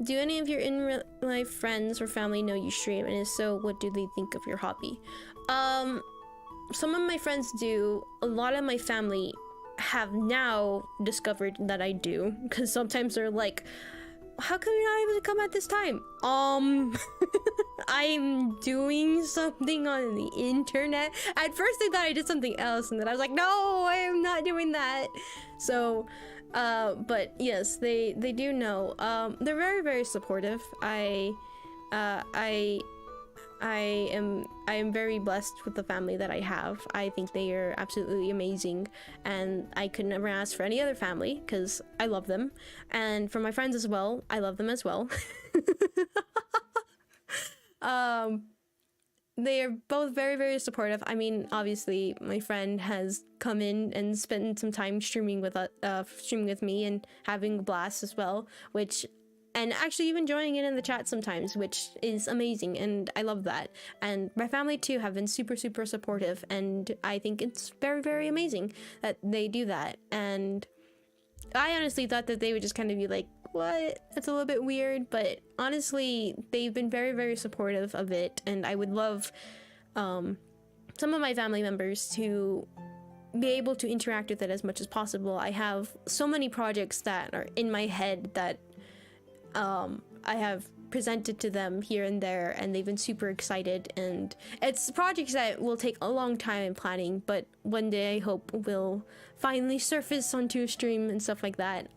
Do any of your in-real-life friends or family know you stream? And if so, what do they think of your hobby? Some of my friends do. A lot of my family have now discovered that I do, because sometimes they're like, how come you're not able to come at this time? I'm doing something on the internet. At first they thought I did something else, and then I was like, no, I am not doing that. So but yes, they do know. They're very, very supportive. I am very blessed with the family that I have. I think they are absolutely amazing, and I could never ask for any other family, because I love them. And for my friends as well, I love them as well. They are both very, very supportive. I mean, obviously, my friend has come in and spent some time streaming with me and having a blast as well, and actually even joining in the chat sometimes, which is amazing, and I love that. And my family too have been super, super supportive, and I think it's very, very amazing that they do that. And I honestly thought that they would just kind of be like, what? That's a little bit weird, but honestly, they've been very, very supportive of it, and I would love some of my family members to be able to interact with it as much as possible. I have so many projects that are in my head that I have presented to them here and there, and they've been super excited, and it's projects that will take a long time in planning, but one day I hope will finally surface onto a stream and stuff like that.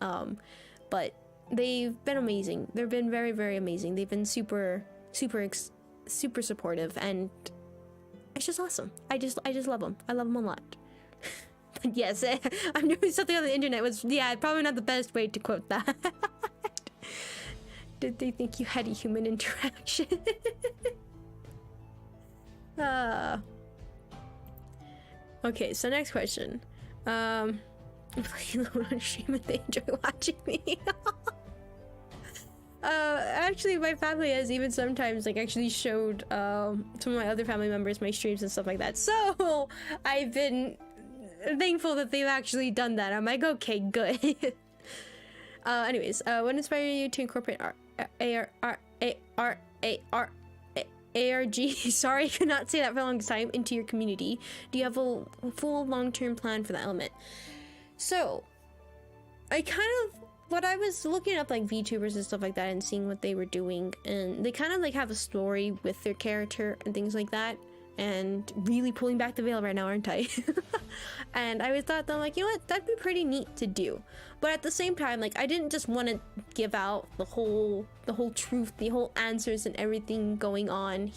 But they've been amazing. They've been very, very amazing. They've been super, super, super supportive, and it's just awesome. I just love them. I love them a lot. But yes, I'm doing something on the internet was, yeah, probably not the best way to quote that. Did they think you had a human interaction? Okay, so next question. I'm playing alone on stream and they enjoy watching me. Actually, my family has even sometimes actually showed some of my other family members my streams and stuff like that. So I've been thankful that they've actually done that. I'm like, okay, good. Anyways, what inspired you to incorporate ARG, sorry, I could not say that for a long time, into your community? Do you have a full long-term plan for the element? So, what I was looking up VTubers and stuff like that and seeing what they were doing, and they kind of have a story with their character and things like that, and really pulling back the veil right now, aren't I? And I thought that you know what, that'd be pretty neat to do. But at the same time, I didn't just want to give out the whole truth, the whole answers and everything going on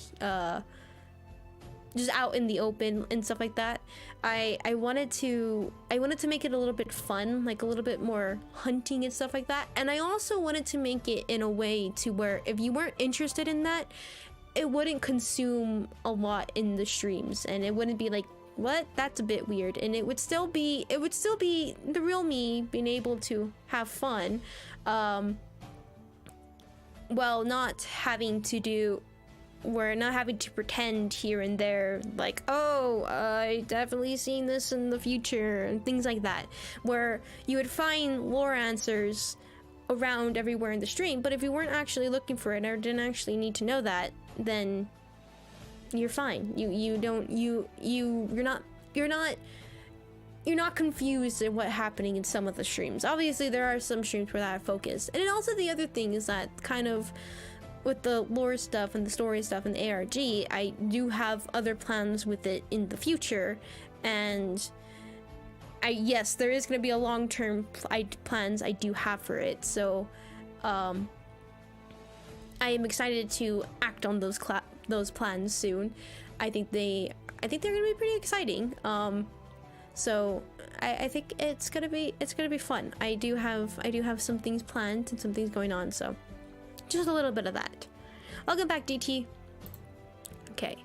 just out in the open and stuff like that. I wanted to make it a little bit fun, a little bit more hunting and stuff like that. And I also wanted to make it in a way to where if you weren't interested in that, it wouldn't consume a lot in the streams, and it wouldn't be like, what? That's a bit weird. And it would still be the real me being able to have fun, while not having to do we're not having to pretend here and there, like, oh, I definitely seen this in the future, and things like that, where you would find lore answers around everywhere in the stream, but if you weren't actually looking for it or didn't actually need to know that, then you're fine. You're not confused at what's happening in some of the streams. Obviously, there are some streams where that focus. And then also the other thing is that kind of with the lore stuff and the story stuff and the ARG, I do have other plans with it in the future. And yes, there is going to be a long-term plans I do have for it. So I am excited to act on those plans soon. I think they're going to be pretty exciting. So I think it's gonna be fun. I do have some things planned and some things going on, so just a little bit of that. Welcome back, DT. Okay,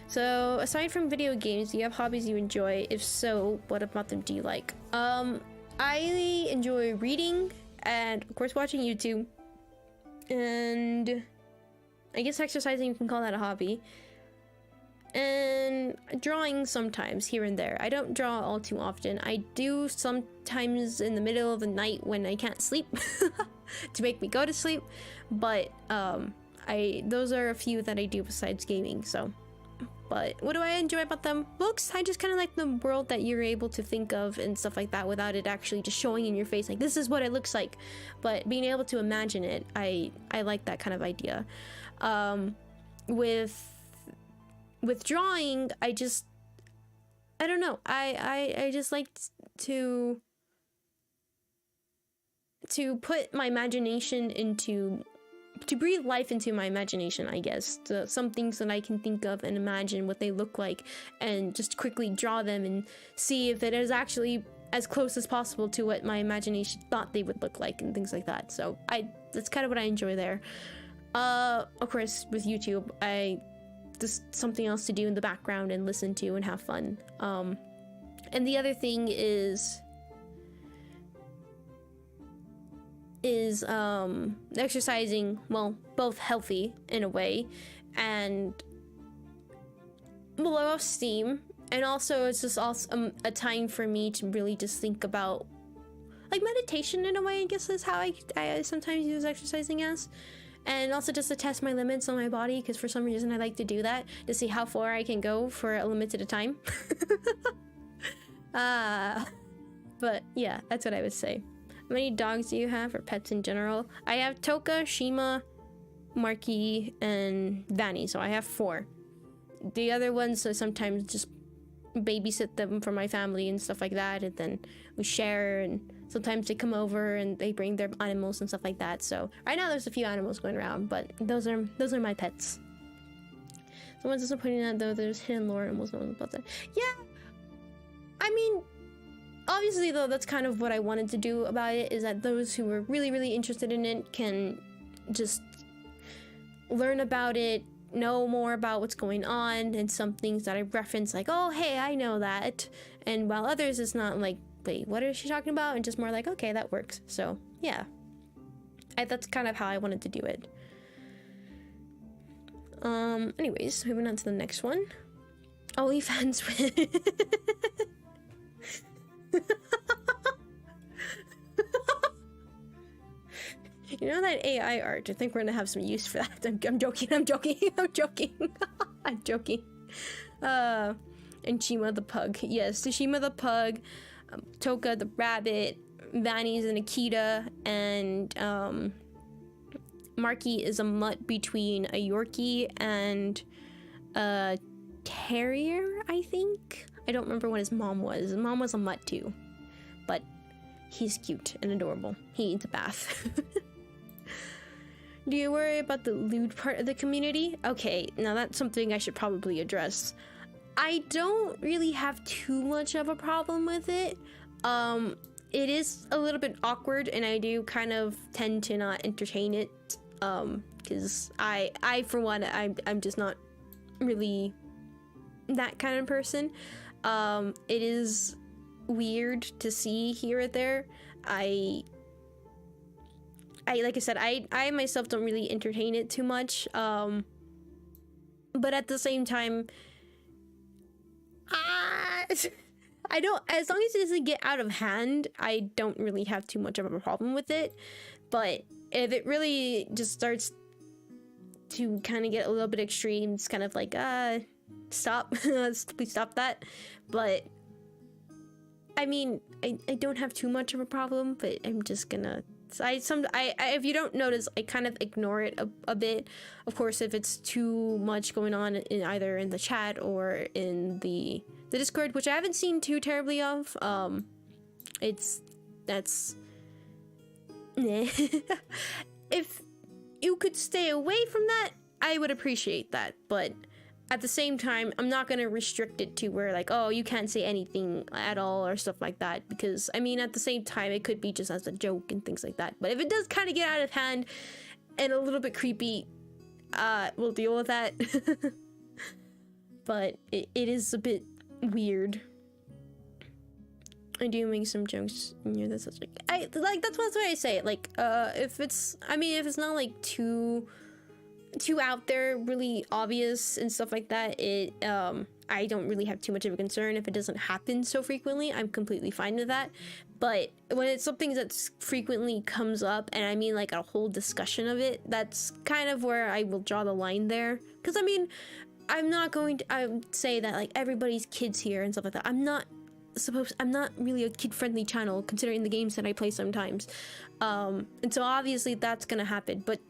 so aside from video games, do you have hobbies you enjoy? If so, what about them do you like? I enjoy reading and of course watching YouTube, and I guess exercising, you can call that a hobby. And drawing sometimes here and there. I don't draw all too often. I do sometimes in the middle of the night when I can't sleep to make me go to sleep, but those are a few that I do besides gaming. So, but what do I enjoy about them? Books. I just kind of like the world that you're able to think of and stuff like that without it actually just showing in your face like this is what it looks like, but being able to imagine it. I like that kind of idea. With drawing, I don't know. I just like to put my imagination to breathe life into my imagination, I guess. Some things that I can think of and imagine what they look like and just quickly draw them and see if it is actually as close as possible to what my imagination thought they would look like and things like that. So that's kind of what I enjoy there. Of course, with YouTube, just something else to do in the background and listen to and have fun. And the other thing is exercising, well, both healthy in a way and blow off steam, and also it's just also a time for me to really just think about like meditation in a way, I guess is how I sometimes use exercising as. And also just to test my limits on my body, because for some reason I like to do that to see how far I can go for a limited time. But yeah, that's what I would say. How many dogs do you have, or pets in general? I have Toka, Shima, Marky, and Vanny, so I have 4. The other ones, so sometimes just babysit them for my family and stuff like that, and then we share, and sometimes they come over and they bring their animals and stuff like that. So right now there's a few animals going around, but those are my pets. Someone's disappointing that though there's hidden lore and most known about that. Yeah, I mean, obviously though, that's kind of what I wanted to do about it, is that those who are really, really interested in it can just learn about it, know more about what's going on, and some things that I reference like, oh hey, I know that, and while others it's not like, wait, what is she talking about, and just more like, okay, that works. So yeah, that's kind of how I wanted to do it. Anyways, moving on to the next one. OnlyFans. You know that AI art? I think we're gonna have some use for that. I'm joking. I'm joking. And Shima the pug. Yes, Shima the pug, Toka the rabbit, Vanny's an Akita, and Marky is a mutt between a Yorkie and a terrier, I think. I don't remember what his mom was. His mom was a mutt too, but he's cute and adorable. He needs a bath. Do you worry about the lewd part of the community? Okay, now that's something I should probably address. I don't really have too much of a problem with it. It is a little bit awkward, and I do kind of tend to not entertain it, because I for one, I'm just not really that kind of person. It is weird to see here or there. I like I said, I myself don't really entertain it too much. but at the same time, I don't, as long as it doesn't get out of hand, I don't really have too much of a problem with it. But if it really just starts to kind of get a little bit extreme, it's kind of like, stop, please stop that. But I mean, I don't have too much of a problem, but I'm just gonna, if you don't notice, I kind of ignore it a bit. Of course, if it's too much going on in either in the chat or in the Discord, which I haven't seen too terribly of, that's if you could stay away from that, I would appreciate that. But at the same time, I'm not gonna restrict it to where like, oh, you can't say anything at all or stuff like that, because I mean, at the same time, it could be just as a joke and things like that. But if it does kind of get out of hand and a little bit creepy, we'll deal with that. But it is a bit weird. I do make some jokes near this. Like, that's why I say it. Like, if it's not like too out there, really obvious and stuff like that, I don't really have too much of a concern. If it doesn't happen so frequently, I'm completely fine with that. But when it's something that frequently comes up, and I mean like a whole discussion of it, that's kind of where I will draw the line there. Because I mean, I'm not going to, I would say that like everybody's kids here and stuff like that. I'm not really a kid-friendly channel considering the games that I play sometimes. And so obviously that's gonna happen. But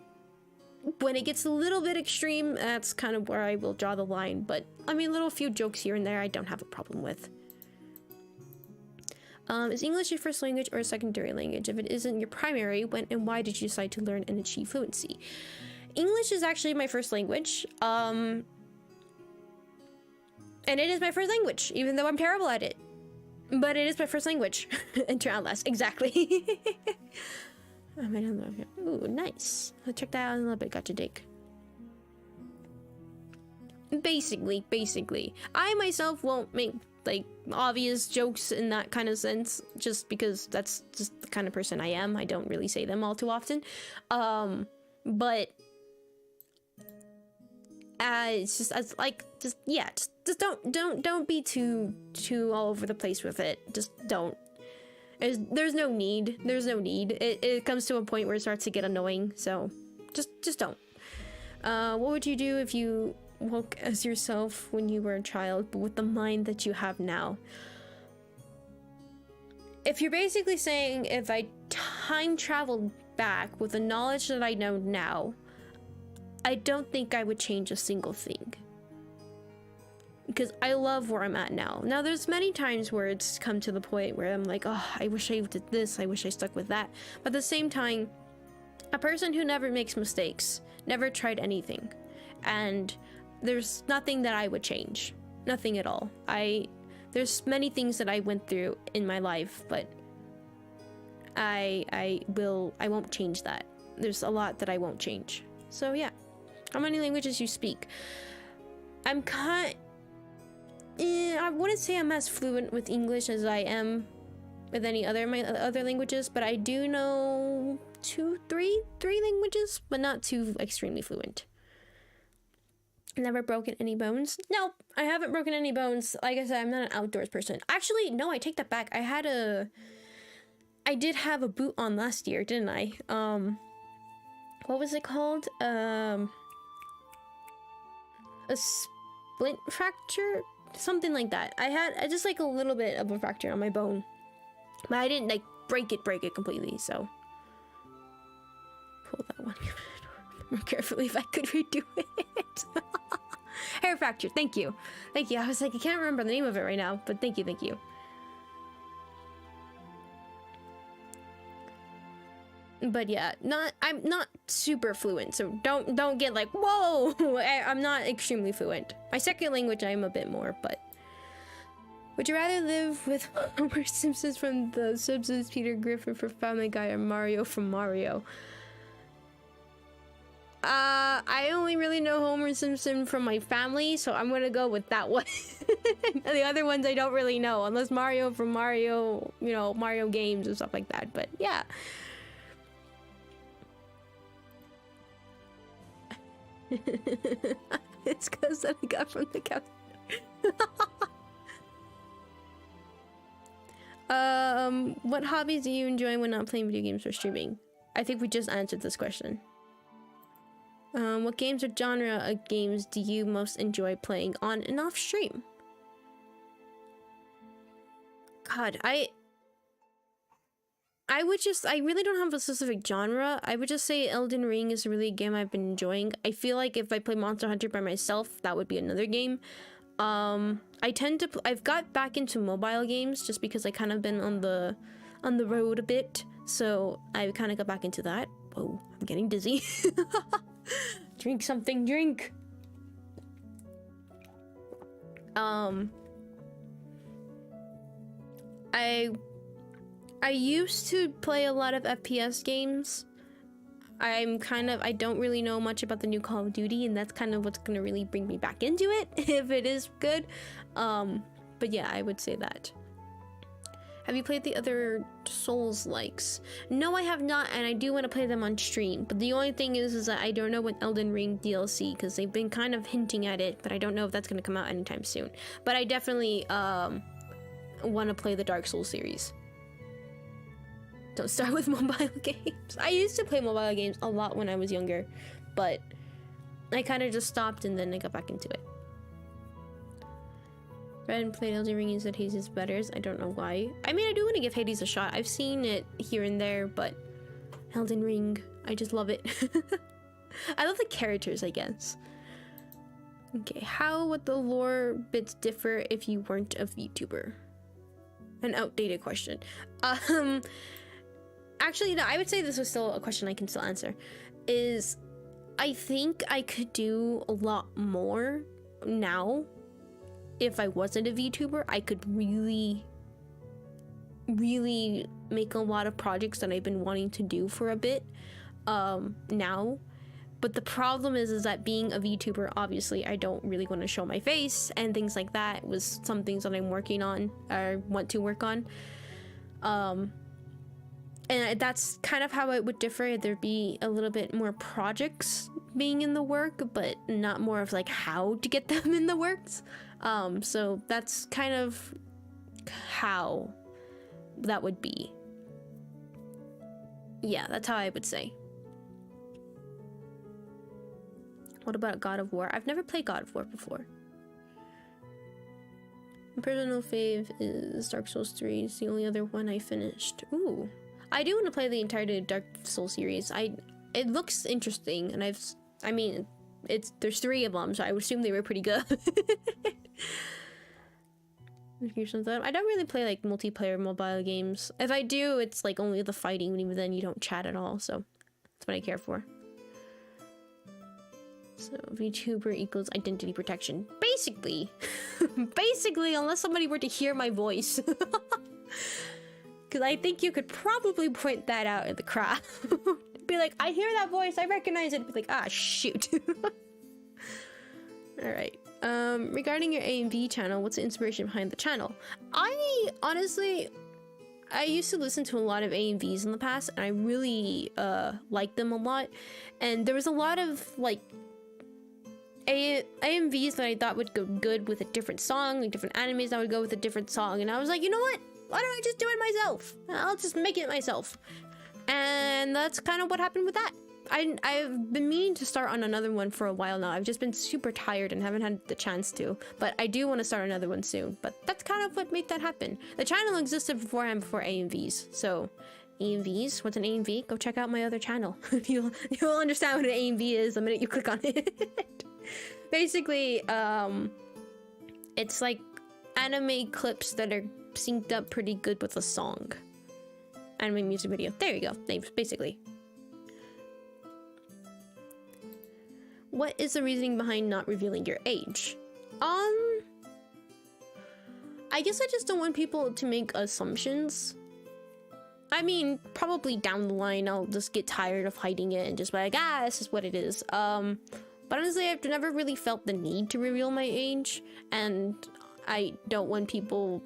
when it gets a little bit extreme, that's kind of where I will draw the line. But I mean, little few jokes here and there, I don't have a problem with. Is English your first language or a secondary language? If it isn't your primary, when and why did you decide to learn and achieve fluency? English is actually my first language. And it is my first language, even though I'm terrible at it. But it is my first language. Enter out last, exactly. Ooh, nice. I'll check that out in a little bit. Gotcha, Dick. Basically. I myself won't make, like, obvious jokes in that kind of sense, just because that's just the kind of person I am. I don't really say them all too often. But it's just just don't be too all over the place with it. Just don't. There's no need. It comes to a point where it starts to get annoying. So just don't. What would you do if you woke as yourself when you were a child, but with the mind that you have now? If you're basically saying if I time traveled back with the knowledge that I know now, I don't think I would change a single thing. Because I love where I'm at now. Now, there's many times where it's come to the point where I'm like, oh, I wish I did this, I wish I stuck with that. But at the same time, a person who never makes mistakes, never tried anything. And there's nothing that I would change. Nothing at all. There's many things that I went through in my life, but I won't change that. There's a lot that I won't change. So yeah. How many languages you speak? I wouldn't say I'm as fluent with English as I am with any other my other languages, but I do know three languages, but not too extremely fluent. Never broken any bones? Nope, I haven't broken any bones. Like I said, I'm not an outdoors person. Actually, no, I take that back. I did have a boot on last year, didn't I? What was it called? A splint fracture? Something like that. I had just like a little bit of a fracture on my bone, but I didn't like break it completely. So pull that one more carefully if I could redo it. Hair fracture. Thank you. I was like, I can't remember the name of it right now, but thank you. But yeah, I'm not super fluent, so don't get like, whoa. I'm not extremely fluent. My second language I'm a bit more, but would you rather live with Homer Simpson from The Simpsons, Peter Griffin from Family Guy, or Mario from Mario? I only really know Homer Simpson from my family, so I'm gonna go with that one. The other ones I don't really know, unless Mario from Mario, Mario games and stuff like that. But yeah. It's because that I got from the couch. What hobbies do you enjoy when not playing video games or streaming? I think we just answered this question. What games or genre of games do you most enjoy playing on and off stream? God, I really don't have a specific genre. I would just say Elden Ring is really a game I've been enjoying. I feel like if I play Monster Hunter by myself, that would be another game. I've got back into mobile games just because I kind of been on the road a bit. So I kind of got back into that. Whoa, I'm getting dizzy. Drink something, drink. I used to play a lot of FPS games. I don't really know much about the new Call of Duty, and that's kind of what's gonna really bring me back into it if it is good. But yeah, I would say that. Have you played the other Souls-likes? No, I have not, and I do want to play them on stream. But the only thing is that I don't know what Elden Ring DLC, because they've been kind of hinting at it, but I don't know if that's gonna come out anytime soon. But I definitely want to play the Dark Souls series. Don't start with mobile games. I used to play mobile games a lot when I was younger, but I kind of just stopped and then I got back into it. Red played Elden Ring and said Hades is better. I don't know why. I mean, I do want to give Hades a shot. I've seen it here and there, but Elden Ring, I just love it. I love the characters, I guess. Okay, how would the lore bits differ if you weren't a VTuber? An outdated question. Actually, no, I would say this was still a question I can still answer. I think I could do a lot more now. If I wasn't a VTuber, I could really make a lot of projects that I've been wanting to do for a bit now. But the problem is that being a VTuber, obviously, I don't really want to show my face and things like that was some things that I'm working on or want to work on. And that's kind of how it would differ. There'd be a little bit more projects being in the work, but not more of like how to get them in the works. So that's kind of how that would be. Yeah, that's how I would say. What about God of War? I've never played God of War before. My personal fave is Dark Souls 3. It's the only other one I finished. Ooh. I do want to play the entire Dark Souls series. It looks interesting, and there's 3 of them, so I would assume they were pretty good. I don't really play like multiplayer mobile games. If I do, it's like only the fighting, even then you don't chat at all, so that's what I care for. So VTuber equals identity protection. Basically. Basically, unless somebody were to hear my voice. Because I think you could probably point that out in the crowd. Be like, I hear that voice, I recognize it. Be like, ah, shoot. Alright. Regarding your A&V channel, what's the inspiration behind the channel? I used to listen to a lot of A&Vs in the past, and I really liked them a lot. And there was a lot of like AMVs that I thought would go good with a different song, like different animes that would go with a different song, and I was like, you know what? Why don't I just do it myself? I'll just make it myself. And that's kind of what happened with that. I've been meaning to start on another one for a while now. I've just been super tired and haven't had the chance to, but I do want to start another one soon. But that's kind of what made that happen. The channel existed beforehand before AMVs, so AMVs, what's an AMV? Go check out my other channel. You'll understand what an AMV is the minute you click on it. Basically, it's like anime clips that are synced up pretty good with a song. Anime music video. There you go. Names, basically. What is the reasoning behind not revealing your age? I guess I just don't want people to make assumptions. I mean, probably down the line, I'll just get tired of hiding it and just be like, ah, this is what it is. But honestly, I've never really felt the need to reveal my age, and I don't want people,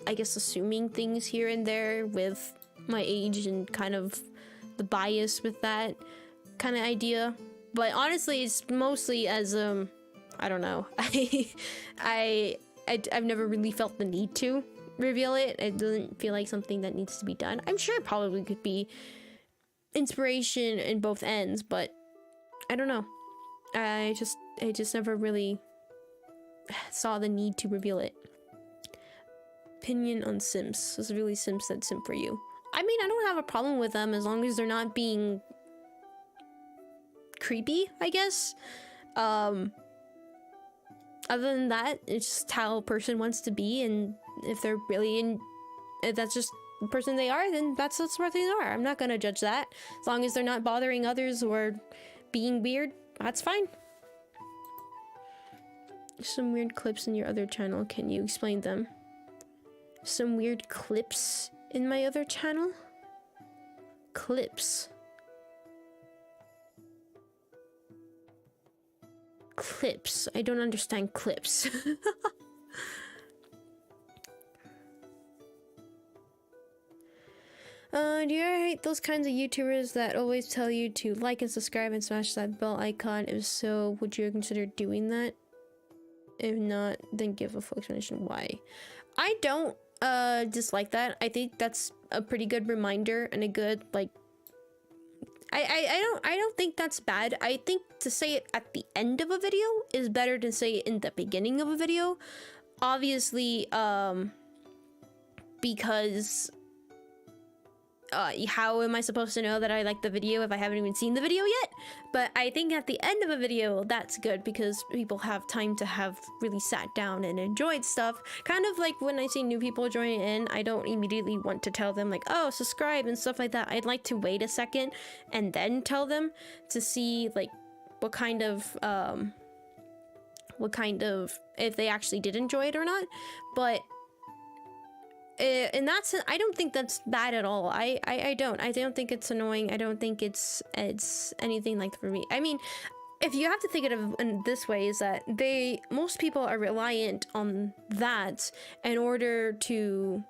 I guess, assuming things here and there with my age and kind of the bias with that kind of idea. But honestly, it's mostly as I don't know. I've never really felt the need to reveal it. It doesn't feel like something that needs to be done. I'm sure it probably could be inspiration in both ends, but I don't know. I just never really saw the need to reveal it. Opinion on simps. This is really simp said simp for you. I mean, I don't have a problem with them as long as they're not being creepy, I guess. Other than that, it's just how a person wants to be, and if they're really if that's just the person they are, then that's what they are. I'm not gonna judge that. As long as they're not bothering others or being weird, that's fine. Some weird clips in your other channel. Can you explain them? Some weird clips in my other channel? Clips. Clips. I don't understand clips. Do you ever hate those kinds of YouTubers that always tell you to like and subscribe and smash that bell icon? If so, would you consider doing that? If not, then give a full explanation why. I don't dislike that. I think that's a pretty good reminder and a good, like, I don't think that's bad. I think to say it at the end of a video is better than say it in the beginning of a video. Obviously, because how am I supposed to know that I like the video if I haven't even seen the video yet? But I think at the end of a video, that's good because people have time to have really sat down and enjoyed stuff. Kind of like when I see new people joining in, I don't immediately want to tell them like, oh, subscribe and stuff like that. I'd like to wait a second and then tell them to see like what kind of if they actually did enjoy it or not. But in that sense, I don't think that's bad at all. I don't think it's annoying. I don't think it's anything like for me. I mean, if you have to think of it in this way, is that most people are reliant on that in order to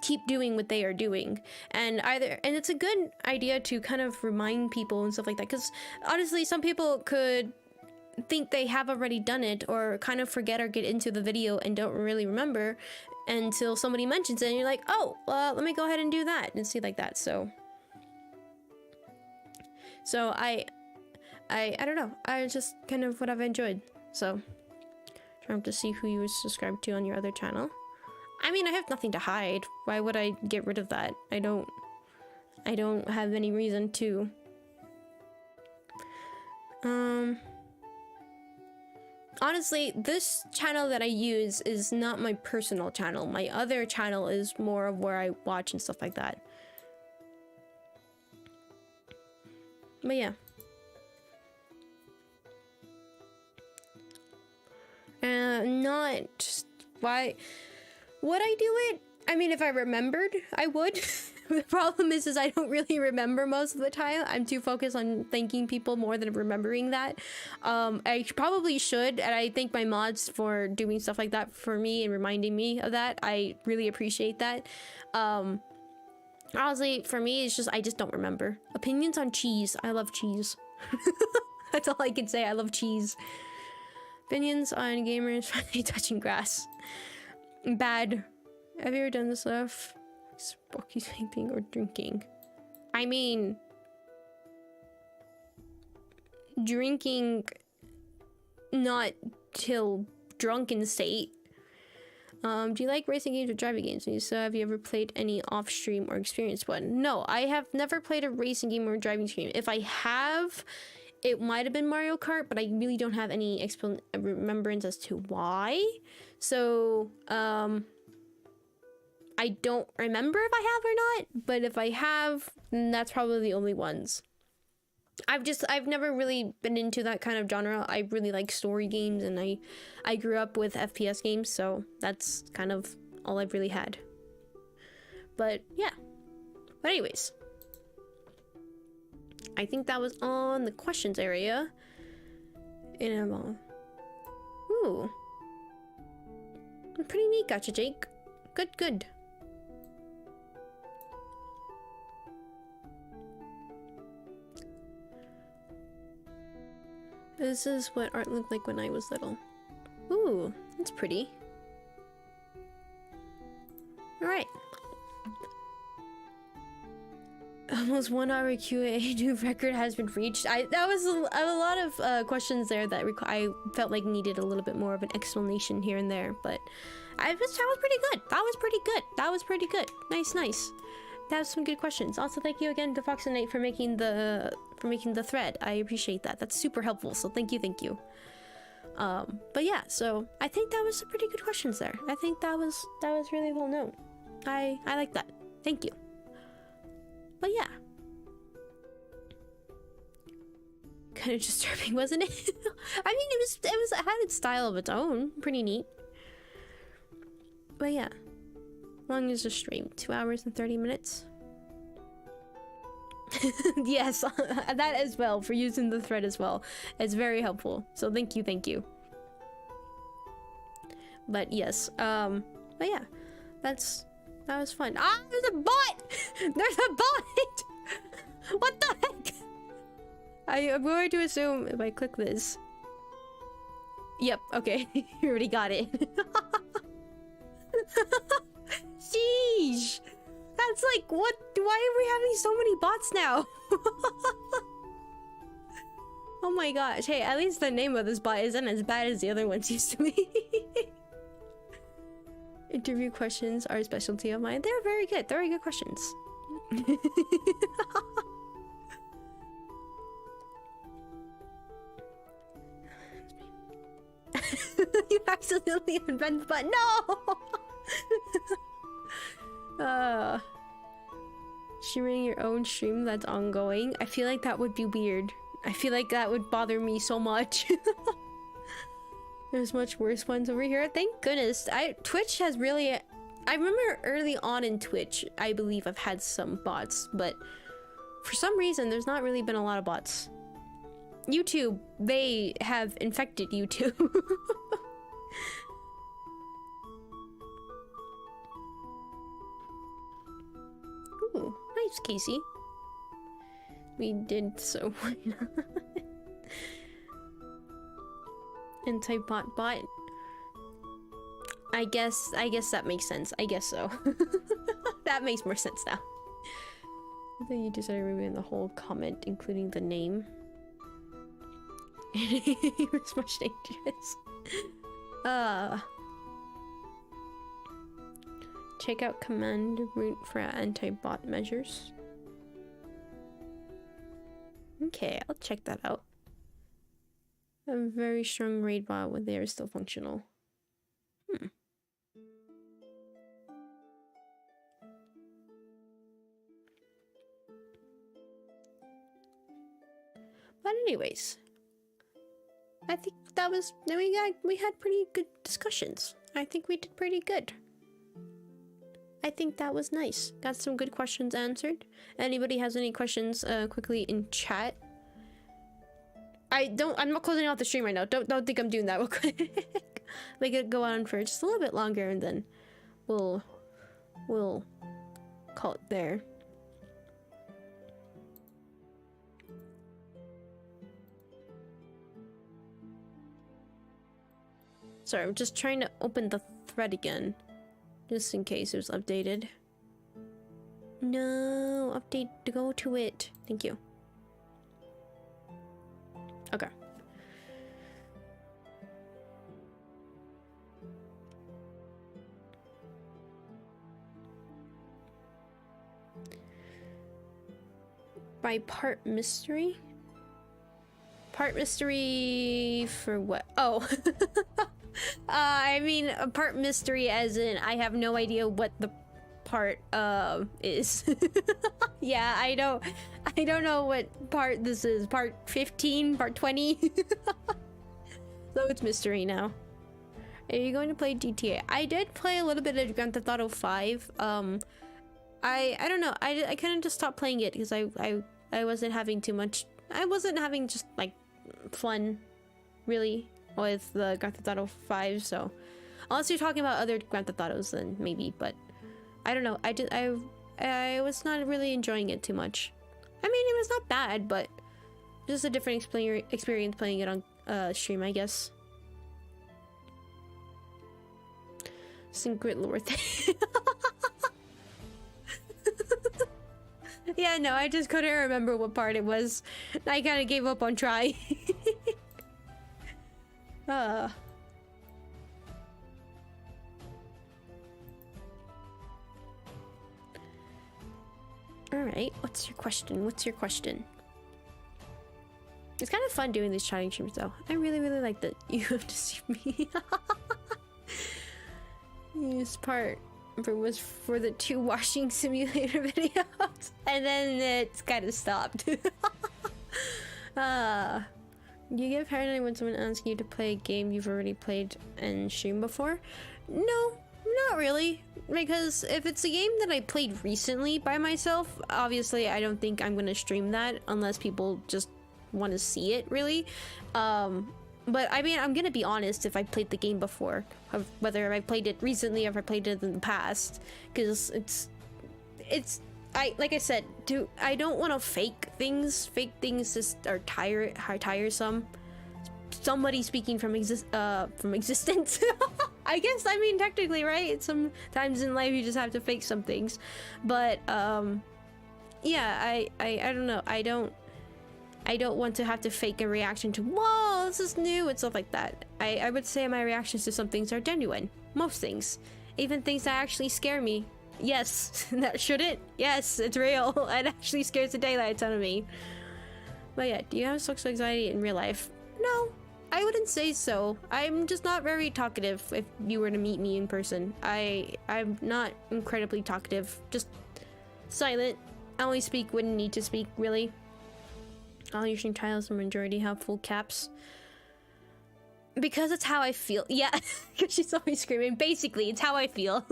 keep doing what they are doing, and it's a good idea to kind of remind people and stuff like that, because honestly, some people could think they have already done it or kind of forget or get into the video and don't really remember until somebody mentions it and you're like, oh, let me go ahead and do that and see like that. So I don't know, I just kind of what I've enjoyed. So trying to see who you were subscribed to on your other channel. I mean, I have nothing to hide. Why would I get rid of that? I don't have any reason to. Honestly, this channel that I use is not my personal channel. My other channel is more of where I watch and stuff like that. But yeah. Not just why would I do it? I mean, if I remembered, I would. The problem is I don't really remember most of the time. I'm too focused on thanking people more than remembering that. I probably should, and I thank my mods for doing stuff like that for me and reminding me of that. I really appreciate that. Honestly, for me, it's just I just don't remember. Opinions on cheese. I love cheese. That's all I can say. I love cheese. Opinions on gamers finally touching grass. Bad. Have you ever done this stuff? Sparky vaping or drinking? I mean, drinking not till drunken state. Do you like racing games or driving games? And so have you ever played any off stream or experienced one? No, I have never played a racing game or a driving game. If I have, it might have been Mario Kart, but I really don't have any remembrance as to why. So, I don't remember if I have or not, but if I have, then that's probably the only ones. I've never really been into that kind of genre. I really like story games, and I grew up with FPS games, so that's kind of all I've really had. But yeah. But anyways, I think that was on the questions area. Ooh. Pretty neat, gotcha, Jake. Good. This is what art looked like when I was little. Ooh, that's pretty. Alright. Almost 1 hour QA, new record has been reached. That was a lot of questions there that I felt like needed a little bit more of an explanation here and there, but that was pretty good. That was pretty good. That was pretty good. Nice, nice. That was some good questions. Also, thank you again to Fox and Nate for making the thread. I appreciate that. That's super helpful. So thank you, thank you. But yeah, so I think that was some pretty good questions there. I think that was really well known. I like that. Thank you. But yeah, kind of disturbing, wasn't it? I mean, it had its style of its own, pretty neat. But yeah, long as the stream, 2 hours and 30 minutes. Yes, that as well, for using the thread as well. It's very helpful. So thank you, thank you. But yes, but yeah, that was fun. Ah, there's a bot! There's a bot! What the heck? I'm going to assume if I click this. Yep, okay. You already got it. Sheesh! That's like, what? Why are we having so many bots now? Oh my gosh. Hey, at least the name of this bot isn't as bad as the other ones used to be. Interview questions are a specialty of mine. They're very good. Very good questions. You accidentally unbent the button. No! Streaming your own stream that's ongoing. I feel like that would be weird. I feel like that would bother me so much. There's much worse ones over here. Thank goodness. Twitch has really... I remember early on in Twitch, I believe I've had some bots, but for some reason, there's not really been a lot of bots. YouTube, they have infected YouTube. Ooh, nice, Casey. We did so well. Anti-bot bot. I guess that makes sense. I guess so. That makes more sense now. I think you decided removing the whole comment, including the name. It was much dangerous. Check out command root for anti-bot measures. Okay, I'll check that out. A very strong raid bot when they are still functional. But anyways, I think that was we had pretty good discussions. I think we did pretty good. I think that was nice. Got some good questions answered. Anybody has any questions quickly in chat? I'm not closing out the stream right now. Don't think I'm doing that real quick. Make it go on for just a little bit longer and then we'll call it there. Sorry, I'm just trying to open the thread again. Just in case it was updated. No, update to go to it. Thank you. Okay. By part mystery? Part mystery for what? Oh. I mean, a part mystery as in I have no idea what the part is. Yeah, I don't know what part this is. Part 15, part 20. So it's mystery now. Are you going to play GTA? I did play a little bit of Grand Theft Auto 5. I don't know. I kind of just stopped playing it because I wasn't having too much. I wasn't having just like fun, really, with the Grand Theft Auto 5. So unless you're talking about other Grand Theft Autos, then maybe. But I don't know. I was not really enjoying it too much. I mean, it was not bad, but Just a different experience playing it on stream, I guess. Secret lore thing. Yeah, no, I just couldn't remember what part it was. I kind of gave up on trying. Alright, what's your question? What's your question? It's kind of fun doing these chatting streams though. I really, really like that you have to see me. This part was for the 2 washing simulator videos. And then it's kind of stopped. You get paranoid when someone asks you to play a game you've already played and streamed before? No, not really. Because if it's a game that I played recently by myself, obviously I don't think I'm gonna stream that unless people just want to see it, really. But I mean, I'm gonna be honest, if I played the game before, whether I played it recently or if I played it in the past, because like I said, I don't want to fake things. Fake things just are tiresome. Somebody speaking from existence. I guess, I mean, technically, right? Sometimes in life you just have to fake some things. But yeah, I don't know. I don't want to have to fake a reaction to, whoa, this is new and stuff like that. I would say my reactions to some things are genuine. Most things. Even things that actually scare me. Yes. That shouldn't. Yes, it's real. It actually scares the daylights out of me. But yeah, do you have social anxiety in real life? No, I wouldn't say so. I'm just not very talkative if you were to meet me in person. I'm not incredibly talkative. Just silent. I only speak when I need to speak, really. All usually trials, the majority have full caps. Because it's how I feel. Yeah, because she's always screaming. Basically, it's how I feel.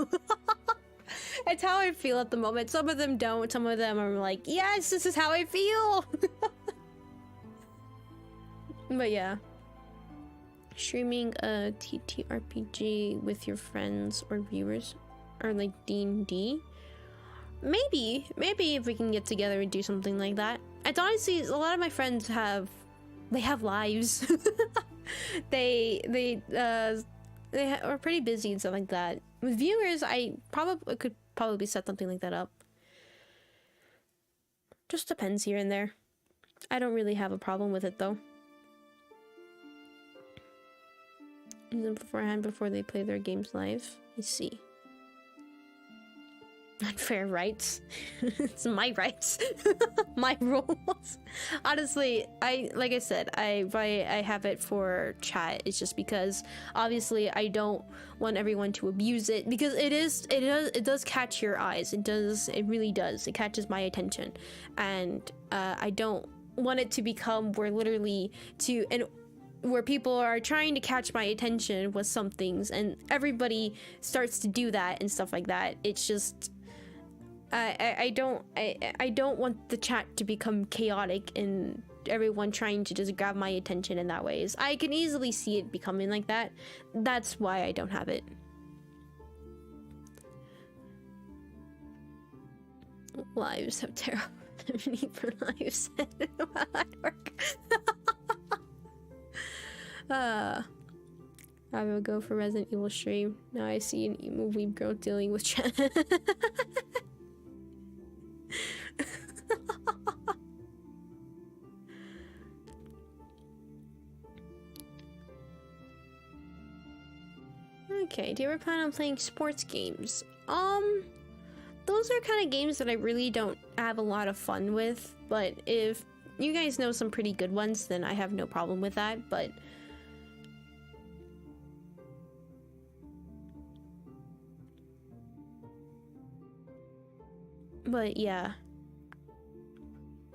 It's how I feel at the moment. Some of them don't. Some of them are like, yes, this is how I feel. But yeah. Streaming a TTRPG with your friends or viewers. Or like D&D. Maybe if we can get together and do something like that. It's honestly, a lot of my friends have lives. they are pretty busy and stuff like that. With viewers, I could probably set something like that up. Just depends here and there. I don't really have a problem with it though. Beforehand, before they play their games live. I see. Unfair rights. It's my rights. My rules. Honestly, like I said, I have it for chat. It's just because obviously I don't want everyone to abuse it, because it does catch your eyes. It really does. It catches my attention, and I don't want it to become where people are trying to catch my attention with some things and everybody starts to do that and stuff like that. It's just I don't want the chat to become chaotic and everyone trying to just grab my attention in that way. I can easily see it becoming like that. That's why I don't have it. Lives have terrible need for lives. Hard work. I will go for Resident Evil stream. Now I see an emo weeb girl dealing with chat. Okay, do you ever plan on playing sports games? Those are kind of games that I really don't have a lot of fun with, but if you guys know some pretty good ones, then I have no problem with that, but yeah,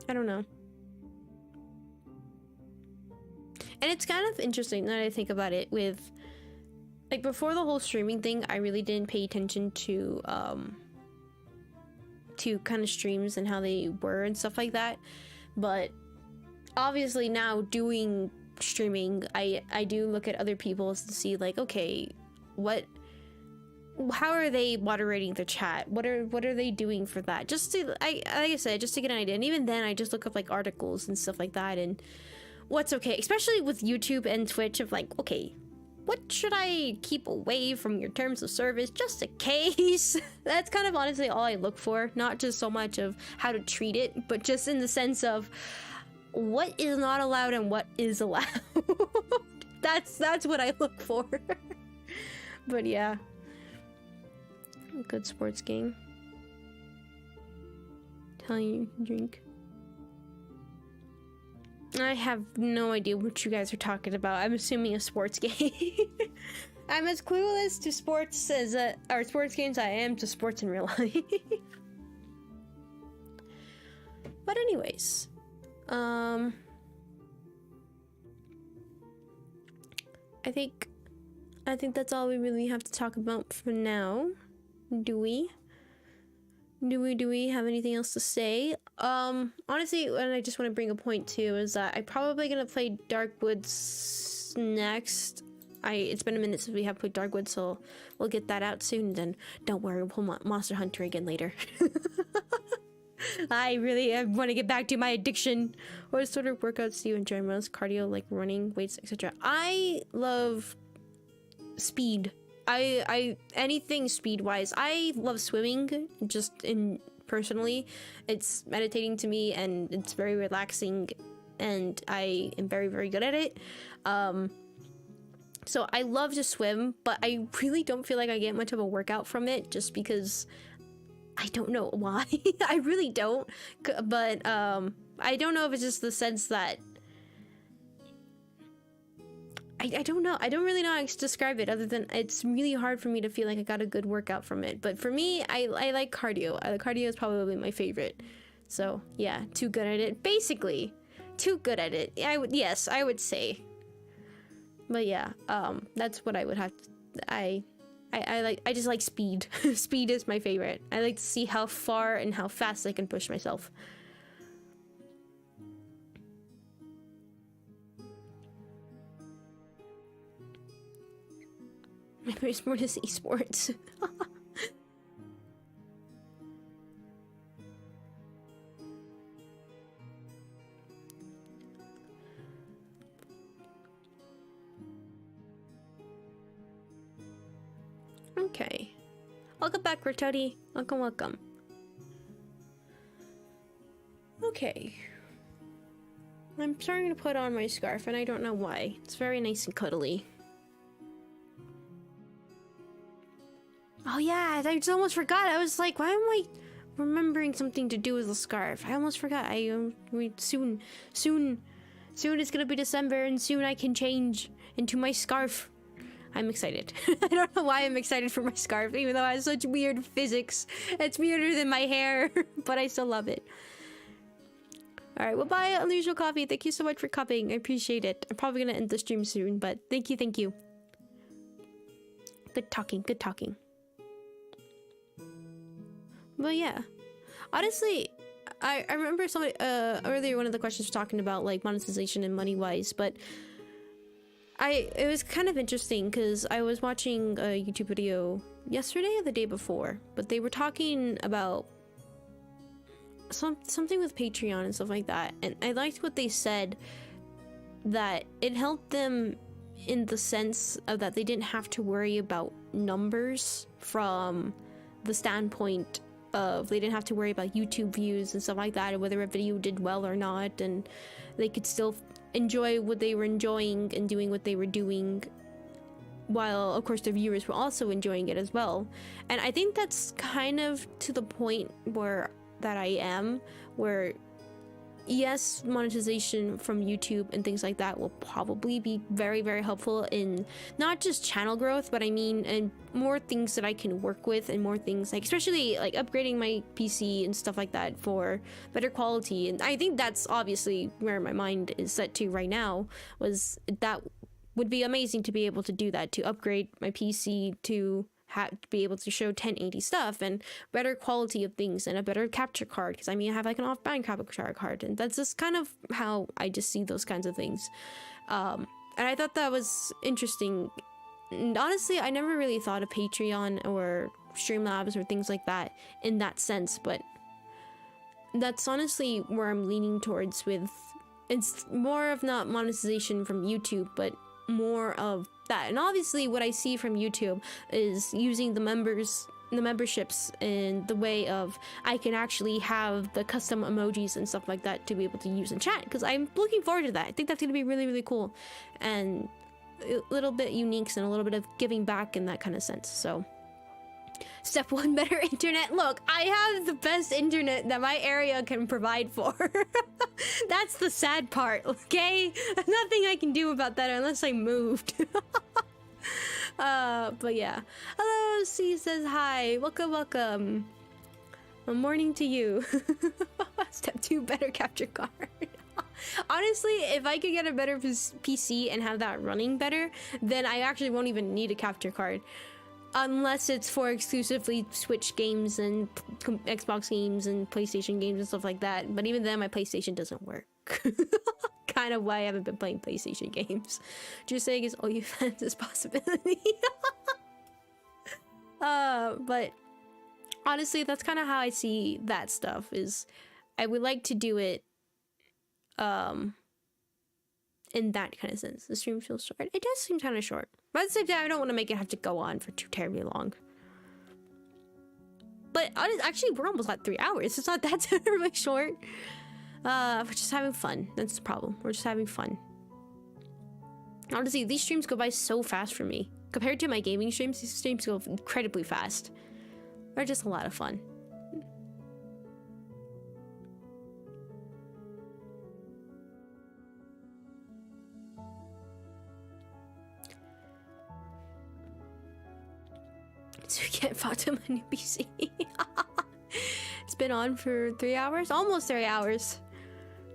I don't know. And it's kind of interesting that I think about it with, like, before the whole streaming thing, I really didn't pay attention to kind of streams and how they were and stuff like that. But obviously now doing streaming, I do look at other people's to see, like, okay, what how are they moderating the chat? What are they doing for that? Just to, like I said, just to get an idea. And even then, I just look up like articles and stuff like that, and what's okay, especially with YouTube and Twitch, of like, okay, what should I keep away from your terms of service just in case? That's kind of honestly all I look for. Not just so much of how to treat it, but just in the sense of what is not allowed and what is allowed. That's what I look for. But yeah. Good sports game. Tell you drink. I have no idea what you guys are talking about. I'm assuming a sports game. I'm as clueless to sports as or sports games I am to sports in real life. But anyways, I think that's all we really have to talk about for now. Do we have anything else to say? Honestly, and I just want to bring a point too, is that I'm probably gonna play Darkwoods next. It's been a minute since we have played Darkwood, so we'll get that out soon. Then don't worry, we'll pull Monster Hunter again later. I want to get back to my addiction. What sort of workouts do you enjoy most? Cardio, like running, weights, etc. I love speed. I anything speed wise. I love swimming, just personally. It's meditating to me, and it's very relaxing, and I am very, very good at it. So I love to swim, but I really don't feel like I get much of a workout from it, just because I don't know why. I really don't. But I don't know if it's just the sense that I don't know. I don't really know how to describe it, other than it's really hard for me to feel like I got a good workout from it. But for me, I like cardio. Cardio is probably my favorite. So yeah, too good at it. Basically, too good at it. I would say. But yeah, that's what I would have to, I just like speed. Speed is my favorite. I like to see how far and how fast I can push myself. My favorite sport is esports. Okay. Welcome back, Rototi. Welcome, welcome. Okay. I'm starting to put on my scarf, and I don't know why. It's very nice and cuddly. Oh yeah, I just almost forgot. I was like, why am I remembering something to do with the scarf? I almost forgot. Soon it's gonna be December, and soon I can change into my scarf. I'm excited. I don't know why I'm excited for my scarf, even though it has such weird physics. It's weirder than my hair, but I still love it. Alright, well bye, Unusual Coffee. Thank you so much for cupping. I appreciate it. I'm probably gonna end the stream soon, but thank you, thank you. Good talking, good talking. But yeah, honestly, I remember somebody earlier, one of the questions was talking about like monetization and money wise, but it was kind of interesting because I was watching a YouTube video yesterday or the day before, but they were talking about something with Patreon and stuff like that, and I liked what they said, that it helped them in the sense of that they didn't have to worry about numbers from the standpoint of they didn't have to worry about YouTube views and stuff like that, or whether a video did well or not, and they could still enjoy what they were enjoying and doing what they were doing, while of course the viewers were also enjoying it as well. And I think that's kind of to the point where that I am, where yes, monetization from YouTube and things like that will probably be very, very helpful in not just channel growth, but I mean, and more things that I can work with, and more things like, especially like upgrading my PC and stuff like that for better quality. And I think that's obviously where my mind is set to right now, was that would be amazing to be able to do that, to upgrade my PC to be able to show 1080 stuff and better quality of things and a better capture card, because I mean I have like an off-brand capture card, and that's just kind of how I just see those kinds of things. And I thought that was interesting And honestly, I never really thought of Patreon or Streamlabs or things like that in that sense, but that's honestly where I'm leaning towards with. It's more of not monetization from YouTube, but more of that. And obviously what I see from YouTube is using the memberships in the way of I can actually have the custom emojis and stuff like that to be able to use in chat, because I'm looking forward to that. I think that's gonna be really, really cool and a little bit unique and a little bit of giving back in that kind of sense. So step one, better internet. Look, I have the best internet that my area can provide for. That's the sad part, okay? Nothing I can do about that unless I moved. But yeah. Hello, C says hi. Welcome, welcome. Good morning to you. Step 2, better capture card. Honestly, if I could get a better PC and have that running better, then I actually won't even need a capture card. Unless it's for exclusively Switch games and Xbox games and PlayStation games and stuff like that. But even then, my PlayStation doesn't work. Kind of why I haven't been playing PlayStation games. Just saying is all you fans is possibility. But honestly, that's kind of how I see that stuff. Is I would like to do it in that kind of sense. The stream feels short. It does seem kind of short. But at the same time, I don't want to make it have to go on for too terribly long. But actually, we're almost at 3 hours. It's not that terribly short. We're just having fun. That's the problem. We're just having fun. Honestly, these streams go by so fast for me. Compared to my gaming streams, these streams go incredibly fast. They're just a lot of fun. So we get Fatum a new PC. It's been on for 3 hours? Almost 3 hours.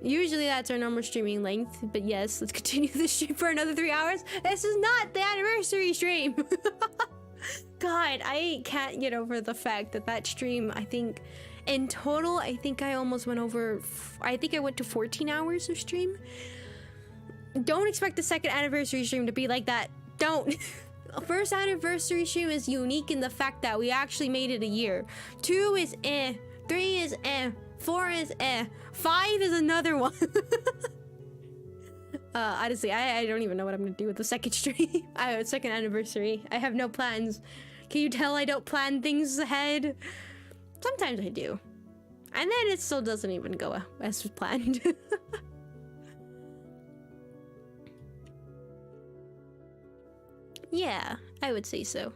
Usually that's our normal streaming length, but yes, let's continue the stream for another 3 hours. This is not the anniversary stream. God, I can't get over the fact that that stream, I think, in total, I think I almost went over, I think I went to 14 hours of stream. Don't expect the second anniversary stream to be like that. Don't. First anniversary stream is unique in the fact that we actually made it a year. 2 is 3 is 4 is 5 is another one. Honestly, I don't even know what I'm gonna do with the second stream. Second anniversary. I have no plans. Can you tell I don't plan things ahead? Sometimes I do. And then it still doesn't even go as planned. Yeah, I would say so.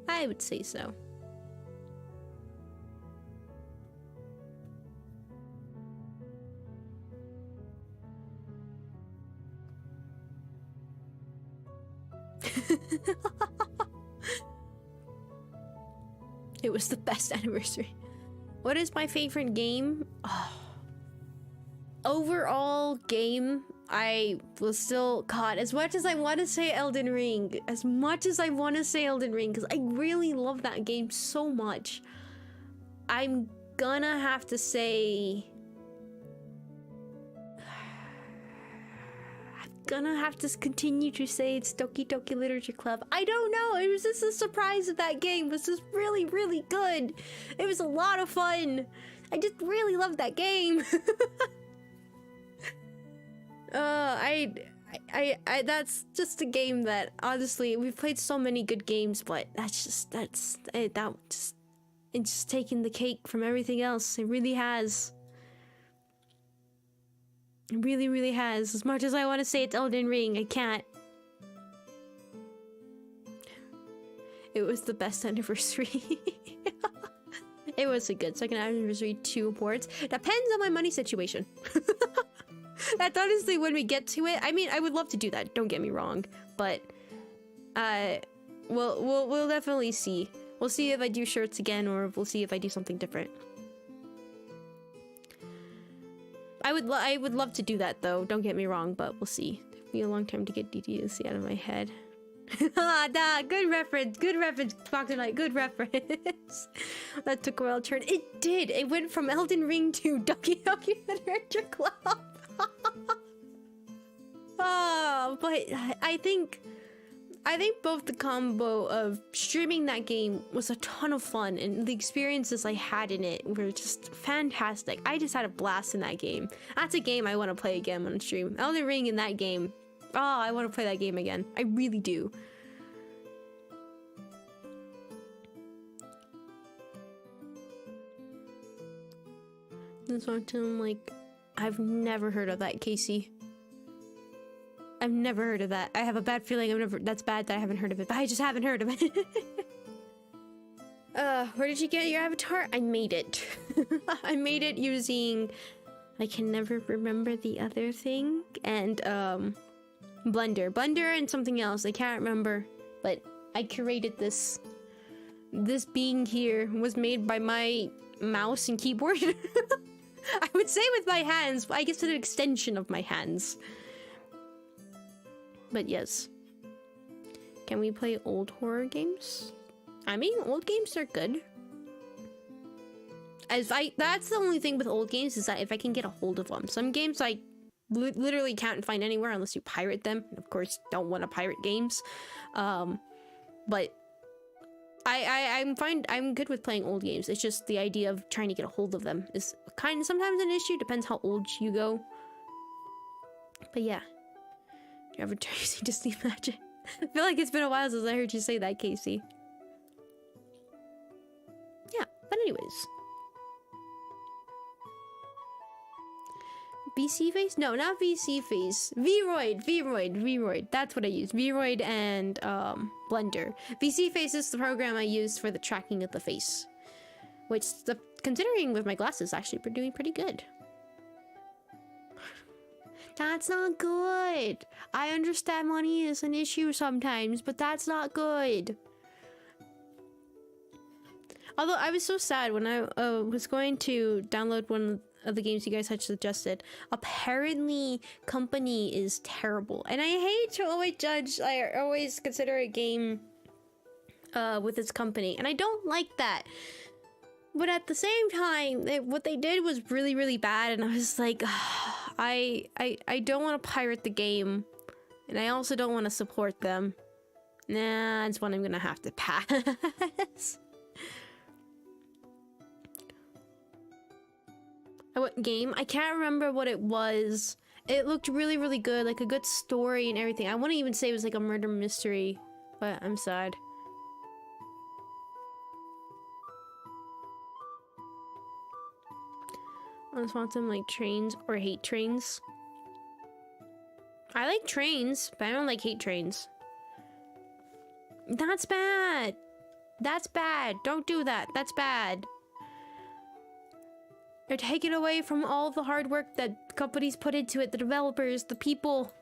I would say so. It was the best anniversary. What is my favorite game? Oh. Overall game, I was still caught. As much as I want to say Elden Ring, because I really love that game so much, I'm gonna have to say, gonna have to continue to say it's Doki Doki Literature Club. I don't know, it was just a surprise of that game. It was just really, really good. It was a lot of fun. I just really loved that game. That's just a game that, honestly, we've played so many good games, but it's just taking the cake from everything else. It really has. It really, really has. As much as I want to say it's Elden Ring, I can't. It was the best anniversary. It was a good second anniversary, 2 ports. Depends on my money situation. That's honestly when we get to it. I mean, I would love to do that, don't get me wrong, but we'll definitely see. We'll see if I do shirts again, or we'll see if I do something different. I would love to do that though, don't get me wrong, but we'll see. It'll be a long time to get DDC out of my head. Good reference, Foxerite, good reference. That took a while to turn. It did. It went from Elden Ring to Doki Doki Literature Club. Oh, but I think I think both the combo of streaming that game was a ton of fun, and the experiences I had in it were just fantastic. I just had a blast in that game. That's a game I want to play again on stream. Elden Ring in that game. Oh, I want to play that game again. I really do. This one, like, I've never heard of that, Casey. I've never heard of that. I have a bad feeling that's bad that I haven't heard of it, but I just haven't heard of it. Where did you get your avatar? I made it. I made it using, I can never remember the other thing, and Blender and something else. I can't remember, but I curated this. This being here was made by my mouse and keyboard. I would say with my hands, but I guess it's an extension of my hands. But yes. Can we play old horror games? I mean, old games are good. That's the only thing with old games, is that if I can get a hold of them. Some games I literally can't find anywhere unless you pirate them. Of course, don't want to pirate games. But I'm good with playing old games. It's just the idea of trying to get a hold of them is kind of sometimes an issue. Depends how old you go. But yeah. You ever Tracy to sleep magic? I feel like it's been a while since I heard you say that, Casey. Yeah, but anyways. VC face? No, not VC face. Vroid. That's what I use. Vroid and Blender. VC face is the program I use for the tracking of the face. Which, considering with my glasses, actually doing pretty good. That's not good. I understand money is an issue sometimes, but that's not good. Although I was so sad when I was going to download one of the games you guys had suggested. Apparently, Company is terrible. And I hate to always judge, I always consider a game with its company. And I don't like that. But at the same time, what they did was really, really bad, and I was like, I don't want to pirate the game, and I also don't want to support them. Nah, that's one I'm gonna have to pass. What game? I can't remember what it was. It looked really, really good, like a good story and everything. I wouldn't even say it was like a murder mystery, but I'm sad. I just want some like trains or hate trains. I like trains, but I don't like hate trains. That's bad. That's bad. Don't do that. That's bad. They're taking away from all the hard work that companies put into it, the developers, the people.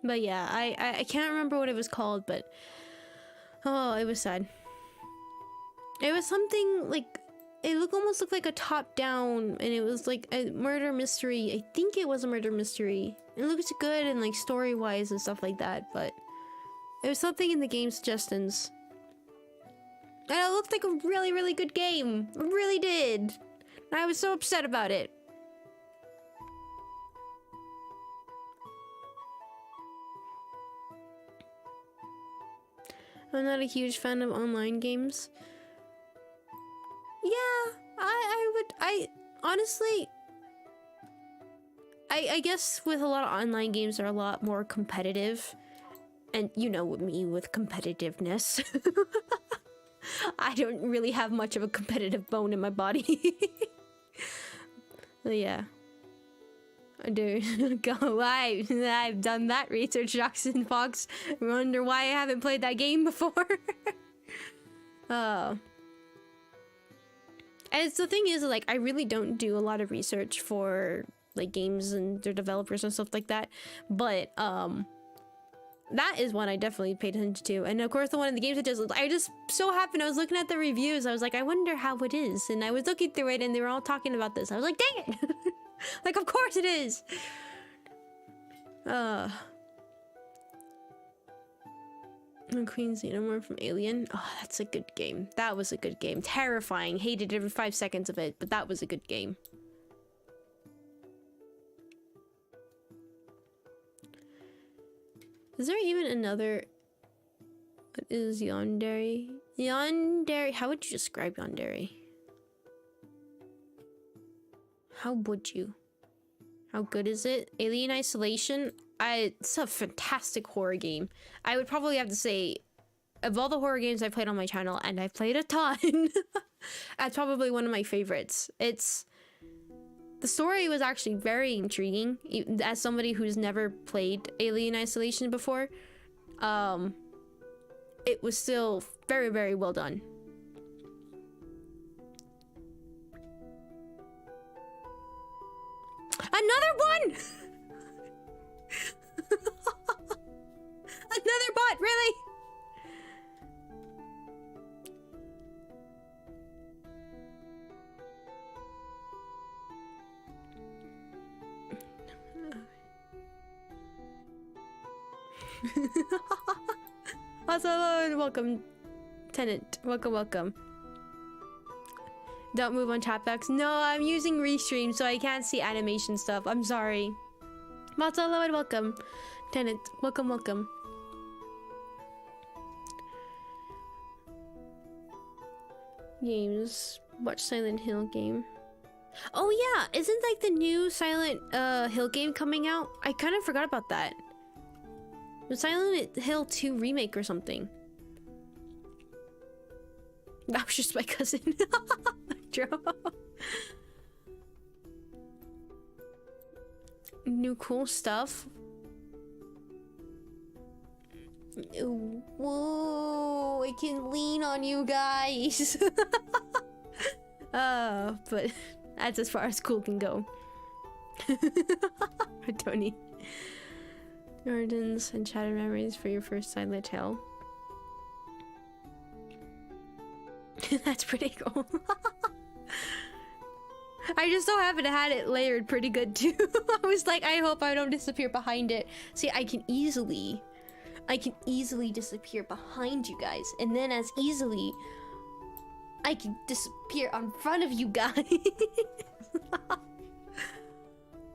But yeah, I can't remember what it was called, but oh, it was sad. It was something like, it almost looked like a top-down, and it was like a murder mystery. I think it was a murder mystery. It looked good and like story-wise and stuff like that, but it was something in the game suggestions. And it looked like a really, really good game. It really did. And I was so upset about it. I'm not a huge fan of online games. Yeah, I honestly, I guess with a lot of online games are a lot more competitive. And you know me with competitiveness. I don't really have much of a competitive bone in my body. But yeah. I do. Go, I've done that research, Jackson Fox. I wonder why I haven't played that game before. Oh. And the thing is, like, I really don't do a lot of research for, like, games and their developers and stuff like that. But, that is one I definitely paid attention to. And of course, the one in the games I just so happened, I was looking at the reviews. I was like, I wonder how it is. And I was looking through it and they were all talking about this. I was like, dang it. Like, of course it is. Queen Xenomorph from Alien. Oh, that's a good game. That was a good game. Terrifying. Hated every 5 seconds of it, but that was a good game. Is there even another... What is Yandere? Yandere... How would you describe Yandere? How would you? How good is it? Alien Isolation? It's a fantastic horror game. I would probably have to say, of all the horror games I've played on my channel, and I've played a ton, that's probably one of my favorites. The story was actually very intriguing. As somebody who's never played Alien Isolation before, it was still very, very well done. Another one! Another bot, really? Also, welcome, Tenant. Welcome, welcome. Don't move on Tapbox. No, I'm using Restream, so I can't see animation stuff. I'm sorry. Mazzolo and welcome. Tenant, welcome, welcome. Games. Watch Silent Hill game. Oh yeah, isn't like the new Silent Hill game coming out? I kind of forgot about that. The Silent Hill 2 remake or something. That was just my cousin. New cool stuff. Whoa, I can lean on you guys. But that's as far as cool can go. Tony. Gardens and Shattered Memories for your first Silent Hill. That's pretty cool. I just so happen to had it layered pretty good too. I was like, I hope I don't disappear behind it. See, I can easily disappear behind you guys, and then as easily I can disappear in front of you guys.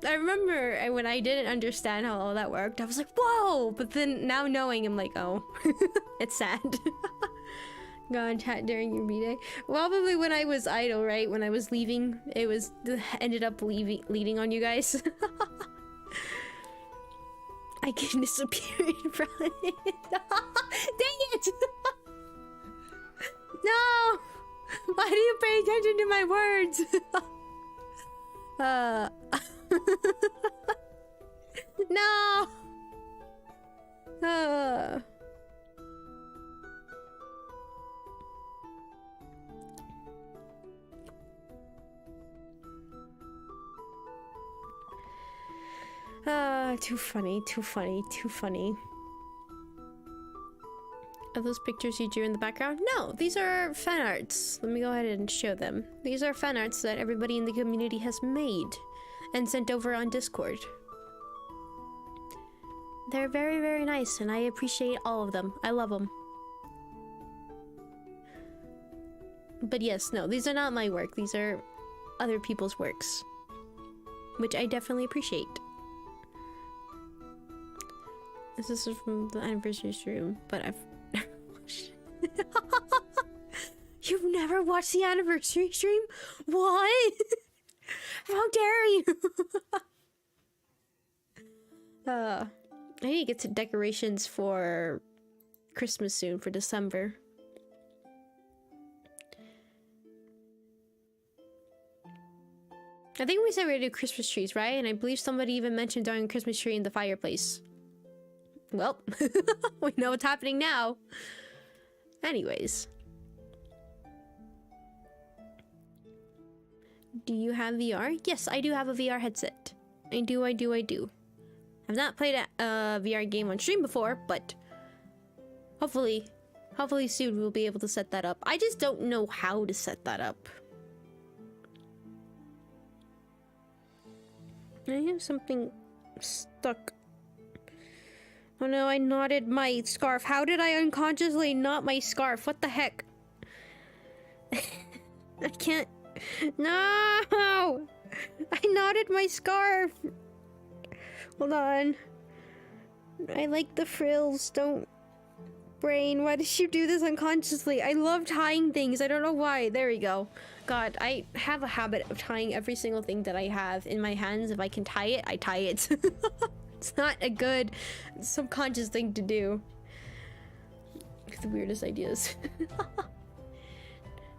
I remember when I didn't understand how all that worked, I was like, whoa! But then now knowing, I'm like, oh, it's sad. Go on chat during your B-Day. Probably when I was idle, right? When I was leaving, it was ended up leading on you guys. I can disappear in front of it. Dang it! No! Why do you pay attention to my words? No! Too funny, too funny, too funny. Are those pictures you drew in the background? No, these are fan arts. Let me go ahead and show them. These are fan arts that everybody in the community has made and sent over on Discord. They're very, very nice, and I appreciate all of them. I love them. But yes, no, these are not my work. These are other people's works, which I definitely appreciate. This is from the anniversary stream, but I've never watched it. You've never watched the anniversary stream? What? How dare you? I need to get to decorations for Christmas soon, for December. I think we said we were gonna do Christmas trees, right? And I believe somebody even mentioned throwing a Christmas tree in the fireplace. Well, we know what's happening now. Anyways. Do you have VR? Yes, I do have a VR headset. I do. I've not played a VR game on stream before, but hopefully soon we'll be able to set that up. I just don't know how to set that up. I have something stuck Oh no, I knotted my scarf. How did I unconsciously knot my scarf? What the heck? I can't. No! I knotted my scarf! Hold on. I like the frills. Don't. Brain, why did you do this unconsciously? I love tying things. I don't know why. There we go. God, I have a habit of tying every single thing that I have in my hands. If I can tie it, I tie it. It's not a good subconscious thing to do. The weirdest ideas.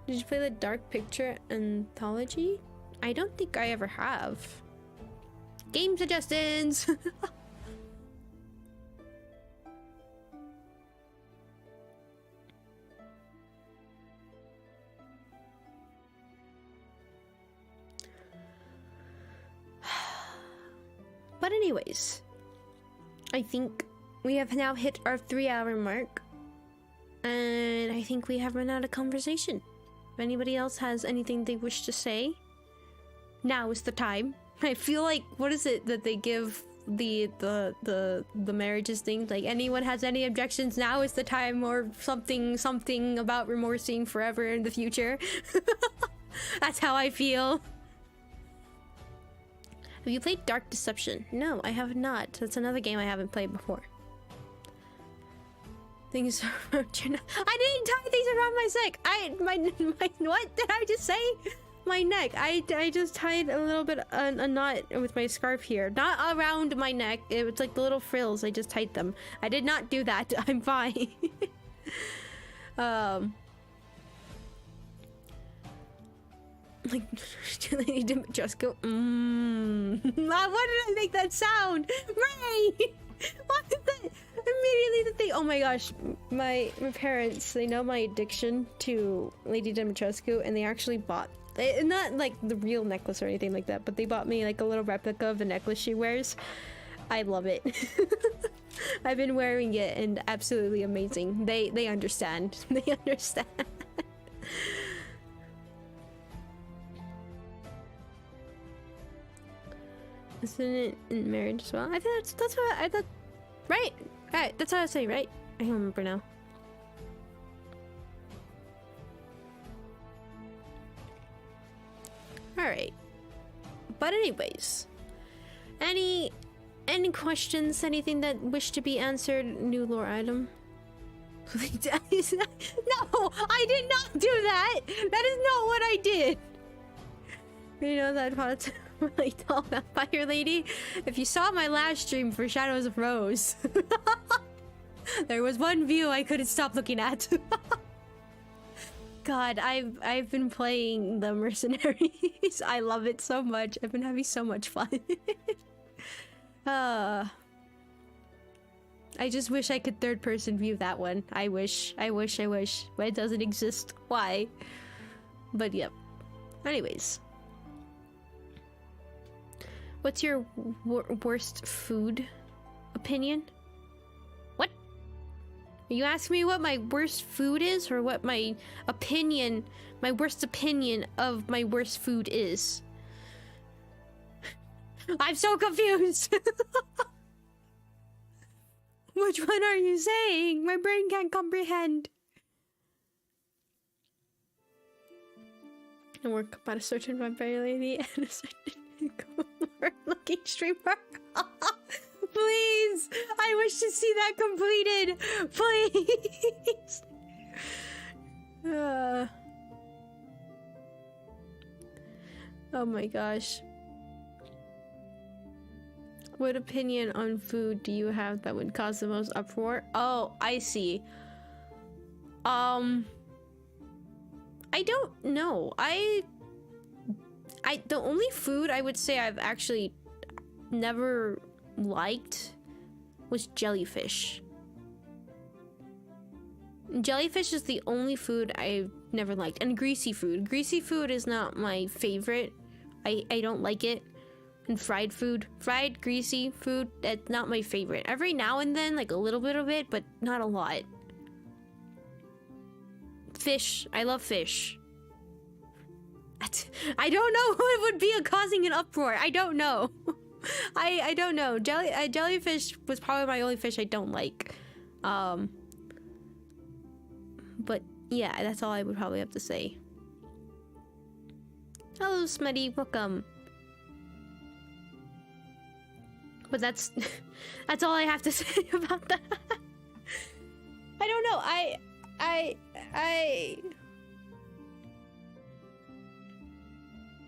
Did you play the Dark Picture Anthology? I don't think I ever have. Game suggestions! But anyways, I think we have now hit our 3-hour mark. And I think we have run out of conversation. If anybody else has anything they wish to say, now is the time. I feel like, what is it that they give the marriages thing? Like, anyone has any objections, now is the time, or something about remorsing forever in the future. That's how I feel. Have you played Dark Deception? No, I have not. That's another game I haven't played before. Things around your neck. I didn't tie things around my neck. My what did I just say? My neck. I just tied a little bit a knot with my scarf here. Not around my neck. It was like the little frills. I just tied them. I did not do that. I'm fine. Like, Lady Dimitrescu. Why did I make that sound? Ray! What is that? Immediately the thing. Oh my gosh, my parents, they know my addiction to Lady Dimitrescu, and they actually bought, not like the real necklace or anything like that, but they bought me like a little replica of the necklace she wears. I love it. I've been wearing it, and absolutely amazing. They understand. They understand. Isn't it in marriage as well? I think that's what I thought. Right, that's what I was saying, right? I don't remember now. All right, but anyways, any questions? Anything that wish to be answered? New lore item. No, I did not do that. That is not what I did. You know that part. Really tall vampire lady. If you saw my last stream for Shadows of Rose, there was one view I couldn't stop looking at. God, I've been playing the Mercenaries. I love it so much. I've been having so much fun. I just wish I could third person view that one. I wish. But it doesn't exist. Why? But yep. Anyways. What's your worst food opinion? What? Are you asking me what my worst food is, or what my worst opinion of my worst food is? I'm so confused. Which one are you saying? My brain can't comprehend. I work about a certain vampire lady and a certain looking streamer. Please, I wish to see that completed. Please. Oh my gosh. What opinion on food do you have that would cause the most uproar? Oh, I see. I don't know. The only food I would say I've actually never liked was jellyfish. Jellyfish is the only food I've never liked. And greasy food. Greasy food is not my favorite. I don't like it. And fried food. Fried, greasy food, that's not my favorite. Every now and then, like a little bit of it, but not a lot. Fish. I love fish. I don't know what would be causing an uproar. I don't know. I don't know. Jellyfish was probably my only fish I don't like. But yeah, that's all I would probably have to say. Hello, Smutty, welcome. But that's that's all I have to say about that. I don't know.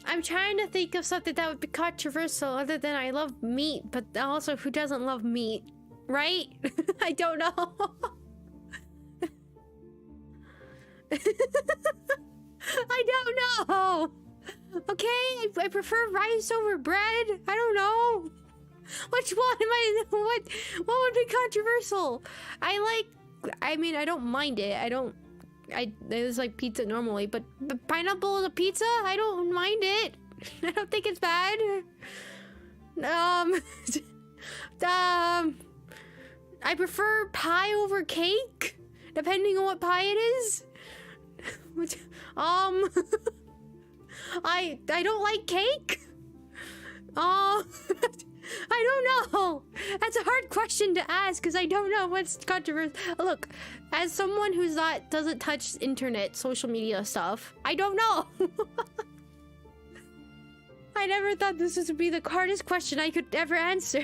I'm trying to think of something that would be controversial other than I love meat, but also who doesn't love meat, right? I don't know. I don't know. Okay, I prefer rice over bread. I don't know. Which one am I? What would be controversial? I mean, I don't mind it. I just like pizza normally, but pineapple on a pizza? I don't mind it. I don't think it's bad. I prefer pie over cake, depending on what pie it is. I don't like cake. I don't know. That's a hard question to ask because I don't know what's controversial. Look, as someone doesn't touch internet, social media stuff, I don't know. I never thought this would be the hardest question I could ever answer.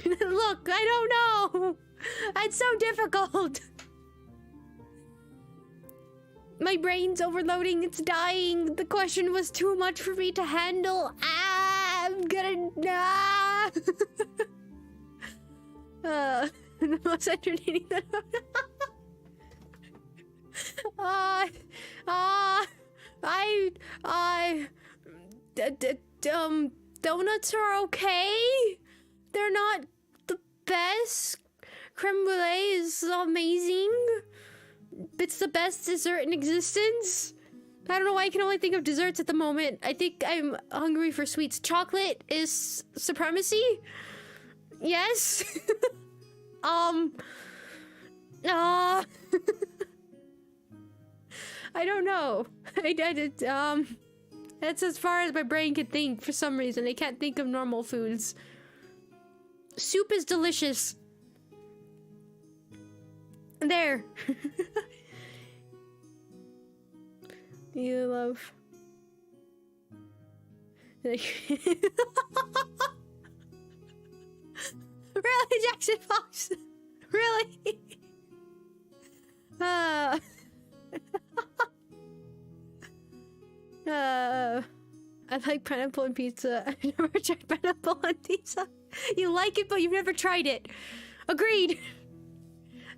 Look, I don't know. That's so difficult. My brain's overloading, it's dying. The question was too much for me to handle. I'm gonna die. The most entertaining that donuts are okay. They're not the best. Creme brulee is amazing. It's the best dessert in existence. I don't know why I can only think of desserts at the moment. I think I'm hungry for sweets. Chocolate is supremacy. Yes. I don't know. That's as far as my brain can think for some reason. I can't think of normal foods. Soup is delicious. There. You love. Really, Jackson Fox? Really? I like pineapple on pizza. I've never tried pineapple on pizza. You like it, but you've never tried it. Agreed.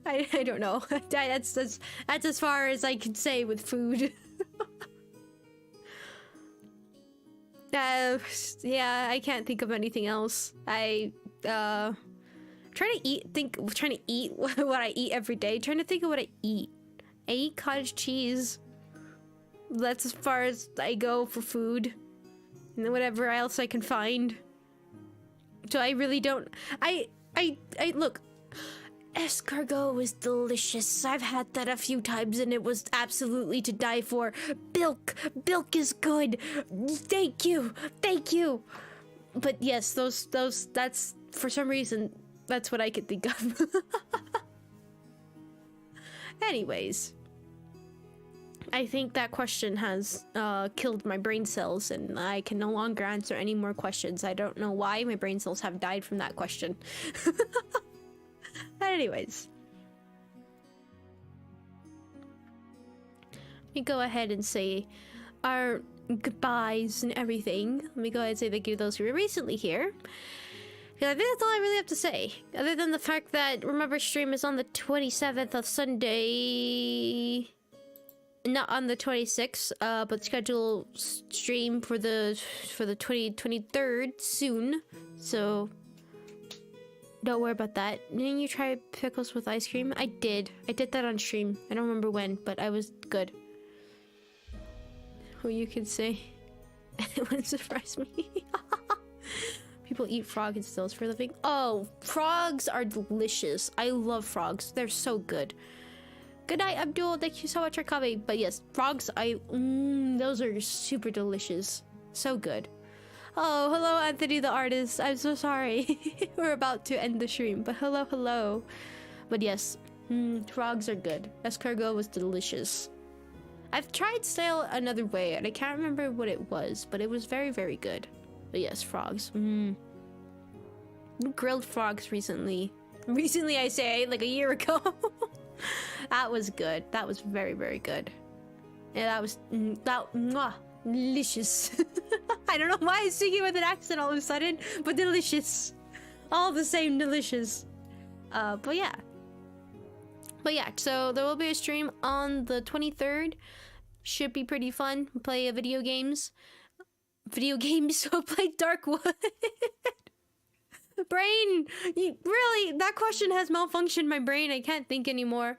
I don't know. That's as far as I can say with food. Yeah, I can't think of anything else. Trying to eat what I eat every day. Trying to think of what I eat. I eat cottage cheese. That's as far as I go for food. And then whatever else I can find. So I really don't. I look. Escargot is delicious. I've had that a few times and it was absolutely to die for. Bilk is good. Thank you. But yes, those that's for some reason that's what I could think of. Anyways, I think that question has killed my brain cells and I can no longer answer any more questions. I don't know why my brain cells have died from that question. Anyways, let me go ahead and say our goodbyes and everything. Let me go ahead and say thank you to those who were recently here. Yeah, I think that's all I really have to say. Other than the fact that, remember, stream is on the 27th of Sunday. Not on the 26th, but schedule stream for the 23rd soon. So don't worry about that. Didn't you try pickles with ice cream? I did that on stream. I don't remember when, but I was good. Who you could say. It wouldn't surprise me. People eat frog and stills for a living. Oh, frogs are delicious. I love frogs. They're so good. Good night, Abdul. Thank you so much for coming. But yes, frogs, those are super delicious. So good. Oh, hello, Anthony the artist. I'm so sorry. We're about to end the stream, but hello, hello. But yes, frogs are good. Escargot was delicious. I've tried stale another way, and I can't remember what it was, but it was very, very good. But yes, frogs. Grilled frogs recently. Recently, I say, like a year ago. That was good. That was very, very good. Yeah, that was delicious. I don't know why I'm speaking with an accent all of a sudden, but delicious. All the same, delicious. But yeah. So there will be a stream on the 23rd. Should be pretty fun. Play video games. So play Darkwood. Brain! Really? That question has malfunctioned my brain. I can't think anymore.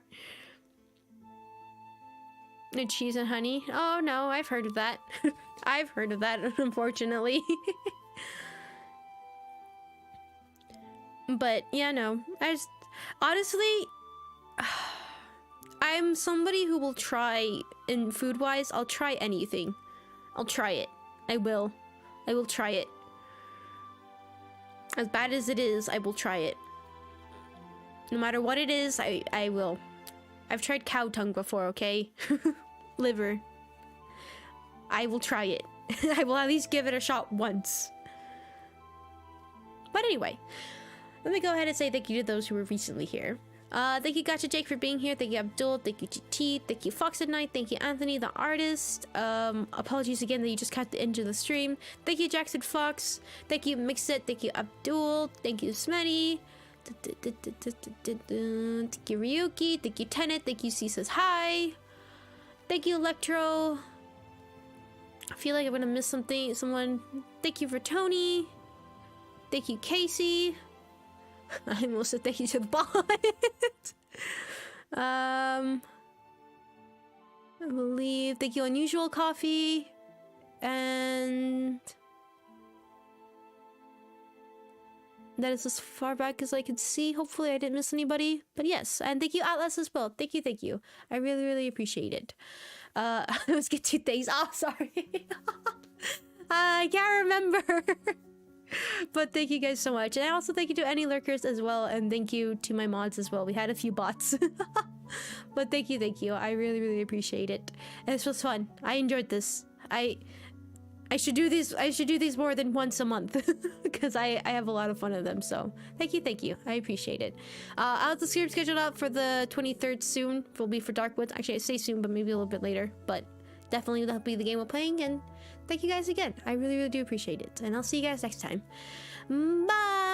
No cheese and honey? Oh no, I've heard of that. I've heard of that, unfortunately. But yeah, no. Honestly, I'm somebody who will try, in food-wise, I'll try anything. I'll try it. I will try it. As bad as it is, I will try it. No matter what it is, I will. I've tried cow tongue before, okay? Liver. I will try it. I will at least give it a shot once. But anyway, let me go ahead and say thank you to those who were recently here. Thank you Gacha Jake for being here. Thank you Abdul. Thank you GT. Thank you Fox at Night. Thank you Anthony the artist. Apologies again that you just caught the end of the stream. Thank you Jackson Fox. Thank you Mixit. Thank you Abdul. Thank you Smetty. Thank you Ryuki. Thank you Tenet. Thank you C says hi. Thank you Electro. I feel like I'm gonna miss someone. Thank you for Tony. Thank you Casey. I almost said thank you to the bot. I believe thank you Unusual Coffee. And that is as far back as I could see. Hopefully I didn't miss anybody. But yes, and thank you Atlas as well. Thank you. I really, really appreciate it. Let's get 2 things. Oh, sorry. I can't remember. But thank you guys so much. And I also thank you to any lurkers as well. And thank you to my mods as well. We had a few bots. But thank you. I really, really appreciate it. And this was fun. I enjoyed this. I should do these more than once a month. Because I have a lot of fun of them. So thank you. I appreciate it. I'll have the stream scheduled out for the 23rd soon. Will be for Darkwoods. Actually I say soon, but maybe a little bit later. But definitely that'll be the game we're playing. And thank you guys again. I really, really do appreciate it. And I'll see you guys next time. Bye!